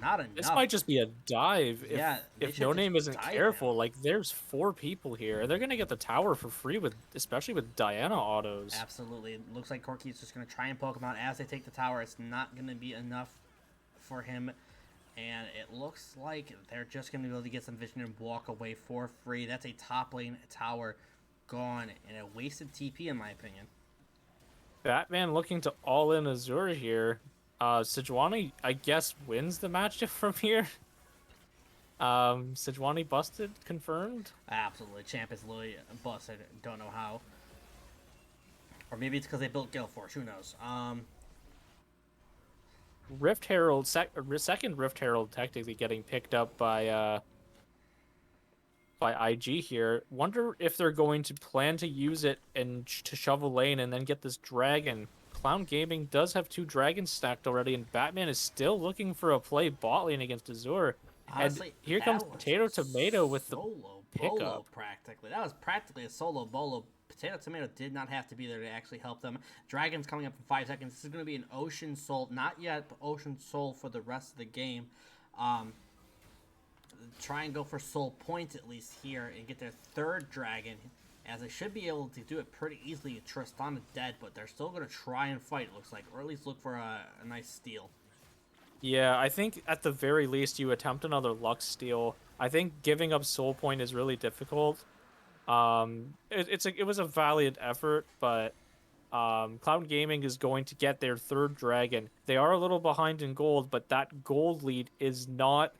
not enough. This might just be a dive Yeah, they if should No just Name isn't dive careful. him. Like there's 4 people here. They're gonna get the tower for free with, especially with Diana autos. Absolutely. It looks like Corky's just going to try and poke him out as they take the tower. It's not going to be enough for him. And it looks like they're just going to be able to get some vision and walk away for free. That's a top lane tower gone. And a wasted TP, in my opinion. Batman looking to all in Azure here. Sejuani, I guess, wins the matchup from here. Sejuani busted, confirmed. Absolutely. Champ is literally busted. Don't know how. Or maybe it's because they built Gale Force. Who knows? Rift Herald, second Rift Herald technically getting picked up by IG here. Wonder if they're going to plan to use it and to shovel lane and then get this dragon. Clown Gaming does have 2 dragons stacked already, and Batman is still looking for a play bot lane against Azure. Honestly, and here comes Potato Tomato with the solo pickup. bolo practically. That was practically a solo bolo. Potato Tomato did not have to be there to actually help them. Dragon's coming up in 5 seconds. This is going to be an Ocean Soul. Not yet, but Ocean Soul for the rest of the game. Try and go for Soul Point at least here and get their 3rd dragon, as they should be able to do it pretty easily. Tristana dead, but they're still going to try and fight, it looks like, or at least look for a nice steal. Yeah, I think at the very least you attempt another Lux steal. I think giving up Soul Point is really difficult. It was a valiant effort, but Cloud Gaming is going to get their 3rd dragon. They are a little behind in gold, but that gold lead is not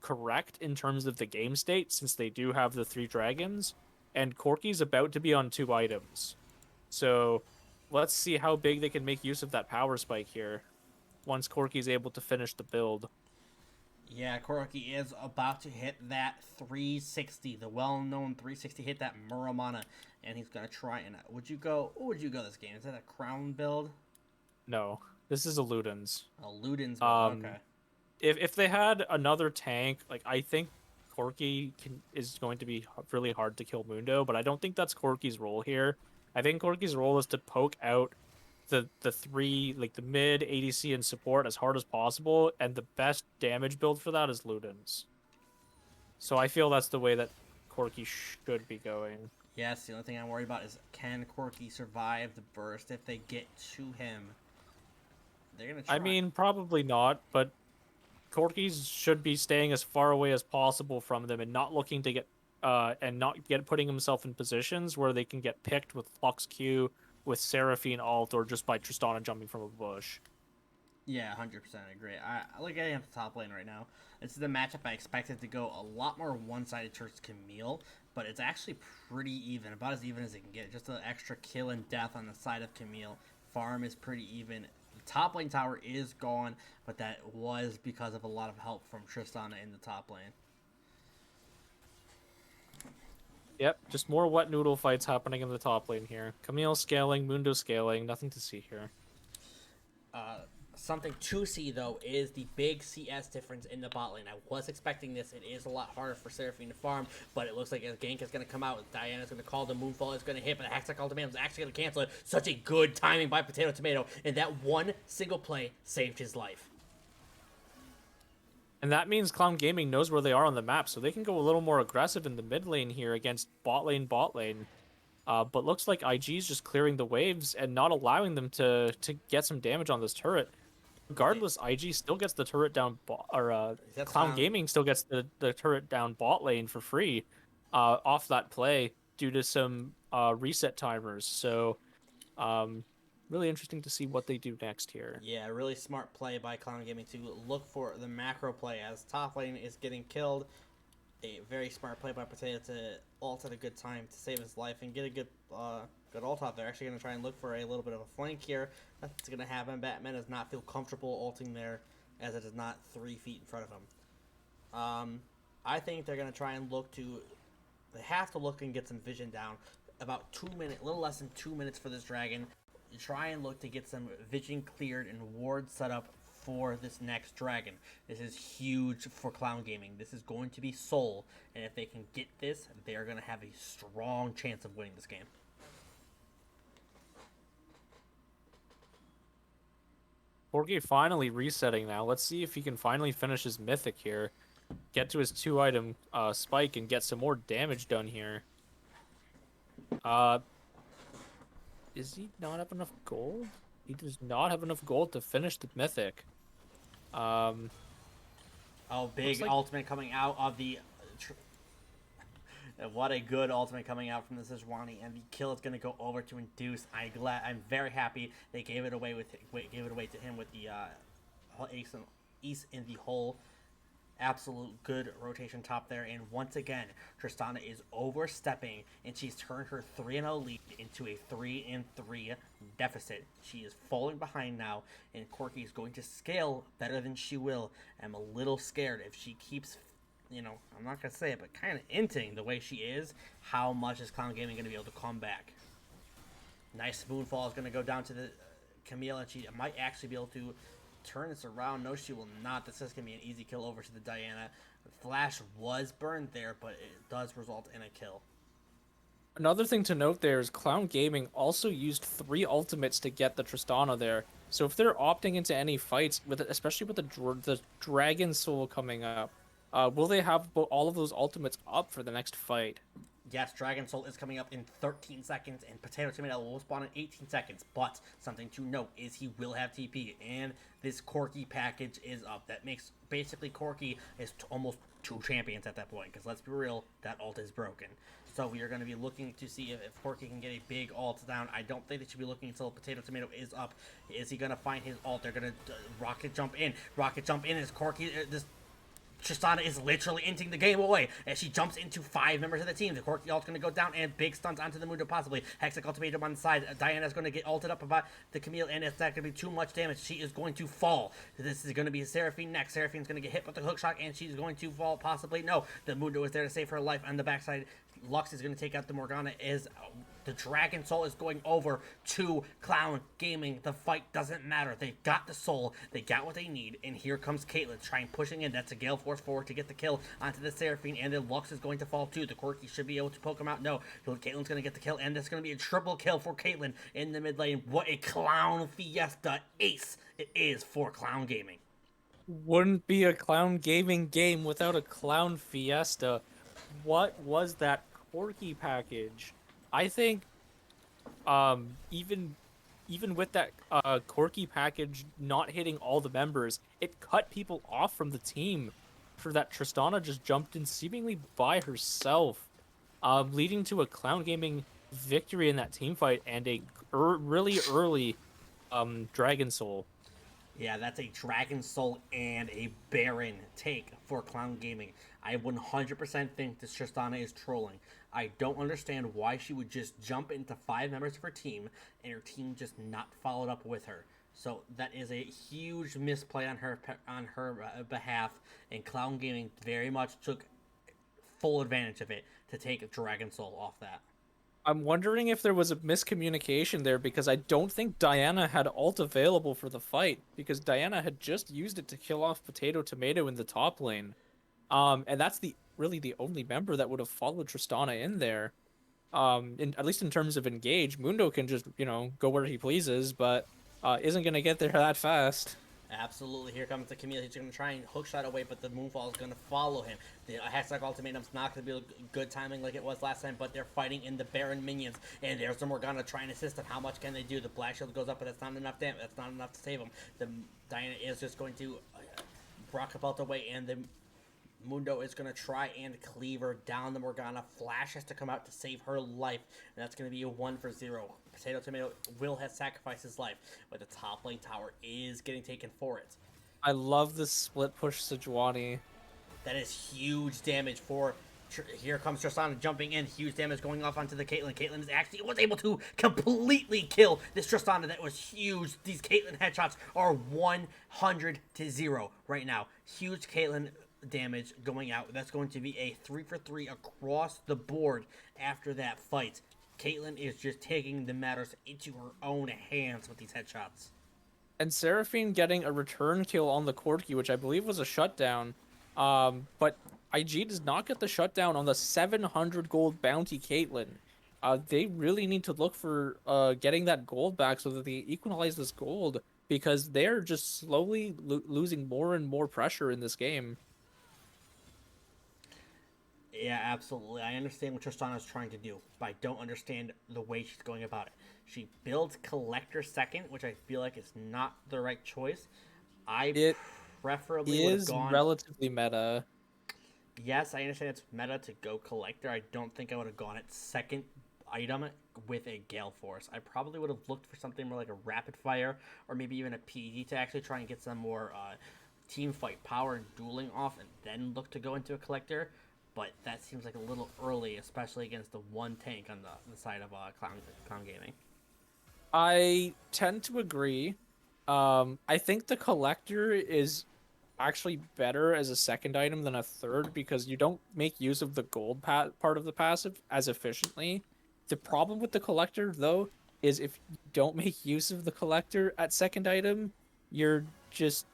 correct in terms of the game state, since they do have the 3 dragons, and Corky's about to be on 2 items. So let's see how big they can make use of that power spike here once Corky's able to finish the build. Yeah, Corky is about to hit that 360, the well-known 360 hit, that Muramana, and he's going to try and... What would you go this game? Is that a Crown build? No, this is a Ludens. A Ludens build, okay. If they had another tank, like, I think Corky is going to be really hard to kill Mundo, but I don't think that's Corky's role here. I think Corky's role is to poke out the 3, like the mid, ADC, and support as hard as possible, and the best damage build for that is Ludens. So I feel that's the way that Corky should be going. Yes, the only thing I'm worried about is, can Corky survive the burst if they get to him? They're gonna try. I mean, probably not, but Corky's should be staying as far away as possible from them and not looking to get putting himself in positions where they can get picked with Lux Q, with Seraphine ult, or just by Tristana jumping from a bush. Yeah, 100% agree. I look at it at the top lane right now. This is the matchup I expected to go a lot more one-sided towards Camille, but it's actually pretty even, about as even as it can get. Just an extra kill and death on the side of Camille. Farm is pretty even. The top lane tower is gone, but that was because of a lot of help from Tristana in the top lane. Yep, just more wet noodle fights happening in the top lane here. Camille scaling, Mundo scaling, nothing to see here. Something to see, though, is the big CS difference in the bot lane. I was expecting this. It is a lot harder for Seraphine to farm, but it looks like a gank is going to come out. Diana's going to call, the Moonfall is going to hit, but a Hextech ultimate is actually going to cancel it. Such a good timing by Potato Tomato, and that one single play saved his life. And that means Clown Gaming knows where they are on the map, so they can go a little more aggressive in the mid lane here against bot lane. But looks like IG's just clearing the waves and not allowing them to get some damage on this turret. Regardless, IG still gets the turret down, Clown Gaming still gets the turret down bot lane for free off that play due to some reset timers. So really interesting to see what they do next here. Yeah, really smart play by Clown Gaming to look for the macro play as top lane is getting killed. A very smart play by Potato to ult at a good time to save his life and get a good ult off. They're actually going to try and look for a little bit of a flank here. That's going to happen. Batman does not feel comfortable ulting there, as it is not 3 feet in front of him. I think they're going to try and look to... They have to look and get some vision down. About 2 minutes, a little less than 2 minutes for this dragon. Try and look to get some vision cleared and ward set up for this next dragon. This is huge for Clown Gaming. This is going to be Soul, and if they can get this, they're going to have a strong chance of winning this game. Corgi finally resetting now. Let's see if he can finally finish his mythic here. Get to his 2-item spike and get some more damage done here. Is he not have enough gold? He does not have enough gold to finish the mythic. Oh, big like... ultimate coming out of the... What a good ultimate coming out from the Sejuani, and the kill is going to go over to Induce. I'm very happy they gave it away to him with the ace in the hole. Absolute good rotation top there, and once again, Tristana is overstepping, and she's turned her 3-0 lead into a 3-3 deficit. She is falling behind now, and Corki is going to scale better than she will. I'm a little scared if she keeps, I'm not going to say it, but kind of hinting the way she is, how much is Clown Gaming going to be able to come back. Nice Moonfall is going to go down to the Camille, and she might actually be able to turn this around. No, she will not. This is going to be an easy kill over to the Diana. Flash was burned there, but it does result in a kill. Another thing to note there is Clown Gaming also used 3 ultimates to get the Tristana there. So if they're opting into any fights, especially with the Dragon Soul coming up, will they have all of those ultimates up for the next fight? Yes, Dragon Soul is coming up in 13 seconds, and Potato Tomato will spawn in 18 seconds. But something to note is he will have TP, and this Corki package is up. That makes basically Corki is almost 2 champions at that point, because let's be real, that ult is broken. So we are going to be looking to see if Corki can get a big ult down. I don't think they should be looking until Potato Tomato is up. Is he going to find his ult? They're going to rocket jump in. Rocket jump in is Corki. This Tristana is literally ending the game away as she jumps into 5 members of the team. The Corki ult's going to go down, and big stunts onto the Mundo possibly. Hextech ultimatum on the side. Diana's going to get ulted up about the Camille, and it's not going to be too much damage. She is going to fall. This is going to be Seraphine next. Seraphine's going to get hit with the hook shot, and she's going to fall possibly. No, the Mundo is there to save her life on the backside. Lux is going to take out the Morgana. The Dragon Soul is going over to Clown Gaming. The fight doesn't matter. They've got the soul. They got what they need. And here comes Caitlyn trying pushing in. That's a Gale Force forward to get the kill onto the Seraphine. And then Lux is going to fall too. The Corki should be able to poke him out. No. Caitlyn's going to get the kill. And it's going to be a triple kill for Caitlyn in the mid lane. What a Clown Fiesta ace it is for Clown Gaming. Wouldn't be a Clown Gaming game without a Clown Fiesta. What was that Corki package? I think even with that Corki package not hitting all the members, it cut people off from the team for that Tristana just jumped in seemingly by herself, leading to a Clown Gaming victory in that team fight and a really early Dragon Soul. Yeah, that's a Dragon Soul and a Baron take for Clown Gaming. I 100% think this Tristana is trolling. I don't understand why she would just jump into 5 members of her team and her team just not followed up with her. So that is a huge misplay on her behalf, and Clown Gaming very much took full advantage of it to take Dragon Soul off that. I'm wondering if there was a miscommunication there, because I don't think Diana had ult available for the fight, because Diana had just used it to kill off Potato Tomato in the top lane. And that's really the only member that would have followed Tristana in there. At least in terms of engage, Mundo can just, go where he pleases, but isn't going to get there that fast. Absolutely. Here comes the Camille. He's going to try and hookshot away, but the Moonfall is going to follow him. The Hextech ultimatum's not going to be good timing like it was last time, but they're fighting in the Baron minions. And there's the Morgana trying to assist him. How much can they do? The Black Shield goes up, but that's not enough damage. That's not enough to save him. The Diana is just going to rocket belt away, and the Mundo is going to try and cleaver down the Morgana. Flash has to come out to save her life, and that's going to be a 1-for-0. Potato Tomato will have sacrificed his life, but the top lane tower is getting taken for it. I love this split push Sejuani. That is huge damage for... Here comes Tristana jumping in. Huge damage going off onto the Caitlyn. Caitlyn was able to completely kill this Tristana. That was huge. These Caitlyn headshots are 100-0 right now. Huge Caitlyn damage going out. That's going to be a 3-for-3 across the board after that fight. Caitlyn is just taking the matters into her own hands with these headshots. and Seraphine getting a return kill on the Corki, which I believe was a shutdown. But IG does not get the shutdown on the 700 gold bounty Caitlyn. They really need to look for getting that gold back so that they equalize this gold because they're just slowly losing more and more pressure in this game. Yeah, absolutely. I understand what Tristana is trying to do, but I don't understand the way she's going about it. She builds Collector second, which I feel like is not the right choice. I It preferably would have is gone. relatively meta. Yes, I understand it's meta to go Collector. I don't think I would have gone at second item with a Gale Force. I probably would have looked for something more like a Rapid Fire or maybe even a PD to actually try and get some more team fight power and dueling off and then look to go into a Collector. But that seems like a little early, especially against the one tank on the side of Clown Gaming. I tend to agree. I think the collector is actually better as a second item than a third because you don't make use of the gold part of the passive as efficiently. The problem with the collector, though, is if you don't make use of the collector at second item, you're just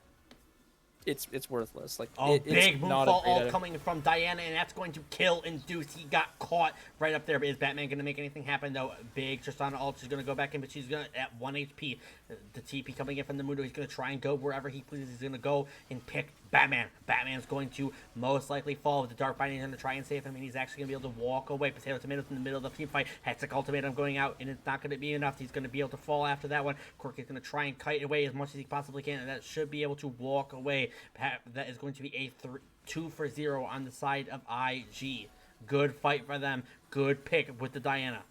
it's worthless. Like Oh, it's big not a moonfall great ult item. coming from Diana, and that's going to kill Induce. He got caught right up there, but is Batman going to make anything happen, though? Big Tristana ult, she's going to go back in, but she's going to, at 1 HP. The TP coming in from the Mundo, he's going to try and go wherever he pleases. He's going to go and pick Batman. Batman's going to most likely fall. The Dark Binding is going to try and save him, and he's actually going to be able to walk away. Potato Tomatoes in the middle of the team fight. Hextech Ultimatum going out, and it's not going to be enough. He's going to be able to fall after that one. Corky's going to try and kite away as much as he possibly can, and that should be able to walk away. That is going to be a 2-for-0 on the side of IG. Good fight for them. Good pick with the Diana.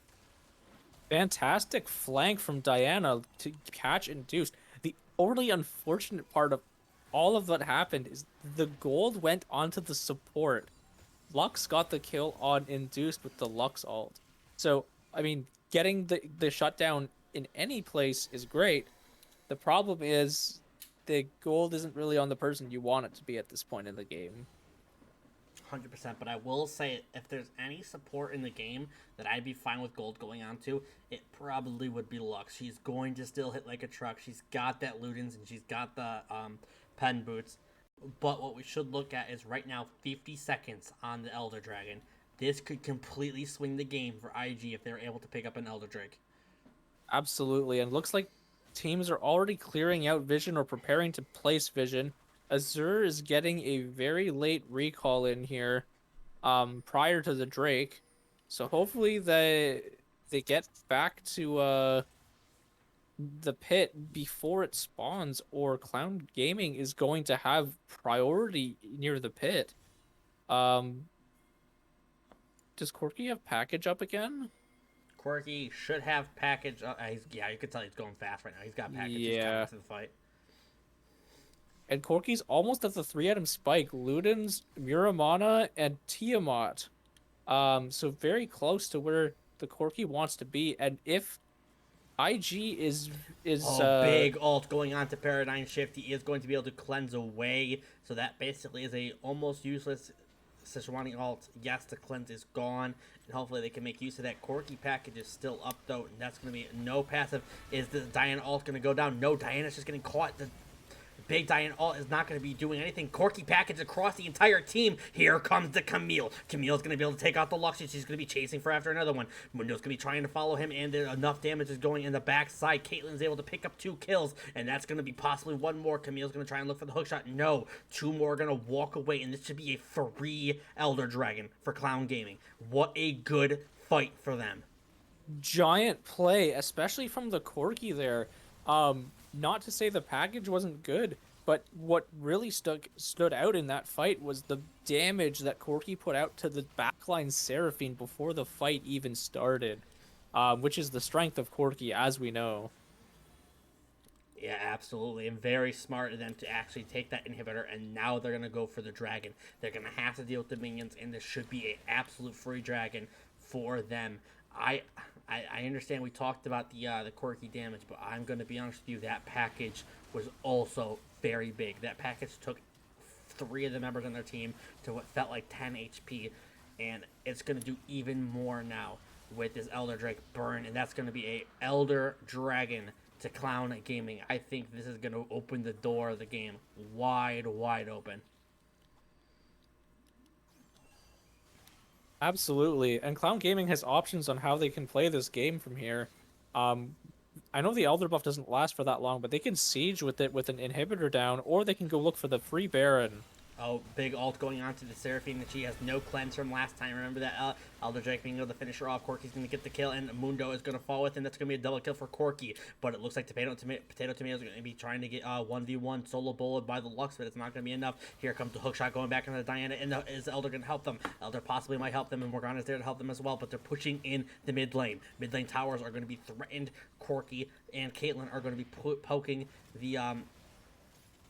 Fantastic flank from Diana to catch Induced. The only unfortunate part of all of what happened is the gold went onto the support. Lux got the kill on Induced with the Lux ult. So, I mean, getting the shutdown in any place is great. The problem is the gold isn't really on the person you want it to be at this point in the game. 100%, but I will say if there's any support in the game that I'd be fine with gold going on to, it probably would be Lux. She's going to still hit like a truck. She's got that Ludens and she's got the pen boots. But what we should look at is right now 50 seconds on the Elder Dragon. This could completely swing the game for IG if they're able to pick up an Elder Drake. Absolutely, and looks like teams are already clearing out Vision or preparing to place Vision. Azure is getting a very late recall in here, prior to the Drake. So hopefully they get back to the pit before it spawns, or Clown Gaming is going to have priority near the pit. Um, does Corky have package up again? Quirky should have package. Yeah, you can tell he's going fast right now. He's got package. He's coming Yeah. to the fight. And Corky's almost at the 3-item spike. Ludens, Muramana, and Tiamat. So very close to where the Corky wants to be. And if IG is Oh, big ult going on to Paradigm Shift. He is going to be able to cleanse away. So that basically is a almost useless Sejuani ult. Yes, the cleanse is gone. And hopefully they can make use of that. Corky package is still up though. And that's going to be no passive. Is the Diana ult going to go down? No, Diana's just getting caught. The Big Diana ult is not going to be doing anything. Corky package across the entire team. Here comes the Camille. Camille's going to be able to take out the Lux. She's going to be chasing for after another one. Mundo's going to be trying to follow him, and enough damage is going in the backside. Caitlyn's able to pick up 2 kills, and that's going to be possibly 1 more. Camille's going to try and look for the hookshot. No. 2 more are going to walk away, and this should be a free Elder Dragon for Clown Gaming. What a good fight for them. giant play, especially from the Corky there. Not to say the package wasn't good, but what really stood out in that fight was the damage that Corky put out to the backline Seraphine before the fight even started, which is the strength of Corky, as we know. Yeah, absolutely. And very smart of them to actually take that inhibitor, and now they're going to go for the dragon. They're going to have to deal with the minions, and this should be an absolute free dragon for them. I understand we talked about the quirky damage, but I'm going to be honest with you, that package was also very big. That package took 3 of the members on their team to what felt like 10 HP, and it's going to do even more now with this Elder Drake burn, and that's going to be a Elder Dragon to Clown Gaming. I think this is going to open the door of the game wide, wide open. Absolutely. And Clown Gaming has options on how they can play this game from here. Um, I know the Elder buff doesn't last for that long, but they can siege with it with an inhibitor down, or they can go look for the free Baron. Oh, big ult going on to the Seraphine, and she has no cleanse from last time. Remember that Elder Drake being able to finish her off. Corky's going to get the kill, and Mundo is going to fall with, and that's going to be a double kill for Corky. But it looks like Potato Tomato is going to be trying to get 1v1 solo bullet by the Lux, but it's not going to be enough. Here comes the hookshot going back into Diana, and is Elder going to help them? Elder possibly might help them, and Morgana's there to help them as well, but they're pushing in the mid lane. Mid lane towers are going to be threatened. Corky and Caitlyn are going to be poking the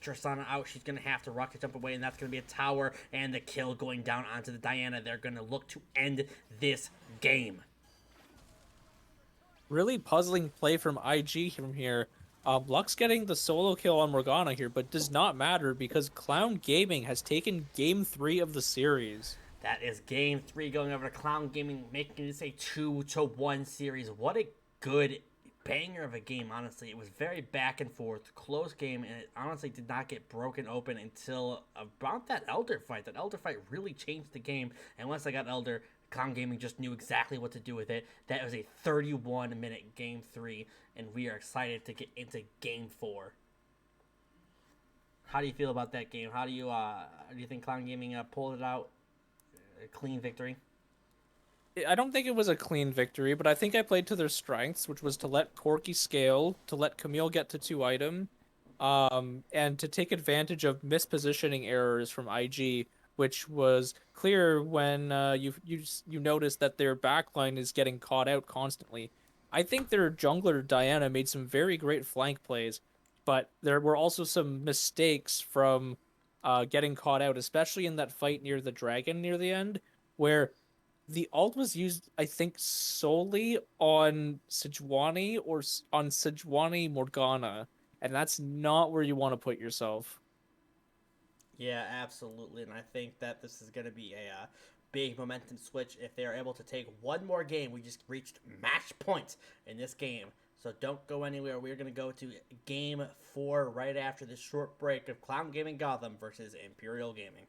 Tristana out. She's going to have to rocket jump away, and that's going to be a tower, and the kill going down onto the Diana. They're going to look to end this game. Really puzzling play from IG from here. Lux getting the solo kill on Morgana here, but does not matter because Clown Gaming has taken game 3 of the series. That is game 3 going over to Clown Gaming, making this a 2-1 series. What a good banger of a game, honestly. It was very back and forth, close game, and it honestly did not get broken open until about that Elder fight. That Elder fight really changed the game, and once I got Elder, Clown Gaming just knew exactly what to do with it. That was a 31-minute game 3, and we are excited to get into game 4. How do you feel about that game? How do you think Clown Gaming pulled it out? A clean victory? I don't think it was a clean victory, but I think I played to their strengths, which was to let Corky scale, to let Camille get to 2 item, and to take advantage of mispositioning errors from IG, which was clear when you notice that their backline is getting caught out constantly. I think their jungler Diana made some very great flank plays, but there were also some mistakes from getting caught out, especially in that fight near the dragon near the end, where the ult was used, I think, solely on on Sejuani Morgana, and that's not where you want to put yourself. Yeah, absolutely. And I think that this is going to be a big momentum switch if they are able to take one more game. We just reached match point in this game. So don't go anywhere. We're going to go to game 4 right after this short break of Clown Gaming Gotham versus Imperial Gaming.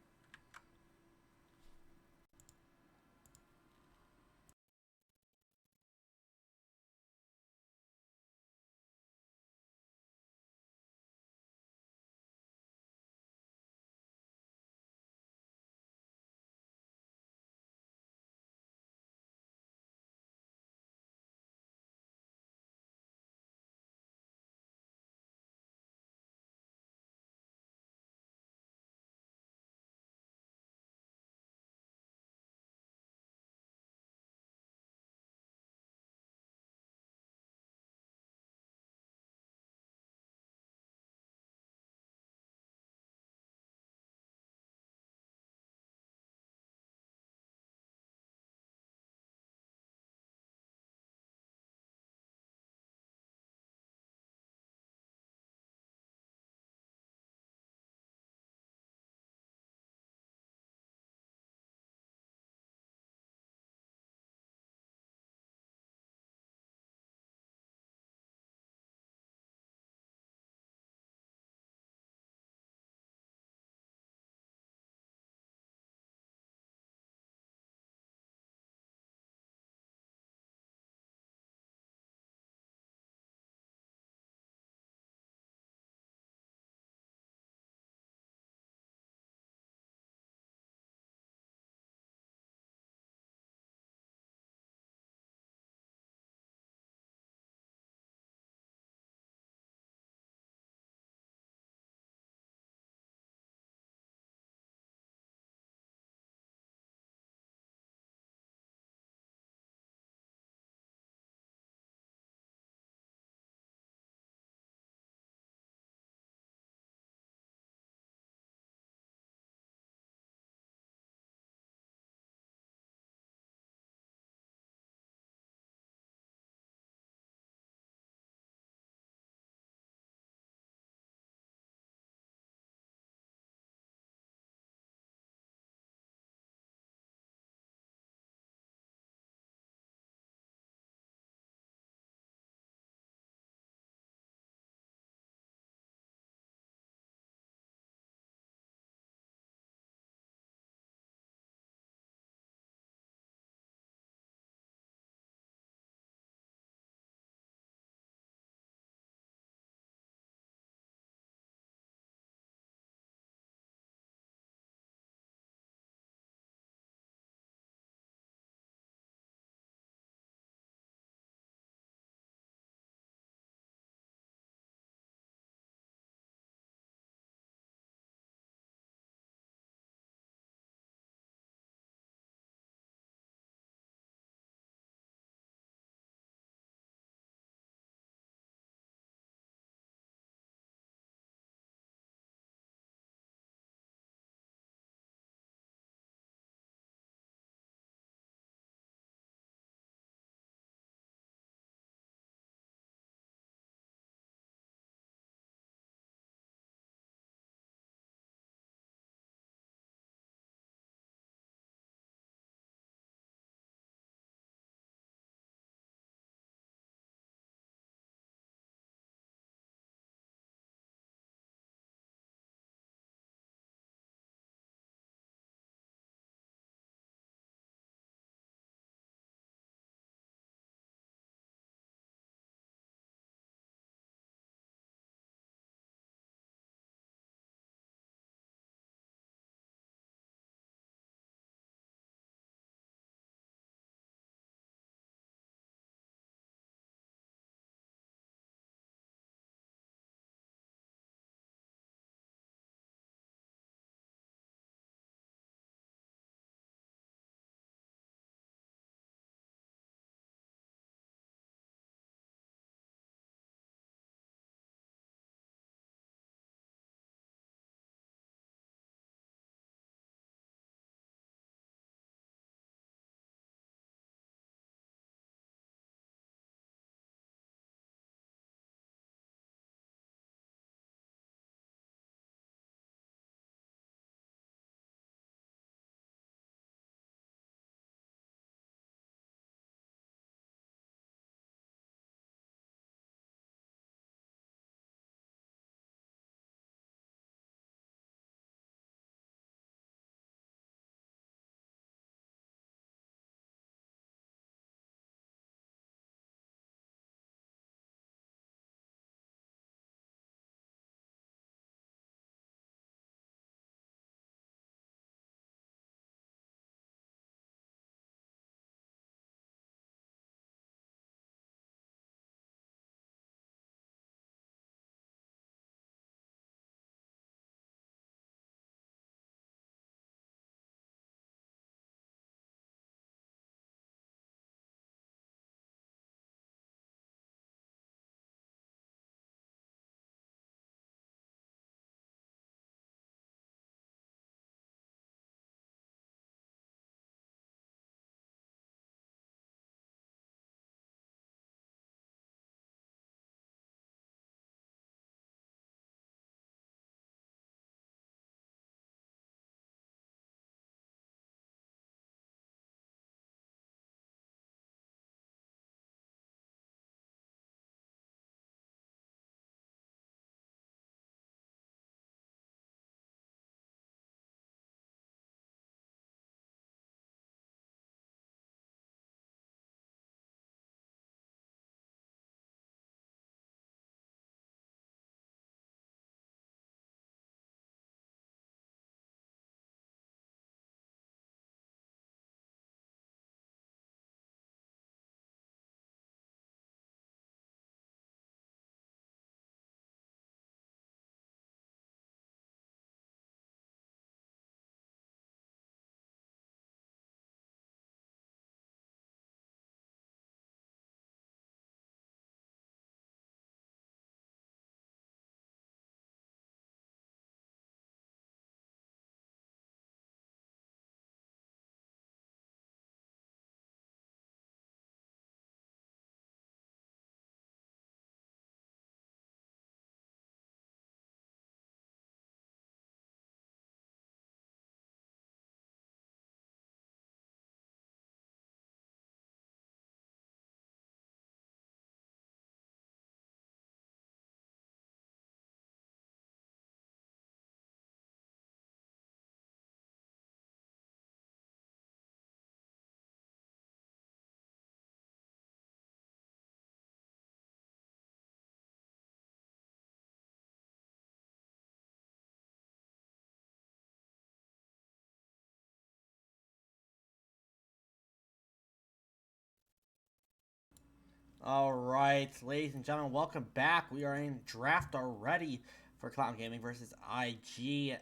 All right, ladies and gentlemen, welcome back. We are in draft already for Cloud Gaming versus IG.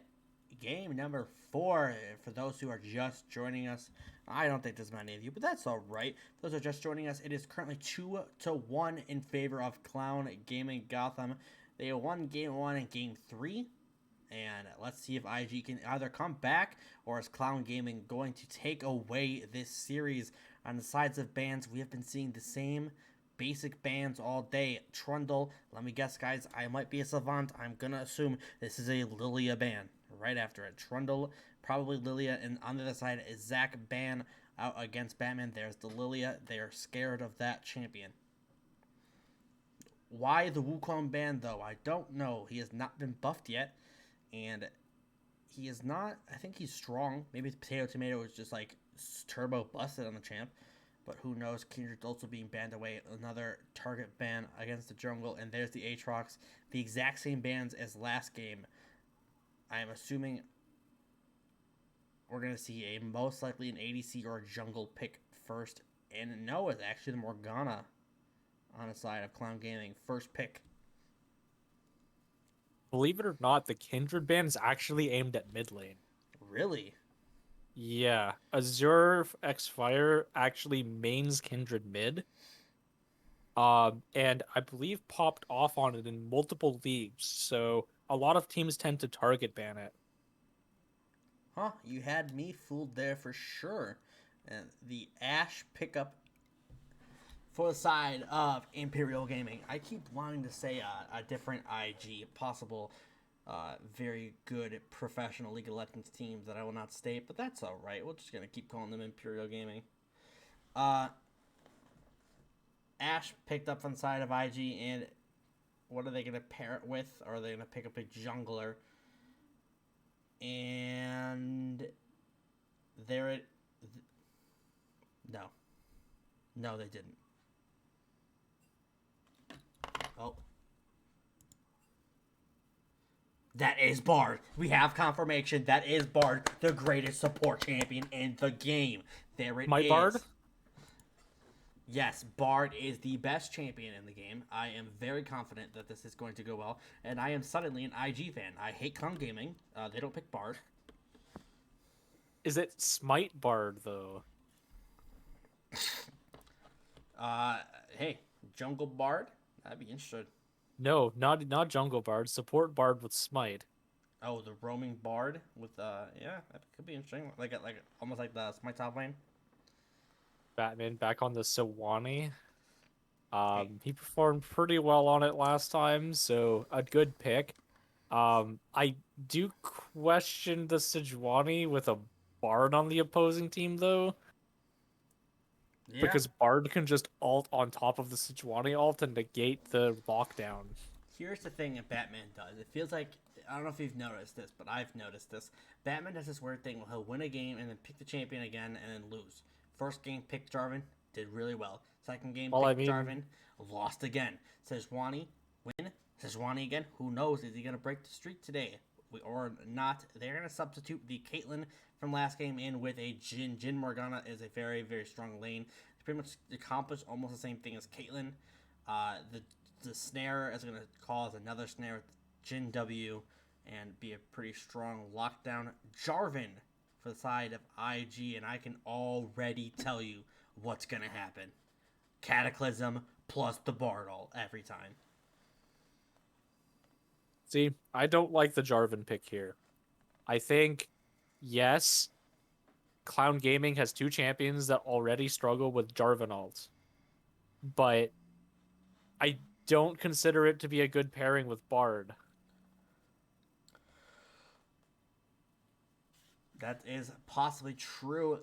Game number 4. For those who are just joining us, I don't think there's many of you, but that's all right. Those who are just joining us, it is currently 2-1 in favor of Clown Gaming Gotham. They won game 1 and game 3. And let's see if IG can either come back or is Clown Gaming going to take away this series. On the sides of bans, we have been seeing the same basic bans all day. Trundle, let me guess, guys. I might be a savant. I'm going to assume this is a Lilia ban right after it. Trundle, probably Lilia. And on the other side is Zach ban out against Batman. There's the Lilia. They are scared of that champion. Why the Wukong ban, though? I don't know. He has not been buffed yet. And he is not. I think he's strong. Maybe Potato Tomato is just like turbo busted on the champ, but who knows? Kindred's also being banned away. Another target ban against the jungle, and there's the Aatrox. The exact same bans as last game. I am assuming we're gonna see a most likely an ADC or a jungle pick first, and no, it's actually the Morgana on the side of Clown Gaming. First pick. Believe it or not, the Kindred ban is actually aimed at mid lane. Really? Yeah, Azure X Fire actually mains Kindred mid. And I believe popped off on it in multiple leagues, so a lot of teams tend to target ban it. Huh, you had me fooled there for sure. And the Ashe pickup for the side of Imperial Gaming. I keep wanting to say a different IG, possible very good professional League of Legends teams that I will not state, but that's all right. We're just going to keep calling them Imperial Gaming. Ashe picked up on the side of IG, and what are they going to pair it with? Or are they going to pick up a jungler? And there it... No. No, they didn't. Oh. That is Bard. We have confirmation. That is Bard, the greatest support champion in the game. There it is. My Bard? Yes, Bard is the best champion in the game. I am very confident that this is going to go well, and I am suddenly an IG fan. I hate Clown Gaming. They don't pick Bard. Is it Smite Bard, though? Hey, Jungle Bard? I'd be interested. No, not Jungle Bard. Support Bard with Smite. Oh, the roaming Bard with yeah, that could be interesting. Like almost like the Smite top lane. Batman back on the Sewanee. Hey. He performed pretty well on it last time, so a good pick. I do question the Sejuani with a Bard on the opposing team, though. Yeah. Because Bard can just ult on top of the Sejuani ult and negate the lockdown. Here's the thing that Batman does. It feels like, I don't know if you've noticed this, but I've noticed this. Batman does this weird thing where he'll win a game and then pick the champion again and then lose. First game, picked Jarvan, did really well. Second game, picked Jarvan, lost again. Sejuani, win. Sejuani again, who knows? Is he going to break the streak today? Or not? They're going to substitute the Caitlyn from last game in with a Jhin. Jhin Morgana is a very, very strong lane. They pretty much accomplish almost the same thing as Caitlyn. The snare is going to cause another snare with Jhin W and be a pretty strong lockdown. Jarvan for the side of IG, and I can already tell you what's going to happen. Cataclysm plus the Bardal every time. See, I don't like the Jarvan pick here. I think, yes, Clown Gaming has two champions that already struggle with Jarvan ults. But I don't consider it to be a good pairing with Bard. That is possibly true.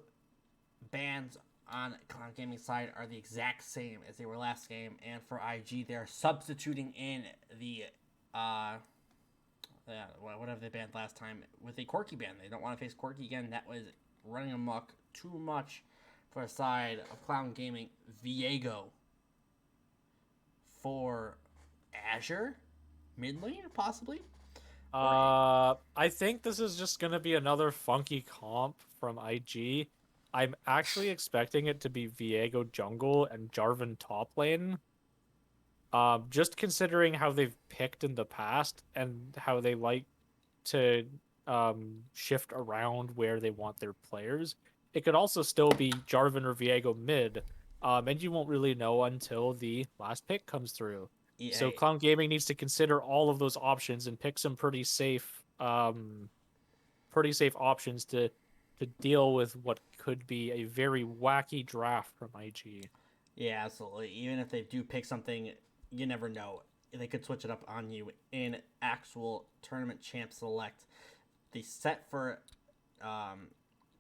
Bans on Clown Gaming side are the exact same as they were last game, and for IG, they're substituting in the whatever they banned last time with a Corki ban. They don't want to face Corki again. That was running amok too much for a side of Clown Gaming. Viego for Azure mid lane, possibly. I think this is just gonna be another funky comp from IG. I'm actually expecting it to be Viego jungle and Jarvan top lane. Just considering how they've picked in the past and how they like to shift around where they want their players, it could also still be Jarvan or Viego mid. And you won't really know until the last pick comes through. So EA. Clown Gaming needs to consider all of those options and pick some pretty safe options to deal with what could be a very wacky draft from IG. Yeah, absolutely. Even if they do pick something, you never know. They could switch it up on you in actual tournament champ select. The set for um,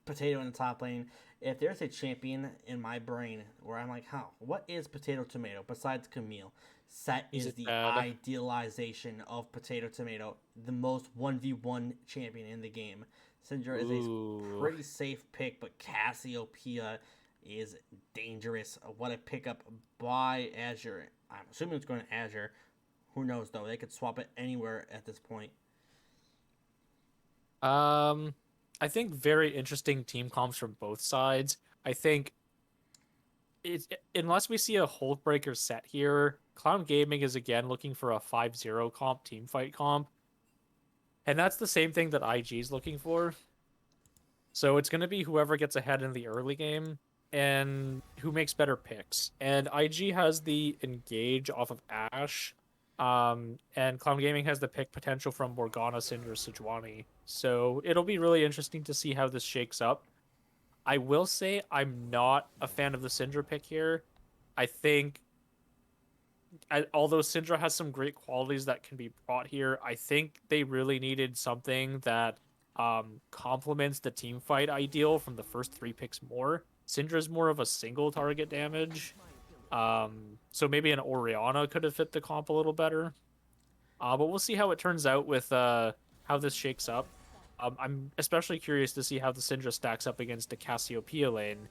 Potato in the top lane. If there's a champion in my brain where I'm like, how? What is Potato Tomato besides Camille? Set Is is it the bad? idealization of Potato Tomato, the most 1v1 champion in the game. Syndra is a Ooh. pretty safe pick, but Cassiopeia is dangerous. What a pickup by Azure. I'm assuming it's going to Azure. Who knows though? They could swap it anywhere at this point. Um, I think very interesting team comps from both sides. I think it's unless we see a hold breaker set here, Clown Gaming is again looking for a 5-0 comp, team fight comp. And that's the same thing that IG is looking for. So it's going to be whoever gets ahead in the early game and who makes better picks. And IG has the engage off of Ash. And Clown Gaming has the pick potential from Morgana, Syndra, Sejuani. So it'll be really interesting to see how this shakes up. I will say I'm not a fan of the Syndra pick here. I think although Syndra has some great qualities that can be brought here, I think they really needed something that complements the team fight ideal from the first three picks more. Syndra's more of a single target damage. So maybe an Orianna could have fit the comp a little better. But we'll see how it turns out with how this shakes up. I'm especially curious to see how the Syndra stacks up against the Cassiopeia lane,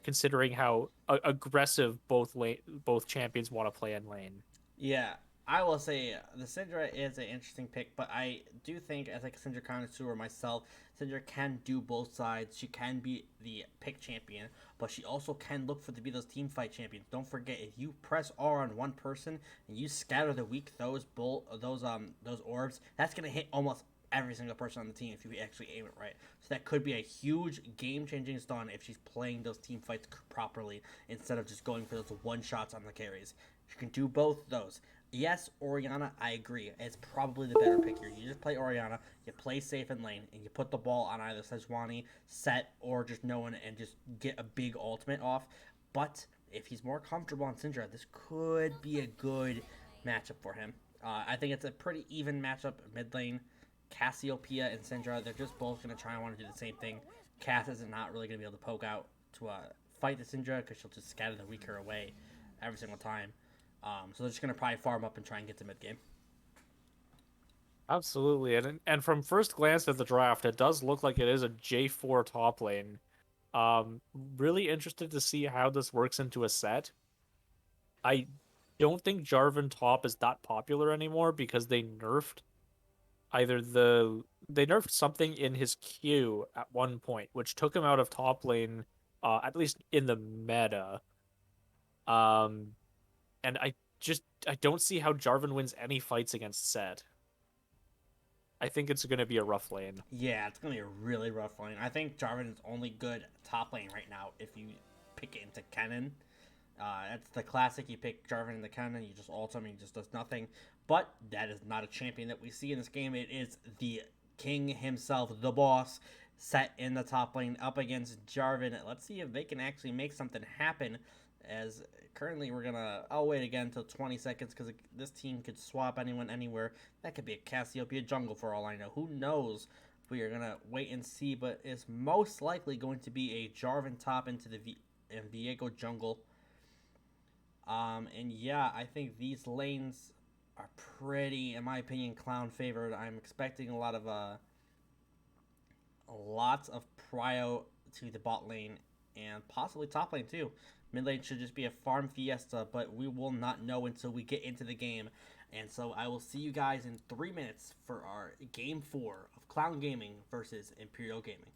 considering how aggressive both champions want to play in lane. Yeah, I will say the Syndra is an interesting pick, but I do think as like a Syndra connoisseur myself, Syndra can do both sides. She can be the pick champion, but she also can look for to be those team fight champions. Don't forget, if you press R on one person and you scatter the weak those orbs, that's gonna hit almost every single person on the team if you actually aim it right. So that could be a huge game changing stun if she's playing those team fights properly instead of just going for those one shots on the carries. You can do both of those. Yes, Orianna, I agree. It's probably the better pick here. You just play Orianna, you play safe in lane, and you put the ball on either Sejuani, Set, or just no one and just get a big ultimate off. But if he's more comfortable on Syndra, this could be a good matchup for him. I think it's a pretty even matchup mid lane. Cassiopeia and Syndra, they're just both going to try and want to do the same thing. Cass is not really going to be able to poke out to fight the Syndra because she'll just scatter the weaker away every single time. So they're just gonna probably farm up and try and get to mid game. Absolutely, and from first glance at the draft, it does look like it is a J4 top lane. Really interested to see how this works into a set. I don't think Jarvan top is that popular anymore because they nerfed something in his Q at one point, which took him out of top lane, at least in the meta. Um, and I don't see how Jarvan wins any fights against Set. I think it's going to be a rough lane. Yeah, it's gonna be a really rough lane. I think Jarvan is only good top lane right now if you pick it into Cannon. That's the classic. You pick Jarvan in the Cannon, you just ult him, and he just does nothing. But that is not a champion that we see in this game. It is the king himself, the boss, Set in the top lane up against Jarvan. Let's see if they can actually make something happen. As currently we're gonna, I'll wait again until 20 seconds because this team could swap anyone anywhere. That could be a Cassiopeia jungle for all I know. Who knows? We are gonna wait and see, but it's most likely going to be a Jarvan top into the Viego jungle. And yeah, I think these lanes are pretty, in my opinion, clown favored. I'm expecting lots of prio to the bot lane and possibly top lane too. Mid lane should just be a farm fiesta, but we will not know until we get into the game. And so I will see you guys in 3 minutes for our game 4 of Clown Gaming versus Imperial Gaming.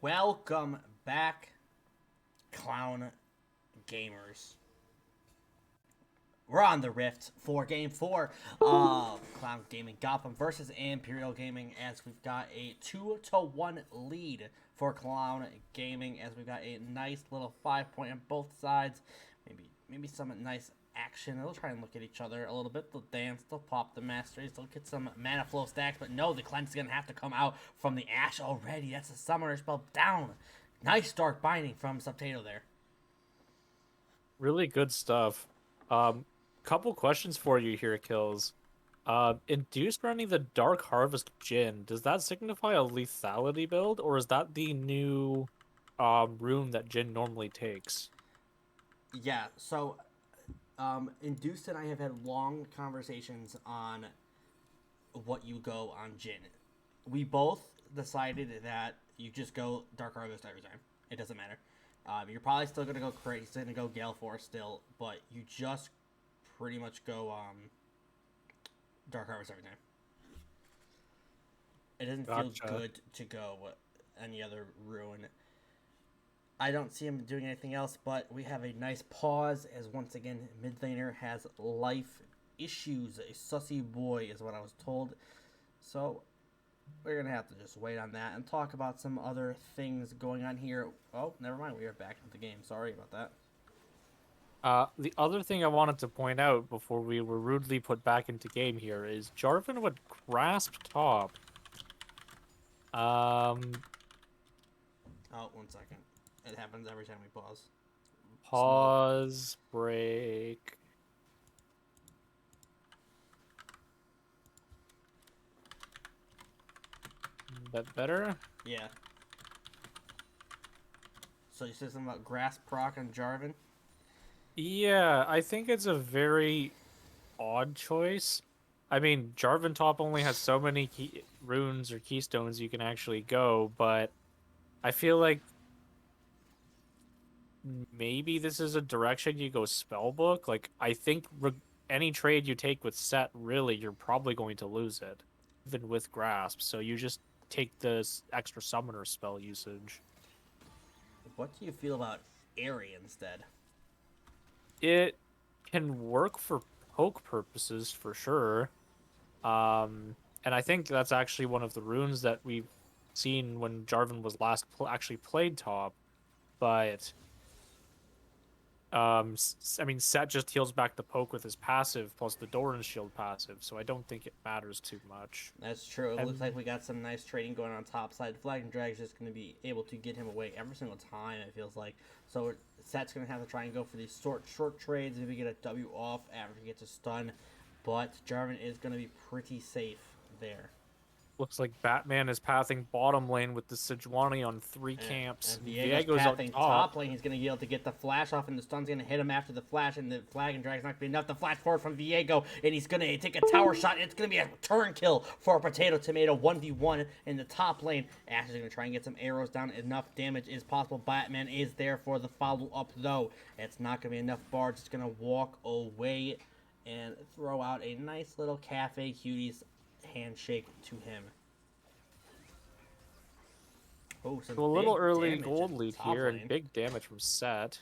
Welcome back, clown gamers. We're on the Rift for Game 4 of Clown Gaming Gotham versus Imperial Gaming, as we've got a 2-1 lead for Clown Gaming, as we've got a nice little 5-point on both sides. Maybe some nice action. They'll try and look at each other a little bit. They'll dance. They'll pop the masteries. They'll get some mana flow stacks. But no, the cleanse is going to have to come out from the Ash already. That's a summoner spell down. Nice Dark Binding from Subtato there. Really good stuff. Couple questions for you here, Kills. Induced running the Dark Harvest Djinn, does that signify a lethality build, or is that the new rune that Djinn normally takes? Yeah, so Induced and I have had long conversations on what you go on Jin. We both decided that you just go Dark Harvest every time. It doesn't matter. You're probably still gonna go crazy, still gonna go Gale Force still, but you just pretty much go Dark Harvest every time. It doesn't Gotcha. feel good to go any other rune. I don't see him doing anything else, but we have a nice pause as once again mid laner has life issues. A sussy boy is what I was told. So we're gonna have to just wait on that and talk about some other things going on here. Oh, never mind. We are back into the game. Sorry about that. The other thing I wanted to point out before we were rudely put back into game here is Jarvan would grasp top. Oh, 1 second. It happens every time we pause. Pause, break. That better? Yeah. So you said something about grass proc on Jarvan? Yeah, I think it's a very odd choice. I mean, Jarvan top only has so many runes or keystones you can actually go, but I feel like maybe this is a direction you go spellbook. Like, I think any trade you take with Set, really, you're probably going to lose it, even with Grasp. So you just take this extra summoner spell usage. What do you feel about Airy instead? It can work for poke purposes for sure. And I think that's actually one of the runes that we've seen when Jarvan was last actually played top. But I mean, Set just heals back the poke with his passive plus the Doran shield passive, so I don't think it matters too much. That's true. It And looks like we got some nice trading going on top side. Flag and Drag's just going to be able to get him away every single time, it feels like. So Set's going to have to try and go for these short trades, maybe get a W off after he gets a stun. But Jarvan is going to be pretty safe there. looks like Batman is pathing bottom lane with the Sejuani on 3 And, camps. and Viego's out pathing top. top lane. He's going to be able to get the flash off, and the stun's going to hit him after the flash, and the flag and drag's not going to be enough. The flash forward from Viego, and he's going to take a tower shot, and it's going to be a turn kill for a Potato Tomato 1v1 in the top lane. Ash is going to try and get some arrows down. Enough damage is possible. Batman is there for the follow-up, though. It's not going to be enough barge. It's going to walk away and throw out a nice little Cafe Cuties handshake to him. Oh, So a little early damage gold in lead top here lane. and big damage from Set.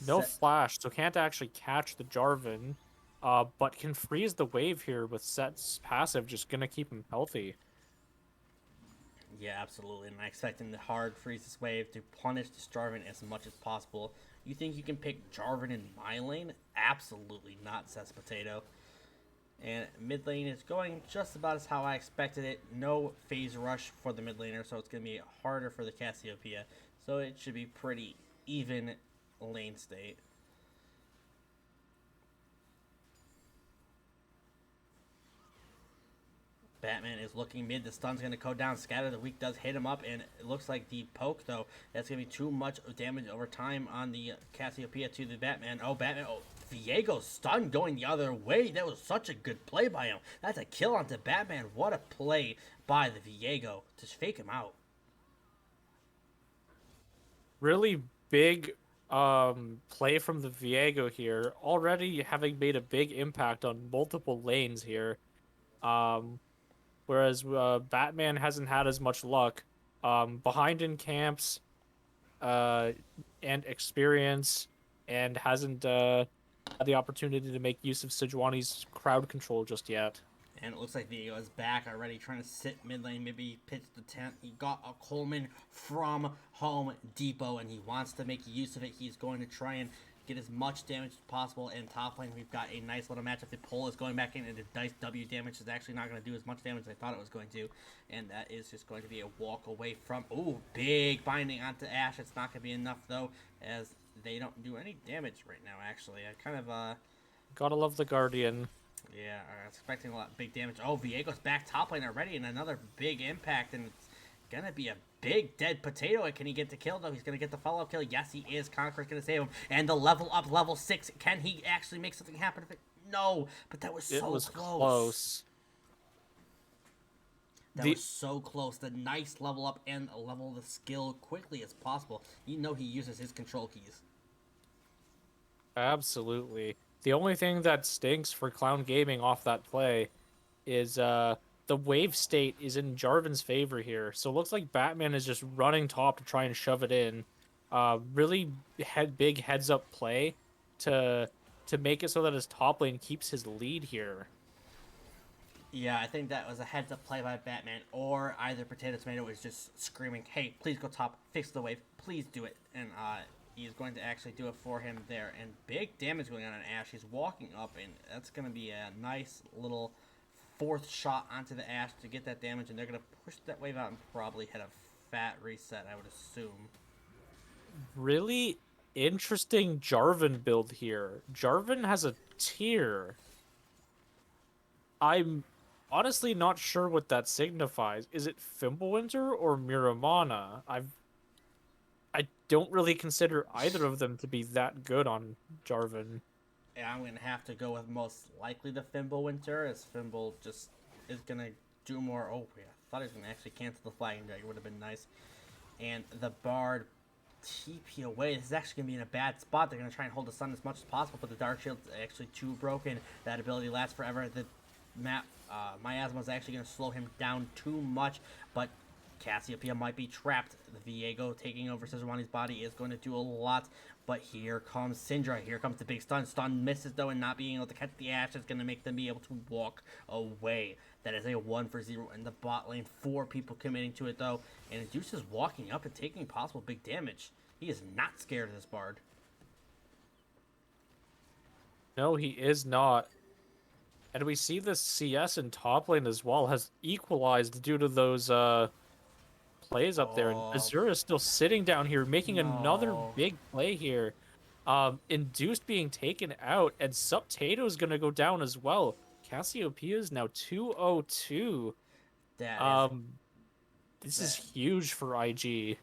No Set- flash, so can't actually catch the Jarvan, but can freeze the wave here with Set's passive, just gonna keep him healthy. Yeah, absolutely. And I expect him to hard freeze this wave to punish this Jarvan as much as possible. You think you can pick Jarvan in my lane? Absolutely not, says Potato. And mid lane is going just about as how I expected it. No phase rush for the mid laner, so it's going to be harder for the Cassiopeia. So it should be pretty even lane state. Batman is looking mid. The stun's going to go down. Scatter the Weak does hit him up, and it looks like the poke, though, that's going to be too much damage over time on the Cassiopeia to the Batman. Oh, Batman. Oh, Viego's stun going the other way. That was such a good play by him. That's a kill onto Batman. What a play by the Viego to fake him out. Really big play from the Viego here, already having made a big impact on multiple lanes here. Whereas Batman hasn't had as much luck. behind in camps, uh, and experience, and hasn't had the opportunity to make use of Sejuani's crowd control just yet. And it looks like Viego is back already, trying to sit mid lane, maybe pitch the tent. He got a Coleman from Home Depot, and he wants to make use of it. He's going to try and get as much damage as possible. And top lane, we've got a nice little matchup. The pull is going back in, and the Dice W damage is actually not going to do as much damage as I thought it was going to. And that is just going to be a walk away from... Ooh, big binding onto Ashe. It's not going to be enough, though, as they don't do any damage right now, actually. I kind of... Gotta love the Guardian. Yeah, I was expecting a lot big damage. Oh, Viego's back top lane already, and another big impact, and it's gonna be a big dead potato. Can he get the kill, though? He's gonna get the follow-up kill. Yes, he is. Conqueror's gonna save him. And the level up, level 6. Can he actually make something happen? No, but that was so close. Close. That was so close. The nice level up and level the skill quickly as possible. You know he uses his control keys. Absolutely. The only thing that stinks for Clown Gaming off that play is the wave state is in Jarvan's favor here. So it looks like Batman is just running top to try and shove it in. Really big heads up play to make it so that his top lane keeps his lead here. Yeah, I think that was a heads up play by Batman, or either Potato Tomato was just screaming, "Hey, please go top, fix the wave, please do it," and he's going to actually do it for him there. And big damage going on Ashe. He's walking up, and that's going to be a nice little fourth shot onto the Ashe to get that damage, and they're going to push that wave out and probably hit a fat reset, I would assume. Really interesting Jarvan build here. Jarvan has a tier. I'm honestly not sure what that signifies. Is it Fimbulwinter or Miramana? I don't really consider either of them to be that good on Jarvan. Yeah, I'm going to have to go with most likely the Fimbulwinter, as Fimble just is going to do more. Oh, yeah, I thought he was going to actually cancel the Flagging Drag. It would have been nice. And the Bard TP away. This is actually going to be in a bad spot. They're going to try and hold the sun as much as possible, but the Dark Shield's actually too broken. That ability lasts forever. The map, Miasma is actually going to slow him down too much, but Cassiopeia might be trapped. The Viego taking over Sejuani's body is going to do a lot, but here comes Syndra. Here comes the big stun. Stun misses, though, and not being able to catch the Ashe is going to make them be able to walk away. That is a 1-for-0 in the bot lane. 4 people committing to it, though, and Deuce is walking up and taking possible big damage. He is not scared of this Bard. No, he is not. And we see this CS in top lane as well has equalized due to those plays up there. And Azura is still sitting down here, making another big play here. Induced being taken out, and Subtato is going to go down as well. Cassiopeia is now 202. This is huge for IG.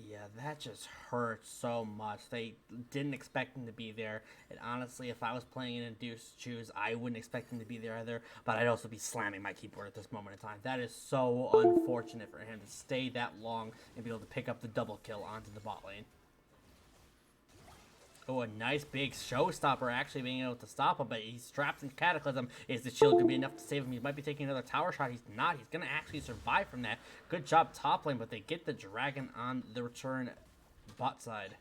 Yeah, that just hurts so much. They didn't expect him to be there. And honestly, if I was playing an Induced Choose, I wouldn't expect him to be there either. But I'd also be slamming my keyboard at this moment in time. That is so unfortunate for him to stay that long and be able to pick up the double kill onto the bot lane. Oh, a nice big showstopper actually being able to stop him, but he's trapped in Cataclysm. Is the shield going to be enough to save him? He might be taking another tower shot. He's not. He's going to actually survive from that. Good job top lane, but they get the dragon on the return bot side.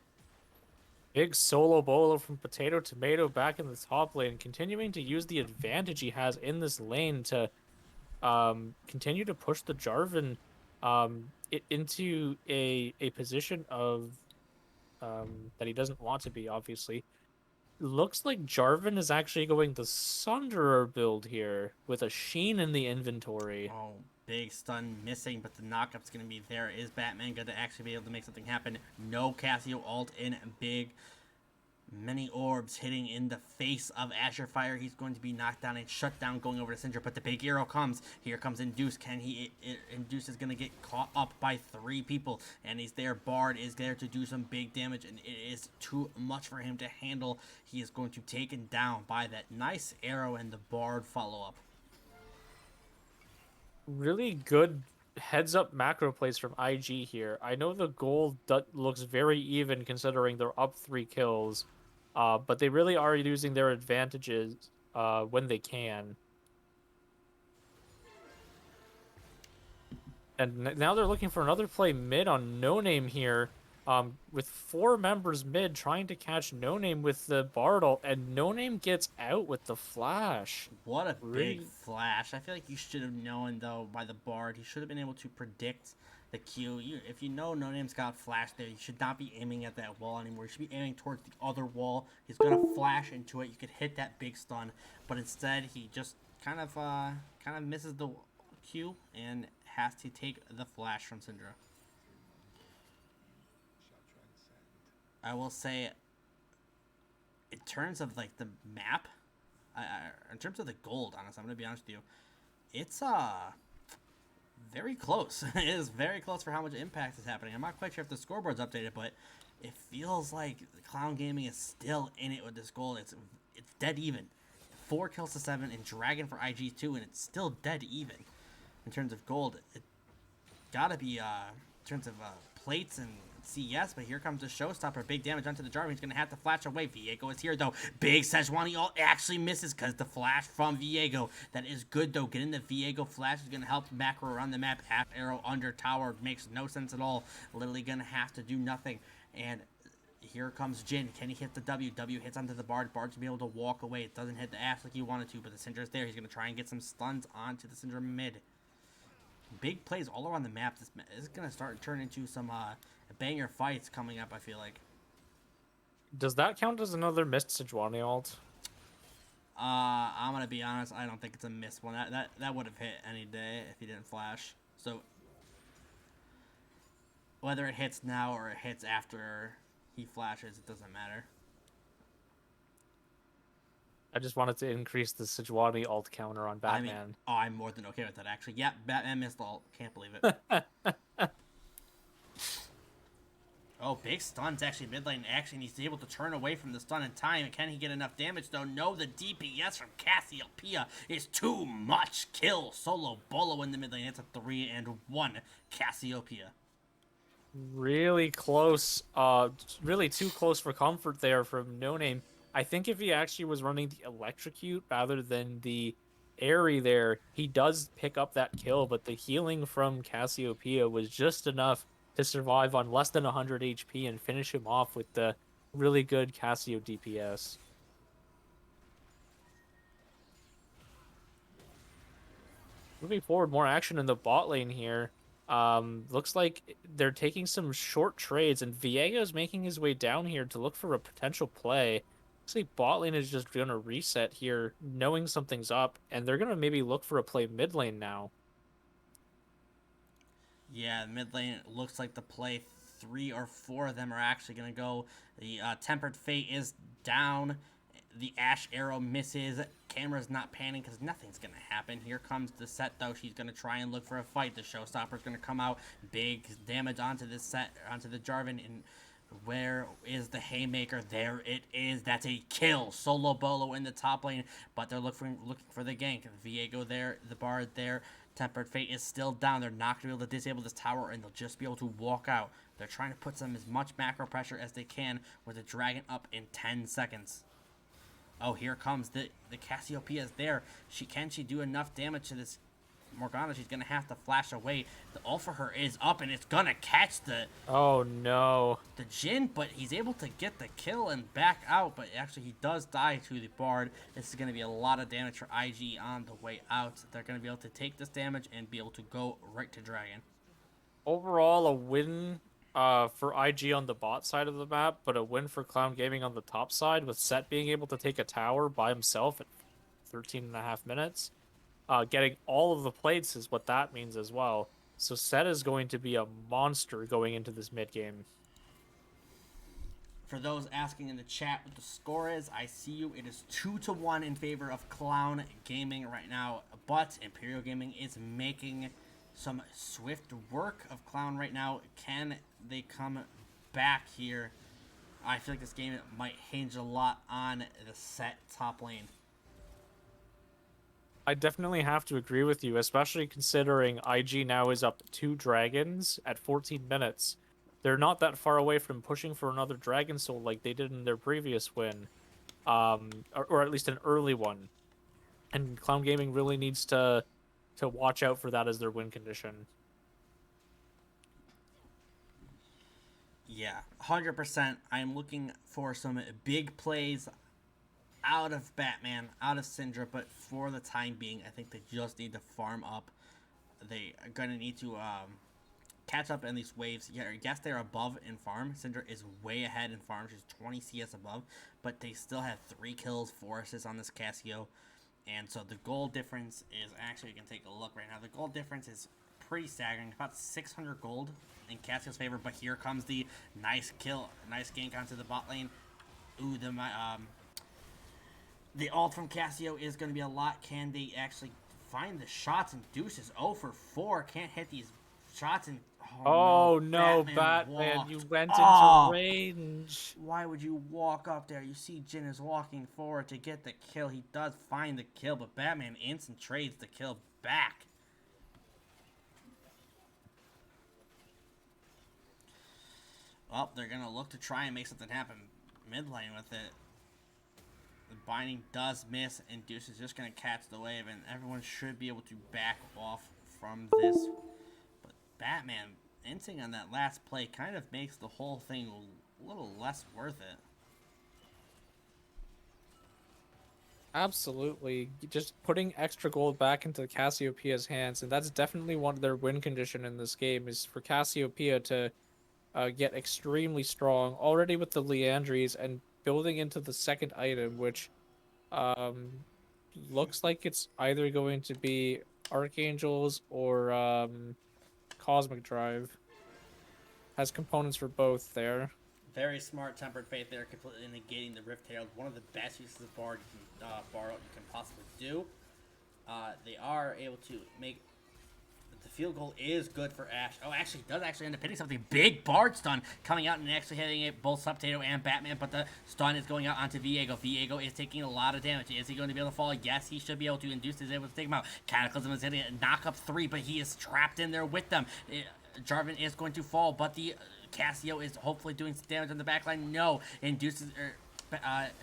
Big solo bowler from Potato Tomato back in the top lane, continuing to use the advantage he has in this lane to continue to push the Jarvan into a position of that he doesn't want to be, obviously. Looks like Jarvan is actually going the Sunderer build here with a Sheen in the inventory. Oh, big stun missing, but the knockup's going to be there. Is Batman going to actually be able to make something happen? No Cassio ult in big. Many orbs hitting in the face of Azure Fire. He's going to be knocked down and shut down going over to Syndra, but the big arrow comes. Here comes Induce. Can he... Induce is going to get caught up by 3 people, and he's there. Bard is there to do some big damage, and it is too much for him to handle. He is going to be taken down by that nice arrow and the Bard follow-up. Really good heads-up macro plays from IG here. I know the goal looks very even considering they're up 3 kills. But they really are using their advantages when they can. And now they're looking for another play mid on No Name here. With 4 members mid trying to catch No Name with the Bard ult, and No Name gets out with the flash. What a big Really? flash. I feel like you should have known, though, by the Bard. He should have been able to predict the Q. If you know No Name's got flash there, you should not be aiming at that wall anymore. You should be aiming towards the other wall. He's going to flash into it. You could hit that big stun. But instead, he just kind of misses the Q and has to take the flash from Syndra. I will say, in terms of like the map, in terms of the gold, honestly, I'm gonna be honest with you, it's very close. It is very close for how much impact is happening. I'm not quite sure if the scoreboard's updated, but it feels like Clown Gaming is still in it with this gold. It's dead even. 4 kills to 7 and Dragon for IG2, and it's still dead even in terms of gold. It gotta be in terms of plates and CS, but here comes the showstopper. Big damage onto the Jarvan. He's gonna have to flash away. Viego is here though. Big Sejuani ult actually misses because the flash from Viego. That is good though. Getting the Viego flash is gonna help macro around the map. Half arrow under tower makes no sense at all. Literally gonna have to do nothing. And here comes Jin. Can he hit the W? W hits onto the Bard. Bard's gonna be able to walk away. It doesn't hit the Ash like he wanted to, but the Syndra's there. He's gonna try and get some stuns onto the Syndra mid. Big plays all around the map. This is gonna start turning into some banger fights coming up, I feel like. Does that count as another missed Sejuani ult? I'm gonna be honest. I don't think it's a missed one. That would have hit any day if he didn't flash. So whether it hits now or it hits after he flashes, it doesn't matter. I just wanted to increase the Sejuani ult counter on Batman. I mean, I'm more than okay with that actually. Yep, Batman missed all. Can't believe it. Oh, big stuns actually. Mid lane action. He's able to turn away from the stun in time. Can he get enough damage though? No, the DPS from Cassiopeia is too much. Kill solo Bolo in the mid lane. It's a 3-1 Cassiopeia. Really close. Really too close for comfort there from No Name. I think if he actually was running the electrocute rather than the airy there, he does pick up that kill, but the healing from Cassiopeia was just enough to survive on less than 100 HP and finish him off with the really good Cassio DPS. Moving forward, more action in the bot lane here. Looks like they're taking some short trades, and Viego's making his way down here to look for a potential play. Looks like bot lane is just gonna reset here, knowing something's up, and they're gonna maybe look for a play mid lane now. Yeah, mid lane looks like the play. 3 or 4 of them are actually going to go. The Tempered Fate is down. The Ash Arrow misses. Camera's not panning because nothing's going to happen. Here comes the set, though. She's going to try and look for a fight. The Showstopper's going to come out. Big damage onto this set, onto the Jarvan. And where is the Haymaker? There it is. That's a kill. Solo Bolo in the top lane, but they're looking for the gank. Viego there, the Bard there. Tempered Fate is still down. They're not going to be able to disable this tower, and they'll just be able to walk out. They're trying to put some as much macro pressure as they can with the Dragon up in 10 seconds. Oh, here comes the Cassiopeia is there. Can she do enough damage to this Morgana? She's going to have to flash away. The ult for her is up, and it's going to catch the Oh no. Jhin, but he's able to get the kill and back out, but actually he does die to the Bard. This is going to be a lot of damage for IG on the way out. They're going to be able to take this damage and be able to go right to Dragon. Overall, a win for IG on the bot side of the map, but a win for Clown Gaming on the top side, with Set being able to take a tower by himself at 13.5 minutes. Getting all of the plates is what that means as well. So Set is going to be a monster going into this mid game. For those asking in the chat what the score is, I see you. It is 2-1 in favor of Clown Gaming right now, but Imperial Gaming is making some swift work of Clown right now. Can they come back here? I feel like this game might hinge a lot on the Set top lane. I definitely have to agree with you, especially considering IG now is up 2 dragons at 14 minutes. They're not that far away from pushing for another Dragon Soul like they did in their previous win, or at least an early one. And Clown Gaming really needs to watch out for that as their win condition. Yeah, 100%. I'm looking for some big plays out of Batman, out of Syndra, but for the time being, I think they just need to farm up. They are going to need to catch up in these waves. Yeah, yes, they're above in farm. Syndra is way ahead in farm. She's 20 CS above, but they still have 3 kills, 4 assists on this Cassio. And so the goal difference is actually, you can take a look right now. The goal difference is pretty staggering. About 600 gold in Cassio's favor, but here comes the nice kill, nice gank onto the bot lane. Ooh, the ult from Cassio is going to be a lot. Can they actually find the shots? And Deuce is 0 for 4. Can't hit these shots. And oh no, Batman, you went into range. Why would you walk up there? You see Jin is walking forward to get the kill. He does find the kill, but Batman instant trades the kill back. Well, they're going to look to try and make something happen mid lane with it. The binding does miss, and Deuce is just going to catch the wave, and everyone should be able to back off from this. But Batman, inting on that last play kind of makes the whole thing a little less worth it. Absolutely. Just putting extra gold back into Cassiopeia's hands, and that's definitely one of their win condition in this game, is for Cassiopeia to get extremely strong already with the Leandries and building into the second item, which looks like it's either going to be Archangels or Cosmic Drive. Has components for both there. Very smart Tempered Fate there, completely negating the Rift Herald. One of the best uses of Bard you can possibly do. They are able to make... The field goal is good for Ashe. Oh, actually, does actually end up hitting something. Big Bard stun coming out and actually hitting it, both Subtato and Batman, but the stun is going out onto Viego. Viego is taking a lot of damage. Is he going to be able to fall? Yes, he should be able to. Induce is able to take him out. Cataclysm is hitting it, knock up 3, but he is trapped in there with them. Jarvan is going to fall, but the Cassio is hopefully doing some damage on the backline. No, Induces...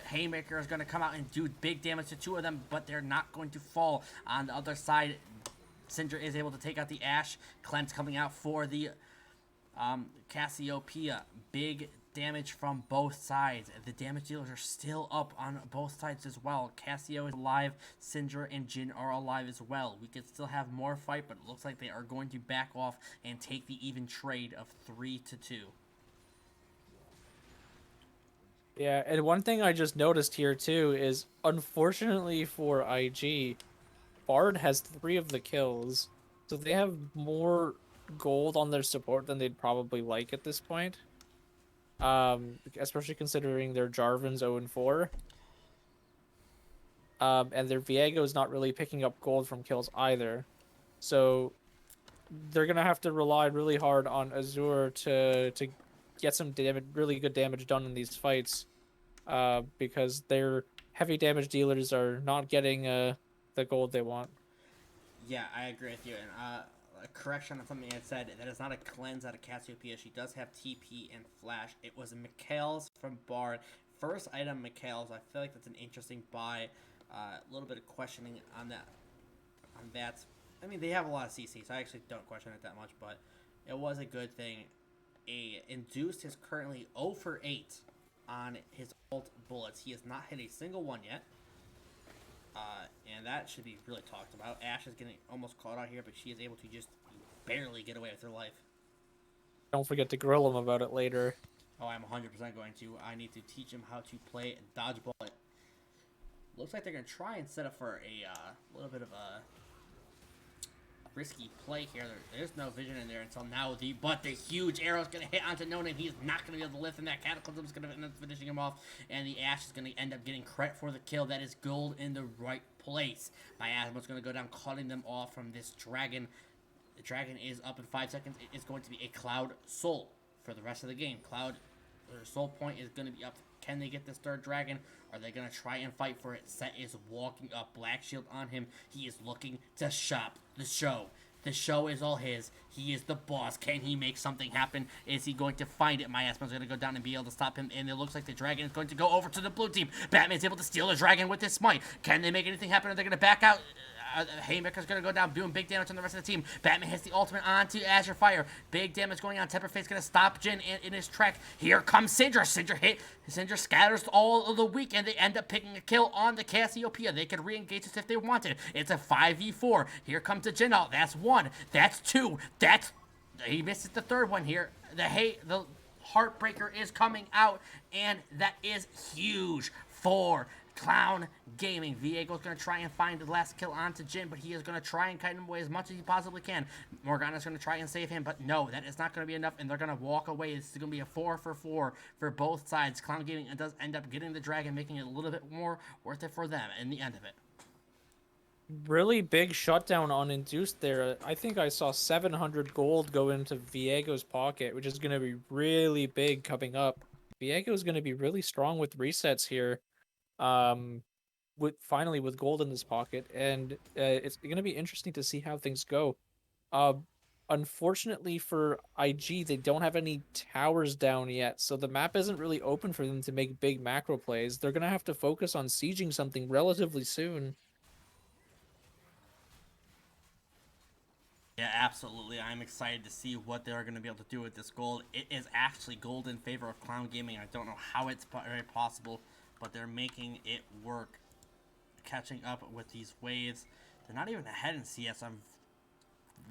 Haymaker is going to come out and do big damage to 2 of them, but they're not going to fall. On the other side, Syndra is able to take out the Ashe. Cleanse coming out for the Cassiopeia. Big damage from both sides. The damage dealers are still up on both sides as well. Cassio is alive. Syndra and Jin are alive as well. We could still have more fight, but it looks like they are going to back off and take the even trade of 3-2. Yeah, and one thing I just noticed here too is, unfortunately for IG, Bard has 3 of the kills, so they have more gold on their support than they'd probably like at this point. Especially considering their Jarvan's 0-4. And their Viego is not really picking up gold from kills either. So they're gonna have to rely really hard on Azure to get some damage, really good damage done in these fights, because their heavy damage dealers are not getting the gold they want. Yeah, I agree with you. And a correction on something I said, that is not a cleanse out of Cassiopeia. She does have TP and Flash. It was Mikhail's from Bard. First item, Mikhail's. I feel like that's an interesting buy. A little bit of questioning on that. I mean, they have a lot of CC, so I actually don't question it that much, but it was a good thing. Induced is currently 0 for 8 on his ult bullets. He has not hit a single one yet. And that should be really talked about. Ashe is getting almost caught out here, but she is able to just barely get away with her life. Don't forget to grill him about it later. Oh, I'm 100% going to. I need to teach him how to play dodgeball. Looks like they're going to try and set up for a little bit of a risky play here. There's no vision in there until now. But the huge arrow is going to hit onto No Name. He is not going to be able to lift, and that Cataclysm is going to end up finishing him off. And the Ashe is going to end up getting credit for the kill. That is gold in the right place. Miasma is going to go down, cutting them off from this dragon. The dragon is up in 5 seconds. It is going to be a Cloud Soul for the rest of the game. Cloud, their soul point is going to be up. Can they get this 3rd dragon? Are they going to try and fight for it? Set is walking up. Black Shield on him. He is looking to shop the show. The show is all his. He is the boss. Can he make something happen? Is he going to find it? Miasma's going to go down and be able to stop him. And it looks like the dragon is going to go over to the blue team. Batman's able to steal the dragon with his smite. Can they make anything happen? Are they going to back out? Haymaker's gonna go down, doing big damage on the rest of the team. Batman hits the ultimate onto Azure Fire. Big damage going on. Temper Fate's gonna stop Jin in his trek. Here comes Syndra. Syndra scatters all of the weak, and they end up picking a kill on the Cassiopeia. They could re-engage this if they wanted. It's a 5v4. Here comes the Jin out. That's one. That's two. He misses the third one here. The Heartbreaker is coming out, and that is huge for Clown Gaming. Viego's going to try and find the last kill onto Jin, but he is going to try and kite him away as much as he possibly can. Morgana's going to try and save him, but no, that is not going to be enough, and they're going to walk away. This is going to be a 4-for-4 for both sides. Clown Gaming does end up getting the dragon, making it a little bit more worth it for them in the end of it. Really big shutdown on Induced there. I think I saw 700 gold go into Viego's pocket, which is going to be really big coming up. Viego's going to be really strong with resets here. With gold in his pocket, and it's going to be interesting to see how things go. Unfortunately for IG, they don't have any towers down yet, so the map isn't really open for them to make big macro plays. They're going to have to focus on sieging something relatively soon. Yeah, absolutely. I'm excited to see what they're going to be able to do with this gold. It is actually gold in favor of Clown Gaming. I don't know how it's very possible, but they're making it work. Catching up with these waves. They're not even ahead in CS. I'm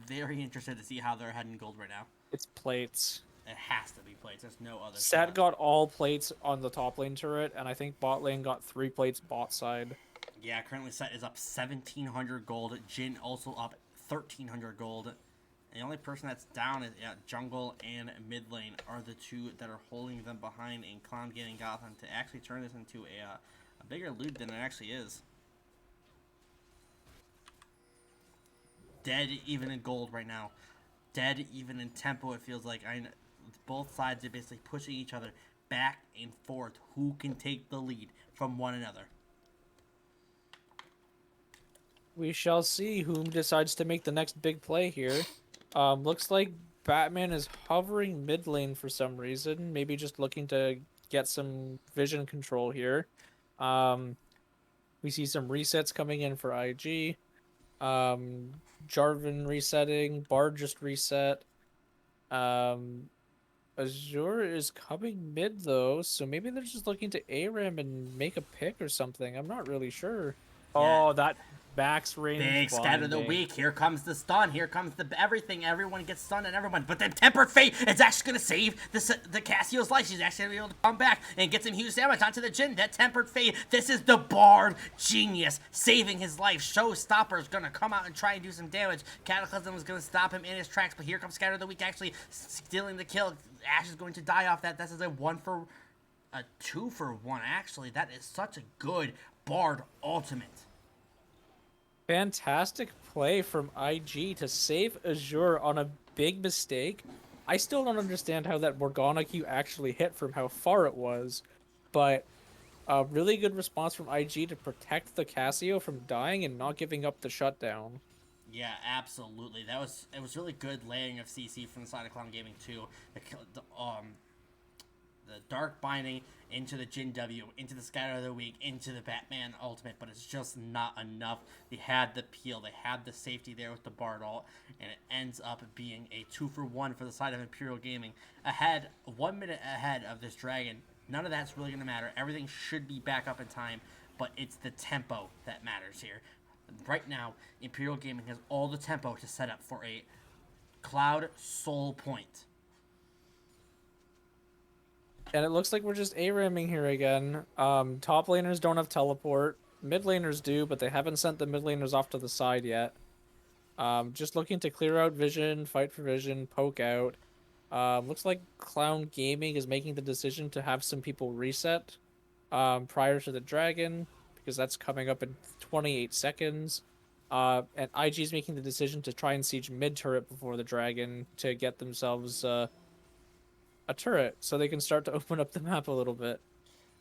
very interested to see how they're ahead in gold right now. It's plates. It has to be plates. There's no other. Sat got all plates on the top lane turret, and I think bot lane got 3 plates bot side. Yeah, currently Set is up 1,700 gold. Jin also up 1,300 gold. And the only person that's down is jungle and mid lane are the two that are holding them behind in Clown Gaming Gotham to actually turn this into a bigger loot than it actually is. Dead even in gold right now. Dead even in tempo, it feels like. Both sides are basically pushing each other back and forth. Who can take the lead from one another? We shall see whom decides to make the next big play here. Looks like Batman is hovering mid lane for some reason. Maybe just looking to get some vision control here. We see some resets coming in for IG. Jarvan resetting. Bard just reset. Azure is coming mid though, so maybe they're just looking to ARAM and make a pick or something. I'm not really sure. Yeah. Oh, that max range. Big scatter the weak. Here comes the stun. Here comes the everything. Everyone gets stunned and everyone. But then Tempered Fate is actually going to save the Cassio's life. She's actually going to be able to come back and get some huge damage onto the Jin. That Tempered Fate. This is the Bard genius saving his life. Showstopper is going to come out and try and do some damage. Cataclysm is going to stop him in his tracks. But here comes Scatter the Weak actually stealing the kill. Ash is going to die off that. This is a 2-for-1 actually. That is such a good Bard ultimate. Fantastic play from IG to save Azure on a big mistake. I still don't understand how that Morgana Q actually hit from how far it was, but a really good response from IG to protect the Cassio from dying and not giving up the shutdown. Yeah, absolutely. It was really good layering of CC from the side of Clown Gaming too. The Dark Binding into the Jin W, into the Scatter of the Weak, into the Batman Ultimate, but it's just not enough. They had the peel, they had the safety there with the Bard ult, and it ends up being a 2-for-1 for the side of Imperial Gaming. 1 minute ahead of this Dragon. None of that's really going to matter. Everything should be back up in time, but it's the tempo that matters here. Right now, Imperial Gaming has all the tempo to set up for a Cloud Soul Point. And it looks like we're just ARAMing here again. Top laners don't have teleport. Mid laners do, but they haven't sent the mid laners off to the side yet. Just looking to clear out vision, fight for vision, poke out. Looks like Clown Gaming is making the decision to have some people reset prior to the dragon, because that's coming up in 28 seconds. And IG is making the decision to try and siege mid turret before the dragon to get themselves a turret, so they can start to open up the map a little bit.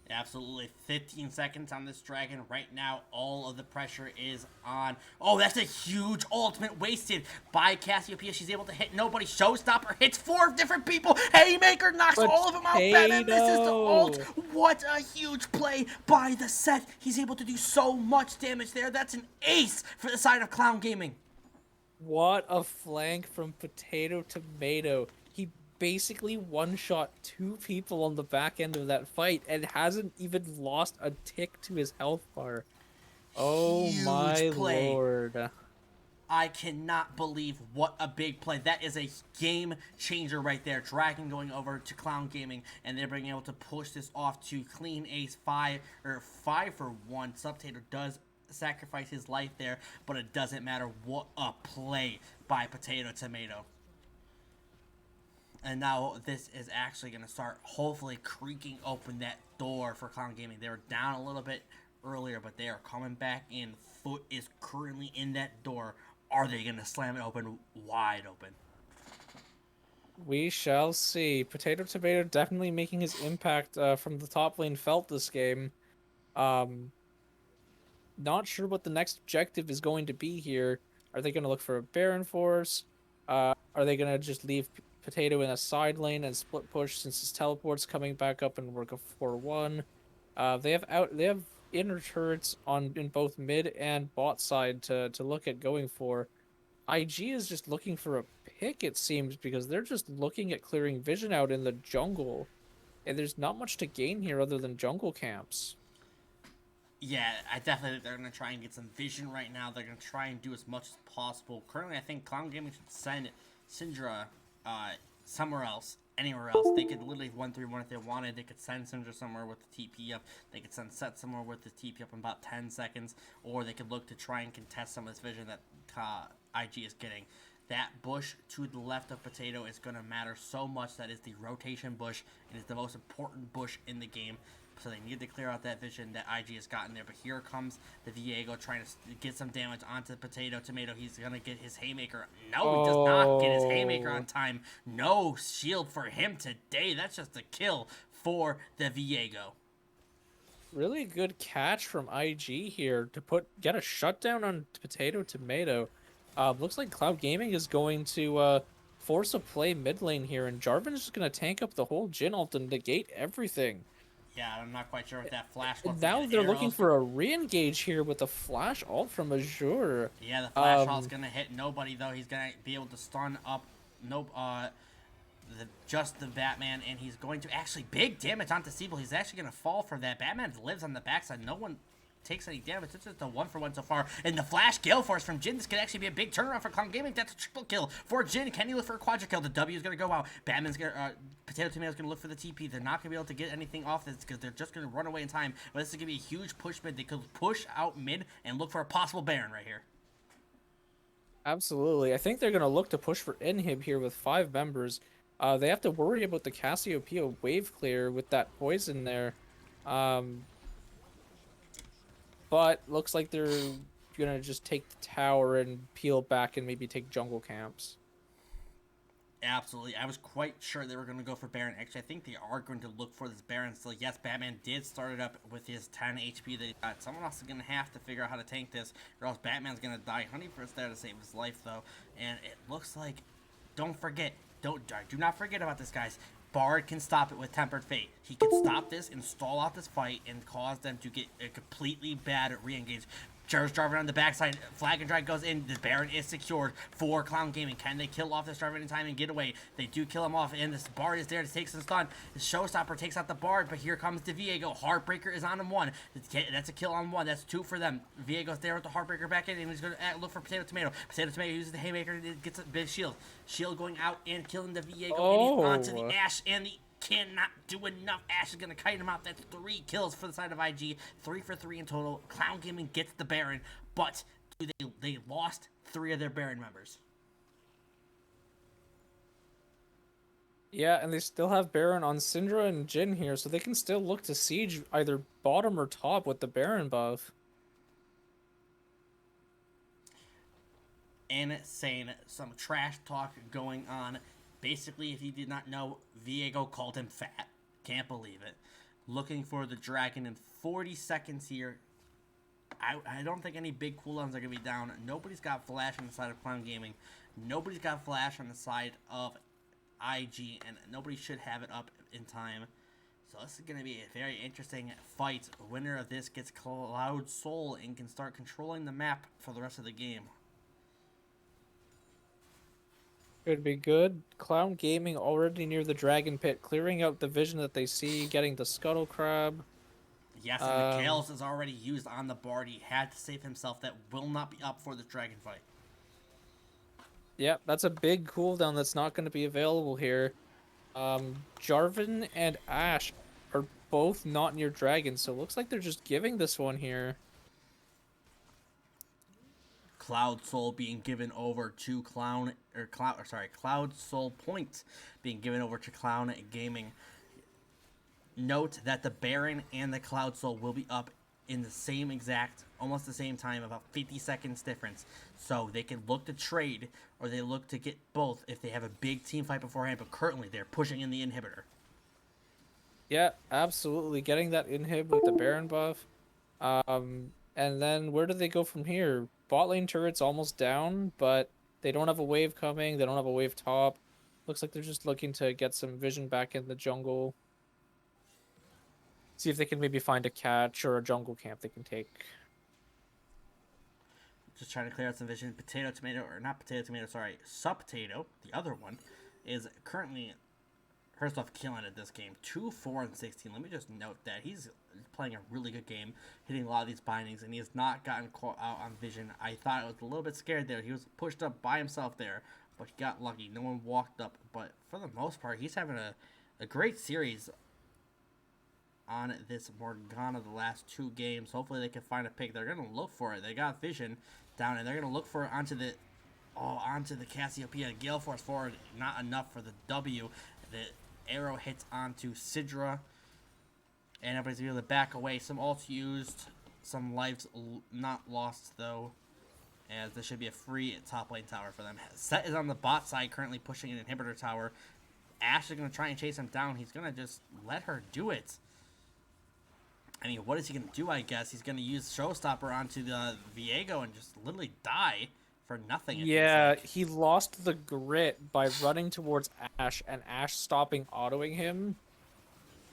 Absolutely. 15 seconds on this dragon. Right now, all of the pressure is on. Oh, that's a huge ultimate wasted by Cassiopeia. She's able to hit nobody. Showstopper hits 4 different people. Haymaker knocks all of them out. Batman misses the ult. Potato! What a huge play by the set. He's able to do so much damage there. That's an ace for the side of Clown Gaming. What a flank from Potato Tomato. He basically one-shot 2 people on the back end of that fight and hasn't even lost a tick to his health bar. Oh Huge my play. lord. I cannot believe what a big play. That is a game changer right there. Dragon going over to Clown Gaming, and they're being able to push this off to clean ace 5 for 1. Subtater does sacrifice his life there, but it doesn't matter. What a play by Potato Tomato. And now this is actually going to start hopefully creaking open that door for Clown Gaming. They were down a little bit earlier, but they are coming back in. Foot is currently in that door. Are they going to slam it open wide open? We shall see. Potato Tomato definitely making his impact from the top lane felt this game. Um, Not sure what the next objective is going to be here. Are they going to look for a Baron Force? Are they going to just leave Potato in a side lane and split push since his teleport's coming back up and work a 4-1? They have inner turrets on in both mid and bot side to look at going for. IG is just looking for a pick, it seems, because they're just looking at clearing vision out in the jungle. And there's not much to gain here other than jungle camps. Yeah, I definitely think they're going to try and get some vision right now. They're going to try and do as much as possible. Currently, I think Clown Gaming should send Syndra somewhere else. Anywhere else. They could literally 1-3-1 if they wanted. They could send Syndra somewhere with the TP up. They could send Set somewhere with the TP up in about 10 seconds. Or they could look to try and contest some of this vision that IG is getting. That bush to the left of Potato is going to matter so much. That is the rotation bush. It is the most important bush in the game. So they need to clear out that vision that IG has gotten there. But here comes the Viego trying to get some damage onto Potato Tomato. He's going to get his Haymaker. No, he does not get his Haymaker on time. No shield for him today. That's just a kill for the Viego. Really good catch from IG here to get a shutdown on Potato Tomato. Looks like Cloud Gaming is going to force a play mid lane here, and Jarvan is just going to tank up the whole Jhin ult and negate everything. Yeah, I'm not quite sure if that flash And was now they're looking for a re-engage here with a flash ult from Azure. Yeah, the flash ult's gonna hit nobody though. He's gonna be able to stun up just the Batman, and he's going to actually big damage onto Siebel. He's actually gonna fall for that. Batman lives on the backside. No one takes any damage. It's just a 1-for-1 so far. And the flash Gale Force from Jhin. This could actually be a big turnaround for Clown Gaming. That's a triple kill for Jhin. Can he look for a quadra kill? The W is gonna go out. Batman's gonna Potato Tomato's gonna look for the TP. They're not gonna be able to get anything off this because they're just gonna run away in time. But this is gonna be a huge push mid. They could push out mid and look for a possible Baron right here. Absolutely. I think they're going to look to push for inhib here with 5 members. They have to worry about the Cassiopeia wave clear with that poison there. But looks like they're going to just take the tower and peel back and maybe take jungle camps. Absolutely. I was quite sure they were going to go for Baron. Actually, I think they are going to look for this Baron still. Yes, Batman did start it up with his 10 HP that he got. Someone else is going to have to figure out how to tank this, or else Batman's going to die. Honeyford's there to save his life, though. And it looks like, do not forget about this, guys. Bard can stop it with Tempered Fate. He can stop this and stall out this fight and cause them to get a completely bad re-engage. Jarvan on the backside. Flag and Drag goes in. The Baron is secured for Clown Gaming. Can they kill off this Jarvan in time and get away? They do kill him off, and this Bard is there to take some stun. The Showstopper takes out the Bard, but here comes the Viego. Heartbreaker is on him 1. That's a kill on 1. That's 2 for them. Viego's there with the Heartbreaker back in, and he's going to look for Potato Tomato. Potato Tomato uses the Haymaker and gets a big shield. Shield going out and killing the Viego. And he's onto the Ashe, and the cannot do enough. Ashe is going to kite him out. That's 3 kills for the side of IG. 3 for 3 in total. Clown Gaming gets the Baron, but they lost 3 of their Baron members. Yeah, and they still have Baron on Syndra and Jhin here, so they can still look to siege either bottom or top with the Baron buff. Insane. Some trash talk going on. Basically, if you did not know, Viego called him fat. Can't believe it. looking for the dragon in 40 seconds here. I don't think any big cooldowns are going to be down. Nobody's got flash on the side of Clown Gaming. Nobody's got flash on the side of IG, and nobody should have it up in time. So this is going to be a very interesting fight. Winner of this gets Cloud Soul and can start controlling the map for the rest of the game. Could be good. Clown Gaming already near the Dragon Pit, clearing out the vision that they see, getting the Scuttle Crab. Yes, and the Chaos is already used on the Bard. He had to save himself. That will not be up for the dragon fight. Yep, that's a big cooldown that's not going to be available here. Jarvan and Ashe are both not near Dragon, so it looks like they're just giving this one here. Cloud Soul being given over to Cloud Soul Point being given over to Clown Gaming. Note that the Baron and the Cloud Soul will be up in the same exact, almost the same time, about 50 seconds difference. So they can look to trade, or they look to get both if they have a big team fight beforehand, but currently they're pushing in the inhibitor. Yeah, absolutely. Getting that inhib with the Baron buff. And then where do they go from here? Bot lane turret's almost down, but they don't have a wave coming. They don't have a wave top. Looks like they're just looking to get some vision back in the jungle. See if they can maybe find a catch or a jungle camp they can take. Just trying to clear out some vision. Potato, tomato, or not potato, tomato, sorry. Sub-potato, the other one, is currently, first off, killing it this game. 2, 4, and 16. Let me just note that he's playing a really good game, hitting a lot of these bindings, and he has not gotten caught out on vision. I thought I was a little bit scared there. He was pushed up by himself there, but he got lucky. No one walked up, but for the most part, he's having a great series on this Morgana the last 2 games. Hopefully they can find a pick. They're going to look for it. They got vision down, and they're going to look for it onto the Cassiopeia. Gale Force forward, not enough for the W. The arrow hits onto Sidra, and everybody's able to back away. Some ults used, some lives not lost though, as this should be a free top lane tower for them. Set is on the bot side, currently pushing an inhibitor tower. Ashe is going to try and chase him down. He's going to just let her do it. I mean, what is he going to do, I guess? He's going to use Showstopper onto the Viego and just literally die for nothing. Yeah, he lost the grit by running towards Ashe and Ashe stopping autoing him.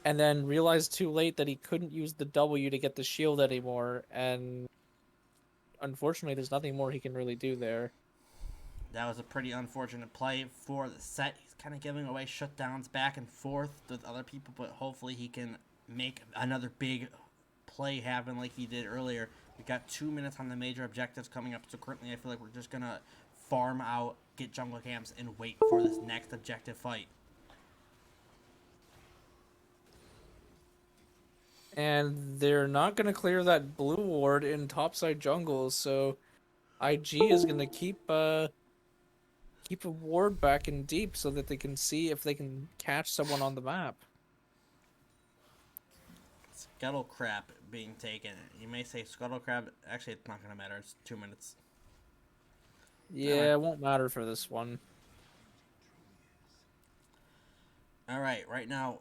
And then realized too late that he couldn't use the W to get the shield anymore. And unfortunately, there's nothing more he can really do there. That was a pretty unfortunate play for the set. He's kind of giving away shutdowns back and forth with other people, but hopefully he can make another big play happen like he did earlier. We got 2 minutes on the major objectives coming up, so currently I feel like we're just gonna farm out, get jungle camps, and wait for this next objective fight. And they're not gonna clear that blue ward in topside jungle, so IG is gonna keep a ward back in deep so that they can see if they can catch someone on the map. Scuttle Crab being taken. You may say Scuttle Crab. Actually, it's not going to matter. It's 2 minutes. Yeah, it won't matter for this one. Alright, right now,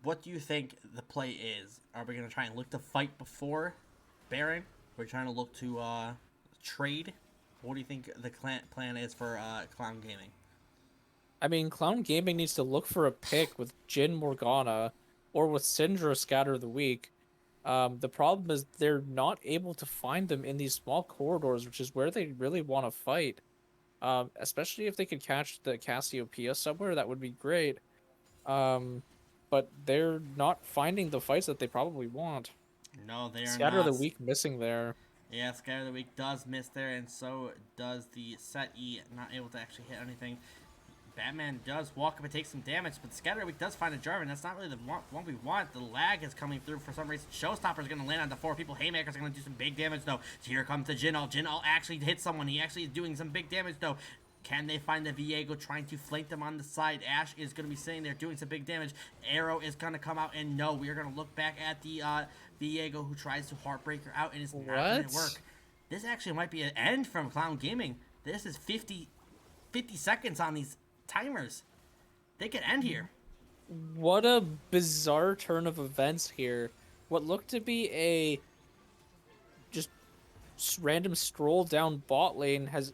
what do you think the play is? Are we going to try and look to fight before Baron? We're trying to look to trade? What do you think the plan is for Clown Gaming? I mean, Clown Gaming needs to look for a pick with Jhin Morgana or with Syndra Scatter the Weak. The problem is they're not able to find them in these small corridors, which is where they really want to fight. Especially if they could catch the Cassiopeia somewhere, that would be great. But they're not finding the fights that they probably want. No, they are Scatter not. the Weak missing there. Yeah, Scatter the Weak does miss there, and so does the Set E, not able to actually hit anything. Batman does walk up and take some damage, but Scatter Week does find a Jarvan. That's not really the one we want. The lag is coming through for some reason. Showstopper is going to land on the 4 people. Haymaker's going to do some big damage, though. So here comes the Jin'Al. Jin'Al actually hit someone. He actually is doing some big damage, though. Can they find the Viego trying to flank them on the side? Ashe is going to be sitting there doing some big damage. Arrow is going to come out, and no, we are going to look back at the Viego who tries to Heartbreaker out, and it's not going to work. This actually might be an end from Clown Gaming. This is 50 seconds on these timers. They could end here. What a bizarre turn of events here. What looked to be a just random stroll down bot lane has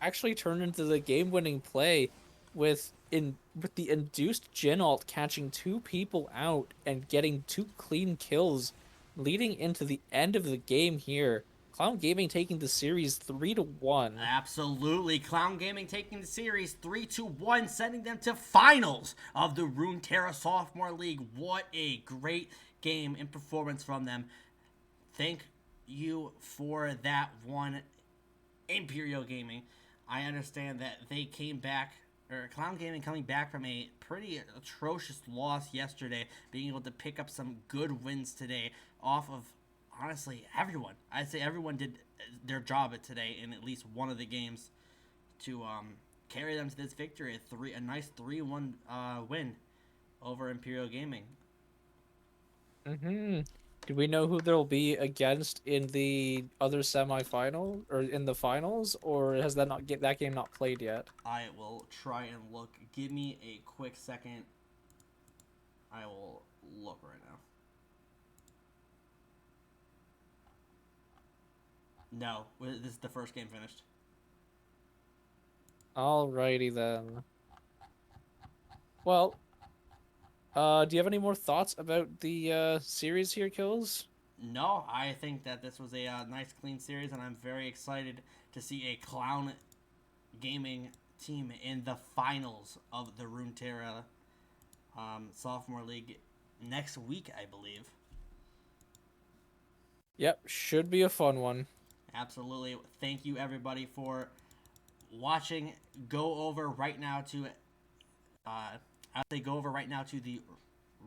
actually turned into the game-winning play with the induced Jhin ult catching two people out and getting two clean kills, leading into the end of the game here. Clown Gaming taking the series 3-1. Absolutely. Clown Gaming taking the series 3-1, sending them to finals of the Runeterra Sophomore League. What a great game and performance from them. Thank you for that one, Imperial Gaming. I understand that they came back, or Clown Gaming coming back from a pretty atrocious loss yesterday, being able to pick up some good wins today off of, honestly, everyone. I'd say everyone did their job at today in at least one of the games to carry them to this victory. A nice 3-1 win over Imperial Gaming. Hmm. Do we know who they'll be against in the other semifinal or in the finals, or has that game not played yet? I will try and look. Give me a quick second. I will look right now. No, this is the first game finished. Alrighty then. Well, do you have any more thoughts about the series here, Kills? No, I think that this was a nice, clean series, and I'm very excited to see a Clown Gaming team in the finals of the Runeterra Sophomore League next week, I believe. Yep, should be a fun one. Absolutely. Thank you, everybody, for watching. Go over right now to I say go over right now to the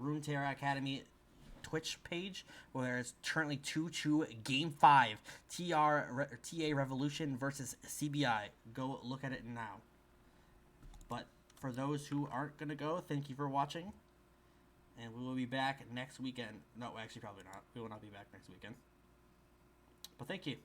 Runeterra Academy Twitch page where there's currently 2-2 Game 5 TA Revolution versus CBI. Go look at it now. But for those who aren't going to go, thank you for watching. And we will be back next weekend. No, actually, probably not. We will not be back next weekend. But thank you.